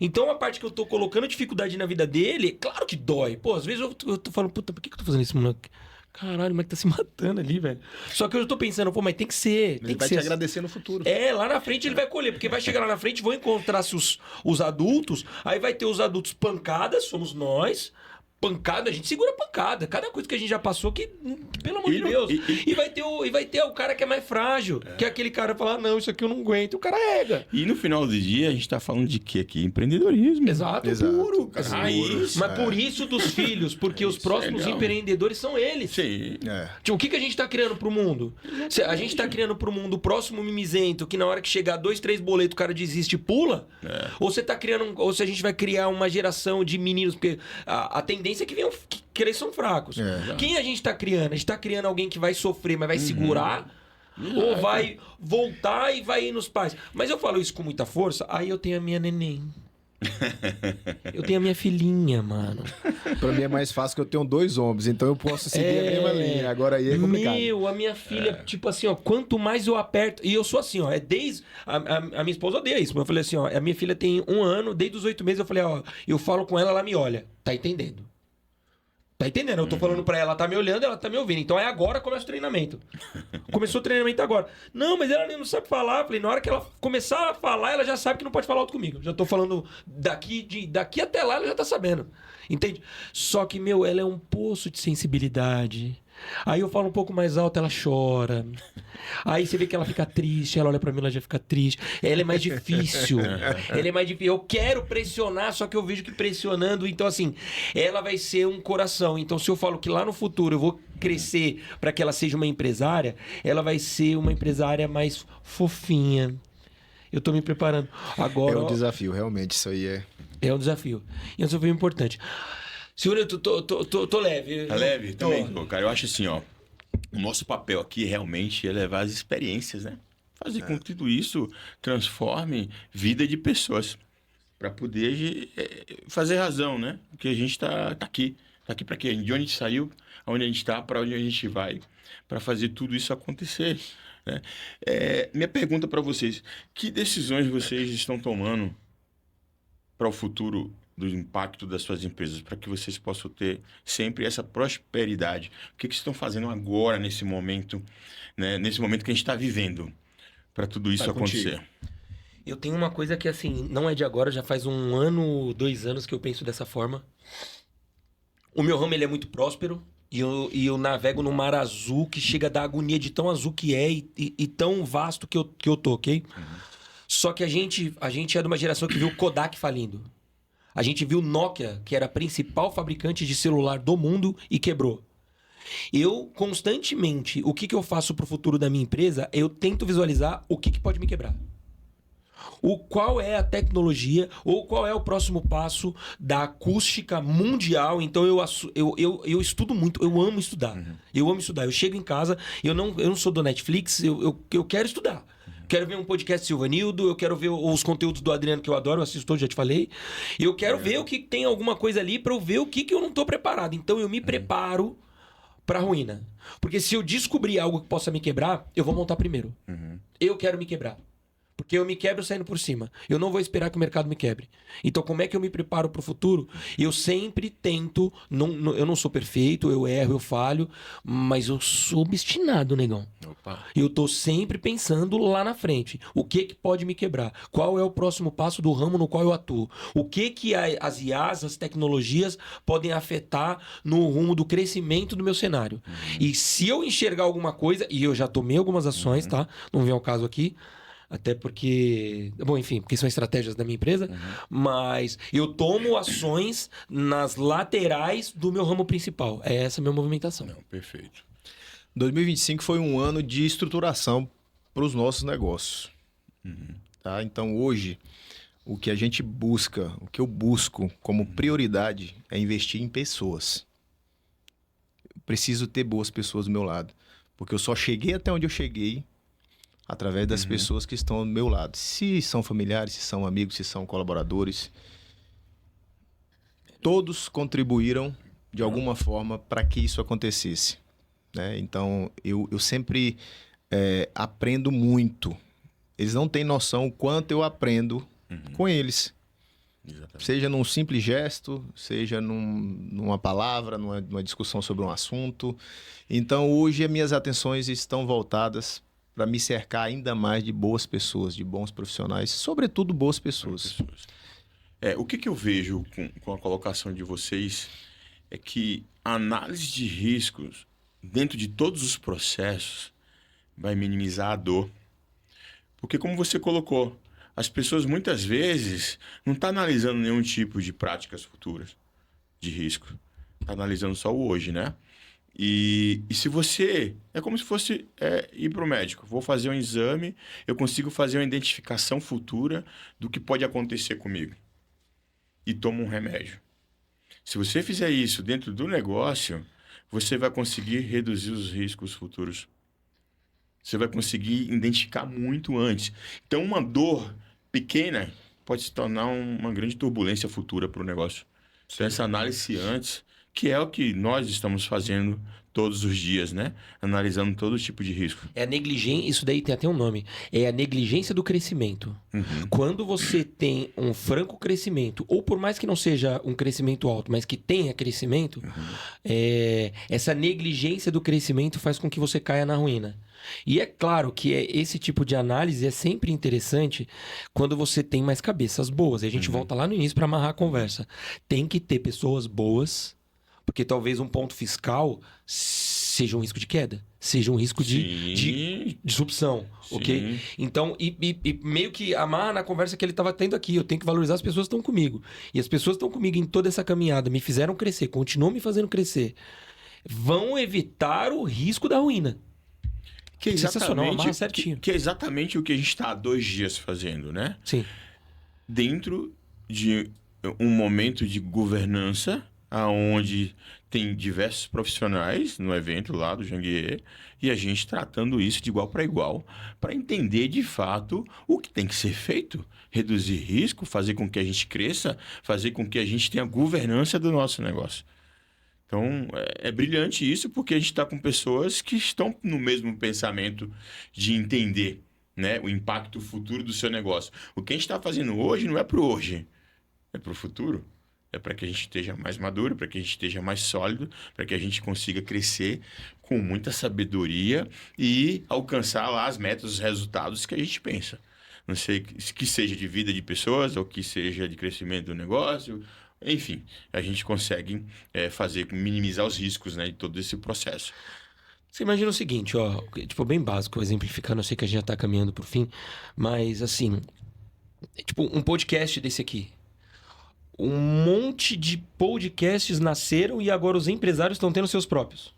Então, a parte que eu tô colocando dificuldade na vida dele, claro que dói. Pô, às vezes eu tô falando, puta, por que eu tô fazendo isso, moleque? Caralho, o moleque tá se matando ali, velho. Só que eu tô pensando, pô, mas tem que ser. Ele vai te agradecer no futuro. Lá na frente ele vai colher, porque vai chegar lá na frente, vão encontrar-se os adultos, aí vai ter os adultos pancadas, somos nós. Pancada, a gente segura pancada. Cada coisa que a gente já passou, que, pelo amor de Deus. E vai ter o cara que é mais frágil. Que é aquele cara que fala, não, isso aqui eu não aguento. O cara rega. E no final do dia, a gente tá falando de quê aqui? Empreendedorismo. Exato. Puro. Raiz. Mas por isso dos filhos, porque os próximos empreendedores são eles. Sim. Tipo, o que a gente tá criando pro mundo? A gente tá criando pro mundo o próximo mimizento, que na hora que chegar 2, 3 boletos, o cara desiste e pula? Ou você tá criando, ou se a gente vai criar uma geração de meninos, porque a tendência é que eles são fracos. Quem a gente tá criando? A gente tá criando alguém que vai sofrer, mas vai segurar? Ou vai voltar e vai ir nos pais? Mas eu falo isso com muita força, aí eu tenho a minha neném. Eu tenho a minha filhinha, mano. Pra mim é mais fácil que eu tenho 2 homens, então eu posso seguir a mesma linha. Agora aí é complicado. A minha filha, tipo assim, ó, quanto mais eu aperto. E eu sou assim, ó, desde. A minha esposa odeia isso, mas eu falei assim, ó, a minha filha tem 1 ano, desde os 8 meses eu falei, ó, eu falo com ela, ela me olha. Tá entendendo? Tá entendendo? Eu tô falando pra ela, ela tá me olhando, ela tá me ouvindo. Então é agora que começa o treinamento. Começou o treinamento agora. Não, mas ela não sabe falar. Falei, na hora que ela começar a falar, ela já sabe que não pode falar alto comigo. Já tô falando daqui até lá, ela já tá sabendo. Entende? Só que, ela é um poço de sensibilidade. Aí eu falo um pouco mais alto, ela chora. Aí você vê que ela fica triste, ela olha pra mim, ela já fica triste. Ela é mais difícil. Eu quero pressionar, só que eu vejo que pressionando, então assim, ela vai ser um coração. Então se eu falo que lá no futuro eu vou crescer pra que ela seja uma empresária, ela vai ser uma empresária mais fofinha. Eu tô me preparando. Agora, é um desafio, realmente, isso aí é... É um desafio. E é um desafio importante. Senhor, eu tô leve. Tá leve? Também tô, cara. Eu acho assim, ó. O nosso papel aqui realmente é levar as experiências, né? Fazer com que tudo isso transforme vida de pessoas. Pra poder fazer razão, né? Porque a gente tá aqui. Tá aqui pra quê? De onde a gente saiu, aonde a gente tá, pra onde a gente vai. Pra fazer tudo isso acontecer. Né? Minha pergunta pra vocês. Que decisões vocês estão tomando para o futuro do impacto das suas empresas, para que vocês possam ter sempre essa prosperidade? O que vocês estão fazendo agora, nesse momento, né? Nesse momento que a gente está vivendo, para tudo isso acontecer? Eu tenho uma coisa que, assim, não é de agora, já faz 1 ano, 2 anos que eu penso dessa forma. O meu ramo, ele é muito próspero e eu navego num mar azul que chega a dar agonia de tão azul que é e tão vasto que eu tô, ok? Só que a gente é de uma geração que viu o Kodak falindo. A gente viu o Nokia, que era a principal fabricante de celular do mundo, e quebrou. Eu, constantemente, o que eu faço pro futuro da minha empresa, eu tento visualizar o que pode me quebrar. Qual é a tecnologia, ou qual é o próximo passo da acústica mundial. Então eu estudo muito, eu amo estudar. Eu amo estudar. Eu chego em casa, eu não sou do Netflix, eu quero estudar. Quero ver um podcast Silvanildo, eu quero ver os conteúdos do Adriano que eu adoro, eu assisto todos, já te falei. Eu quero ver o que tem alguma coisa ali para eu ver o que eu não tô preparado. Então eu me preparo pra ruína. Porque se eu descobrir algo que possa me quebrar, eu vou montar primeiro. Eu quero me quebrar. Porque eu me quebro saindo por cima. Eu não vou esperar que o mercado me quebre. Então, como é que eu me preparo para o futuro? Eu sempre tento... eu não sou perfeito, eu erro, eu falho, mas eu sou obstinado, negão. Opa. Eu tô sempre pensando lá na frente. O que pode me quebrar? Qual é o próximo passo do ramo no qual eu atuo? O que as IAs, as tecnologias, podem afetar no rumo do crescimento do meu cenário? E se eu enxergar alguma coisa, e eu já tomei algumas ações, tá? Não vem ao caso aqui. Até porque... Bom, enfim, porque são estratégias da minha empresa. Mas eu tomo ações nas laterais do meu ramo principal. É essa a minha movimentação. Não, perfeito. 2025 foi um ano de estruturação para os nossos negócios. Tá? Então, hoje, o que a gente busca, o que eu busco como prioridade é investir em pessoas. Eu preciso ter boas pessoas do meu lado. Porque eu só cheguei até onde eu cheguei através das pessoas que estão ao meu lado. Se são familiares, se são amigos, se são colaboradores, todos contribuíram de alguma forma para que isso acontecesse, né? Então, eu sempre aprendo muito. Eles não têm noção o quanto eu aprendo com eles. Exatamente. Seja num simples gesto, seja numa palavra, numa discussão sobre um assunto. Então, hoje, as minhas atenções estão voltadas para me cercar ainda mais de boas pessoas, de bons profissionais, sobretudo boas pessoas. O que eu vejo com a colocação de vocês é que a análise de riscos dentro de todos os processos vai minimizar a dor. Porque como você colocou, as pessoas muitas vezes não estão analisando nenhum tipo de práticas futuras de risco. Está analisando só o hoje, né? E se você... É como se fosse ir para o médico. Vou fazer um exame, eu consigo fazer uma identificação futura do que pode acontecer comigo. E tomo um remédio. Se você fizer isso dentro do negócio, você vai conseguir reduzir os riscos futuros. Você vai conseguir identificar muito antes. Então, uma dor pequena pode se tornar uma grande turbulência futura para o negócio. Então, essa análise antes, que é o que nós estamos fazendo todos os dias, né? Analisando todo tipo de risco. É a negligência, isso daí tem até um nome. É a negligência do crescimento. Quando você tem um franco crescimento, ou por mais que não seja um crescimento alto, mas que tenha crescimento, essa negligência do crescimento faz com que você caia na ruína. E é claro que esse tipo de análise é sempre interessante quando você tem mais cabeças boas. E a gente volta lá no início para amarrar a conversa. Tem que ter pessoas boas, porque talvez um ponto fiscal seja um risco de queda, seja um risco de disrupção, ok? Então, e meio que amarra na conversa que ele estava tendo aqui. Eu tenho que valorizar as pessoas que estão comigo. E as pessoas que estão comigo em toda essa caminhada me fizeram crescer, continuam me fazendo crescer. Vão evitar o risco da ruína. Que é sensacional, amarra certinho. Que é exatamente o que a gente está há 2 dias fazendo, né? Sim. Dentro de um momento de governança, aonde tem diversos profissionais no evento lá do Janguier, e a gente tratando isso de igual para igual, para entender de fato o que tem que ser feito, reduzir risco, fazer com que a gente cresça, fazer com que a gente tenha governança do nosso negócio. Então, é brilhante isso, porque a gente está com pessoas que estão no mesmo pensamento de entender, né, o impacto futuro do seu negócio. O que a gente está fazendo hoje não é para o hoje, é para o futuro. É para que a gente esteja mais maduro, para que a gente esteja mais sólido, para que a gente consiga crescer com muita sabedoria e alcançar lá as metas, os resultados que a gente pensa. Não sei que seja de vida de pessoas ou que seja de crescimento do negócio. Enfim, a gente consegue minimizar os riscos, né, de todo esse processo. Você imagina o seguinte, ó, tipo, bem básico, exemplificando, eu sei que a gente já tá caminhando pro fim, mas assim, tipo, um podcast desse aqui. Um monte de podcasts nasceram e agora os empresários estão tendo seus próprios.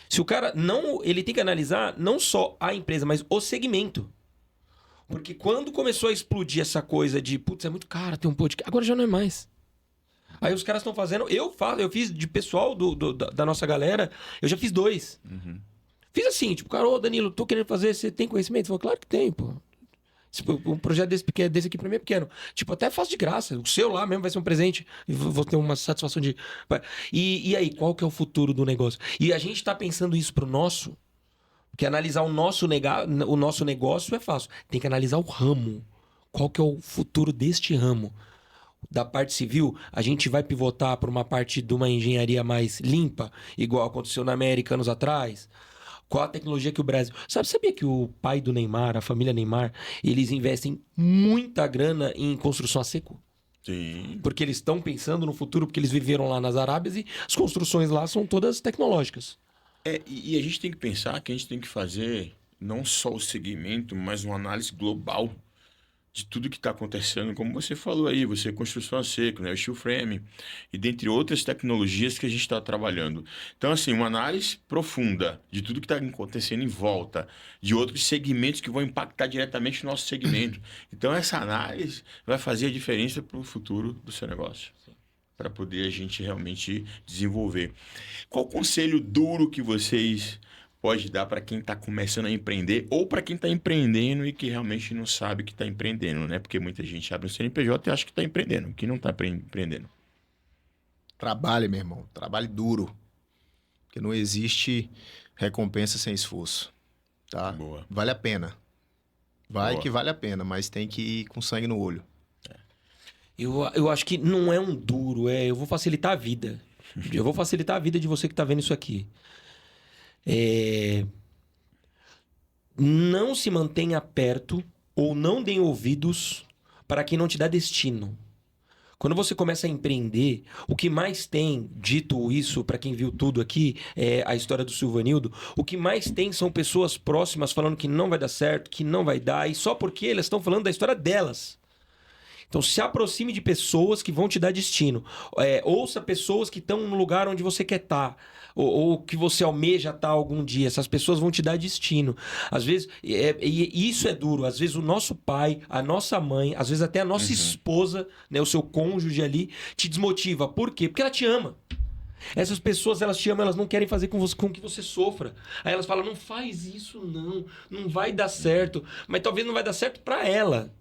Se o cara não... Ele tem que analisar não só a empresa, mas o segmento. Porque quando começou a explodir essa coisa de, putz, é muito caro ter um podcast, agora já não é mais. Aí os caras estão fazendo... Eu fiz de pessoal da nossa galera, eu já fiz 2. Fiz assim, tipo, cara, ô Danilo, tô querendo fazer, você tem conhecimento? Ele falou, claro que tem, pô. Um projeto desse aqui pra mim é pequeno. Tipo, até faço de graça. O seu lá mesmo vai ser um presente. E vou ter uma satisfação de... E aí, qual que é o futuro do negócio? E a gente tá pensando isso pro nosso... Porque analisar o nosso negócio é fácil. Tem que analisar o ramo. Qual que é o futuro deste ramo? Da parte civil, a gente vai pivotar para uma parte de uma engenharia mais limpa, igual aconteceu na América anos atrás? Qual a tecnologia que o Brasil... Sabia que o pai do Neymar, a família Neymar, eles investem muita grana em construção a seco? Sim. Porque eles estão pensando no futuro, porque eles viveram lá nas Arábias e as construções lá são todas tecnológicas. E a gente tem que pensar que a gente tem que fazer não só o segmento, mas uma análise global de tudo que está acontecendo, como você falou aí, você construção a seco, né, o steel frame, e dentre outras tecnologias que a gente está trabalhando. Então, assim, uma análise profunda de tudo que está acontecendo em volta, de outros segmentos que vão impactar diretamente o nosso segmento. Então, essa análise vai fazer a diferença para o futuro do seu negócio, para poder a gente realmente desenvolver. Qual conselho duro que vocês pode dar para quem está começando a empreender ou para quem está empreendendo e que realmente não sabe que está empreendendo, né? Porque muita gente abre um CNPJ e acha que está empreendendo, que não está empreendendo. Trabalhe, meu irmão. Trabalhe duro. Porque não existe recompensa sem esforço. Tá? Boa. Vale a pena. Vai Boa. que vale a pena, mas tem que ir com sangue no olho. Eu acho que não é um duro, eu vou facilitar a vida. Eu vou facilitar a vida de você que tá vendo isso aqui. Não se mantenha perto ou não dê ouvidos para quem não te dá destino. Quando você começa a empreender, o que mais tem, dito isso para quem viu tudo aqui, a história do Silvanildo, o que mais tem são pessoas próximas falando que não vai dar certo, que não vai dar, e só porque elas estão falando da história delas. Então, se aproxime de pessoas que vão te dar destino. Ouça pessoas que estão no lugar onde você quer estar. Ou que você almeja estar algum dia. Essas pessoas vão te dar destino. Às vezes, e isso é duro. Às vezes, o nosso pai, a nossa mãe, às vezes até a nossa esposa, né, o seu cônjuge ali, te desmotiva. Por quê? Porque ela te ama. Essas pessoas, elas te amam, elas não querem fazer com que você sofra. Aí elas falam, não faz isso não vai dar certo. Mas talvez não vai dar certo para ela.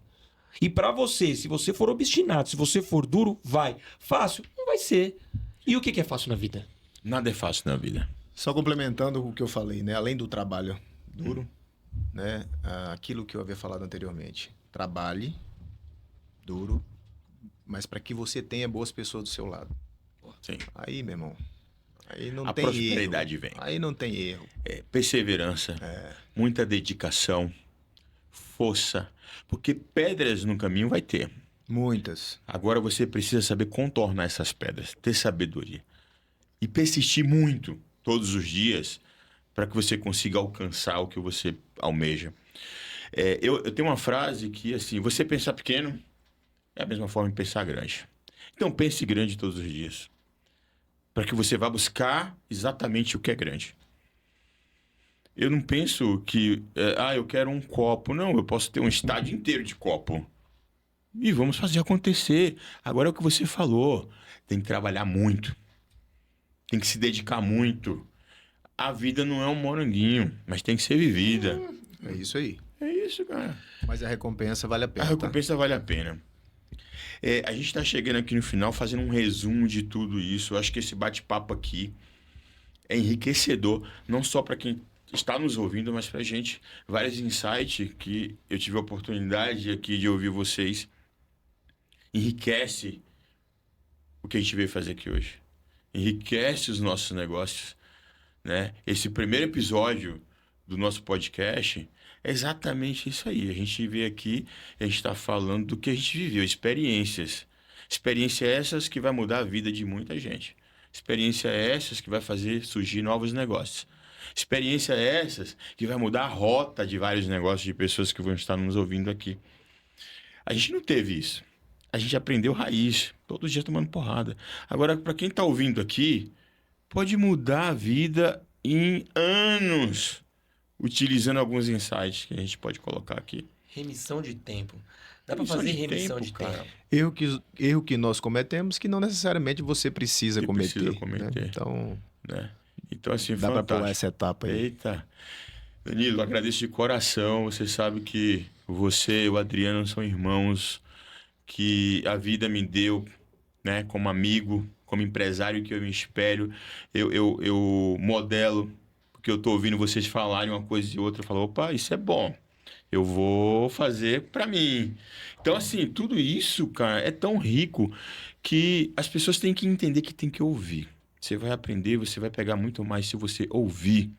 E pra você, se você for obstinado, se você for duro, vai. Fácil? Não vai ser. E o que é fácil na vida? Nada é fácil na vida. Só complementando o que eu falei, né? Além do trabalho duro, né? Aquilo que eu havia falado anteriormente. Trabalhe duro, mas para que você tenha boas pessoas do seu lado. Sim. Aí, meu irmão, aí não A tem prosperidade erro. vem. Aí não tem erro. Perseverança, muita dedicação, força, porque pedras no caminho vai ter. Muitas. Agora você precisa saber contornar essas pedras, ter sabedoria e persistir muito todos os dias para que você consiga alcançar o que você almeja. Eu tenho uma frase que, assim, você pensar pequeno é a mesma forma de pensar grande. Então pense grande todos os dias, para que você vá buscar exatamente o que é grande. Eu não penso que, eu quero um copo. Não, eu posso ter um estádio inteiro de copo. E vamos fazer acontecer. Agora é o que você falou. Tem que trabalhar muito. Tem que se dedicar muito. A vida não é um moranguinho, mas tem que ser vivida. É isso aí. É isso, cara. Mas a recompensa vale a A pena. recompensa vale a pena. A gente está chegando aqui no final, fazendo um resumo de tudo isso. Eu acho que esse bate-papo aqui é enriquecedor, não só para quem está nos ouvindo, mas para a gente. Vários insights que eu tive a oportunidade aqui de ouvir vocês. Enriquece o que a gente veio fazer aqui hoje. Enriquece os nossos negócios, né? Esse primeiro episódio do nosso podcast é exatamente isso aí. A gente veio aqui, a gente está falando do que a gente viveu, experiências. Experiências essas que vai mudar a vida de muita gente. Experiências essas que vai fazer surgir novos negócios. Experiências essas que vai mudar a rota de vários negócios de pessoas que vão estar nos ouvindo aqui. A gente não teve isso. A gente aprendeu raiz, todo dia tomando porrada. Agora, para quem está ouvindo aqui, pode mudar a vida em anos, utilizando alguns insights que a gente pode colocar aqui. Remissão de tempo. Dá para fazer remissão de tempo. Erro que nós cometemos que não necessariamente você precisa cometer. Né? Então, assim, dá para pular essa etapa aí. Eita. Danilo, agradeço de coração. Você sabe que você e o Adriano são irmãos que a vida me deu, né, como amigo, como empresário que eu me espelho. Eu modelo, porque eu estou ouvindo vocês falarem uma coisa e outra. Eu falo, opa, isso é bom. Eu vou fazer para mim. Então, assim, tudo isso, cara, é tão rico que as pessoas têm que entender que tem que ouvir. Você vai aprender, você vai pegar muito mais se você ouvir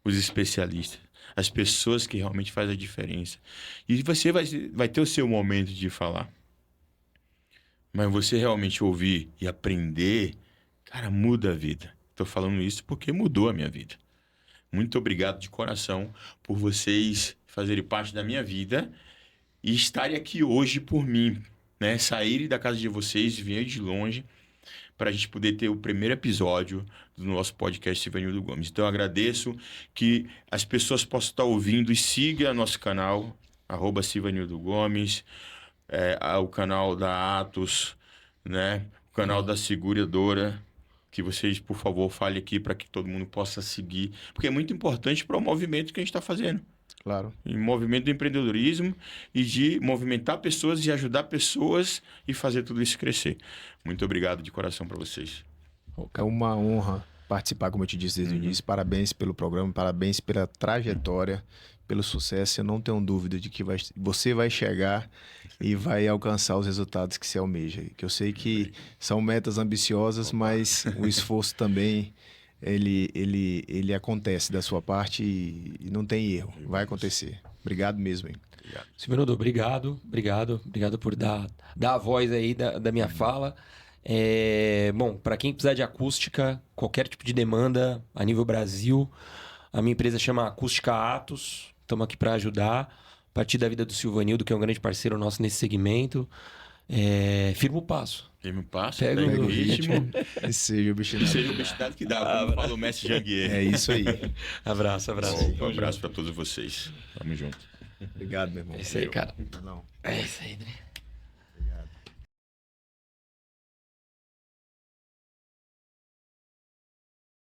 os especialistas, as pessoas que realmente fazem a diferença. E você vai ter o seu momento de falar. Mas você realmente ouvir e aprender, cara, muda a vida. Estou falando isso porque mudou a minha vida. Muito obrigado de coração por vocês fazerem parte da minha vida e estarem aqui hoje por mim, né? Saírem da casa de vocês, virem de longe, para a gente poder ter o primeiro episódio do nosso podcast Silvanildo Gomes. Então eu agradeço que as pessoas possam estar ouvindo e sigam nosso canal, @Silvanildo Gomes, o canal da Atos, né? O canal da Seguradora, que vocês, por favor, falem aqui para que todo mundo possa seguir, porque é muito importante para o movimento que a gente está fazendo. Claro. Em movimento do empreendedorismo e de movimentar pessoas e ajudar pessoas e fazer tudo isso crescer. Muito obrigado de coração para vocês. É uma honra participar, como eu te disse desde o início. Parabéns pelo programa, parabéns pela trajetória, pelo sucesso. Eu não tenho dúvida de que você vai chegar e vai alcançar os resultados que você almeja. Que eu sei que são metas ambiciosas, mas o esforço também ele acontece da sua parte e não tem erro. Vai acontecer. Obrigado mesmo, hein? Silvanildo, obrigado por dar a voz aí da minha fala. Bom, para quem precisar de acústica, qualquer tipo de demanda a nível Brasil, a minha empresa chama Acústica Atos. Estamos aqui para ajudar. A partir da vida do Silvanildo, que é um grande parceiro nosso nesse segmento. Firma o passo. Firma o passo, Pega o ritmo. E seja o bichinho. Seja o bichinho que dá, como falou o mestre Janguier. É isso aí. Abraço. Um abraço para todos vocês. Tamo junto. Obrigado, meu irmão. É isso aí, cara. Não. É isso aí, André.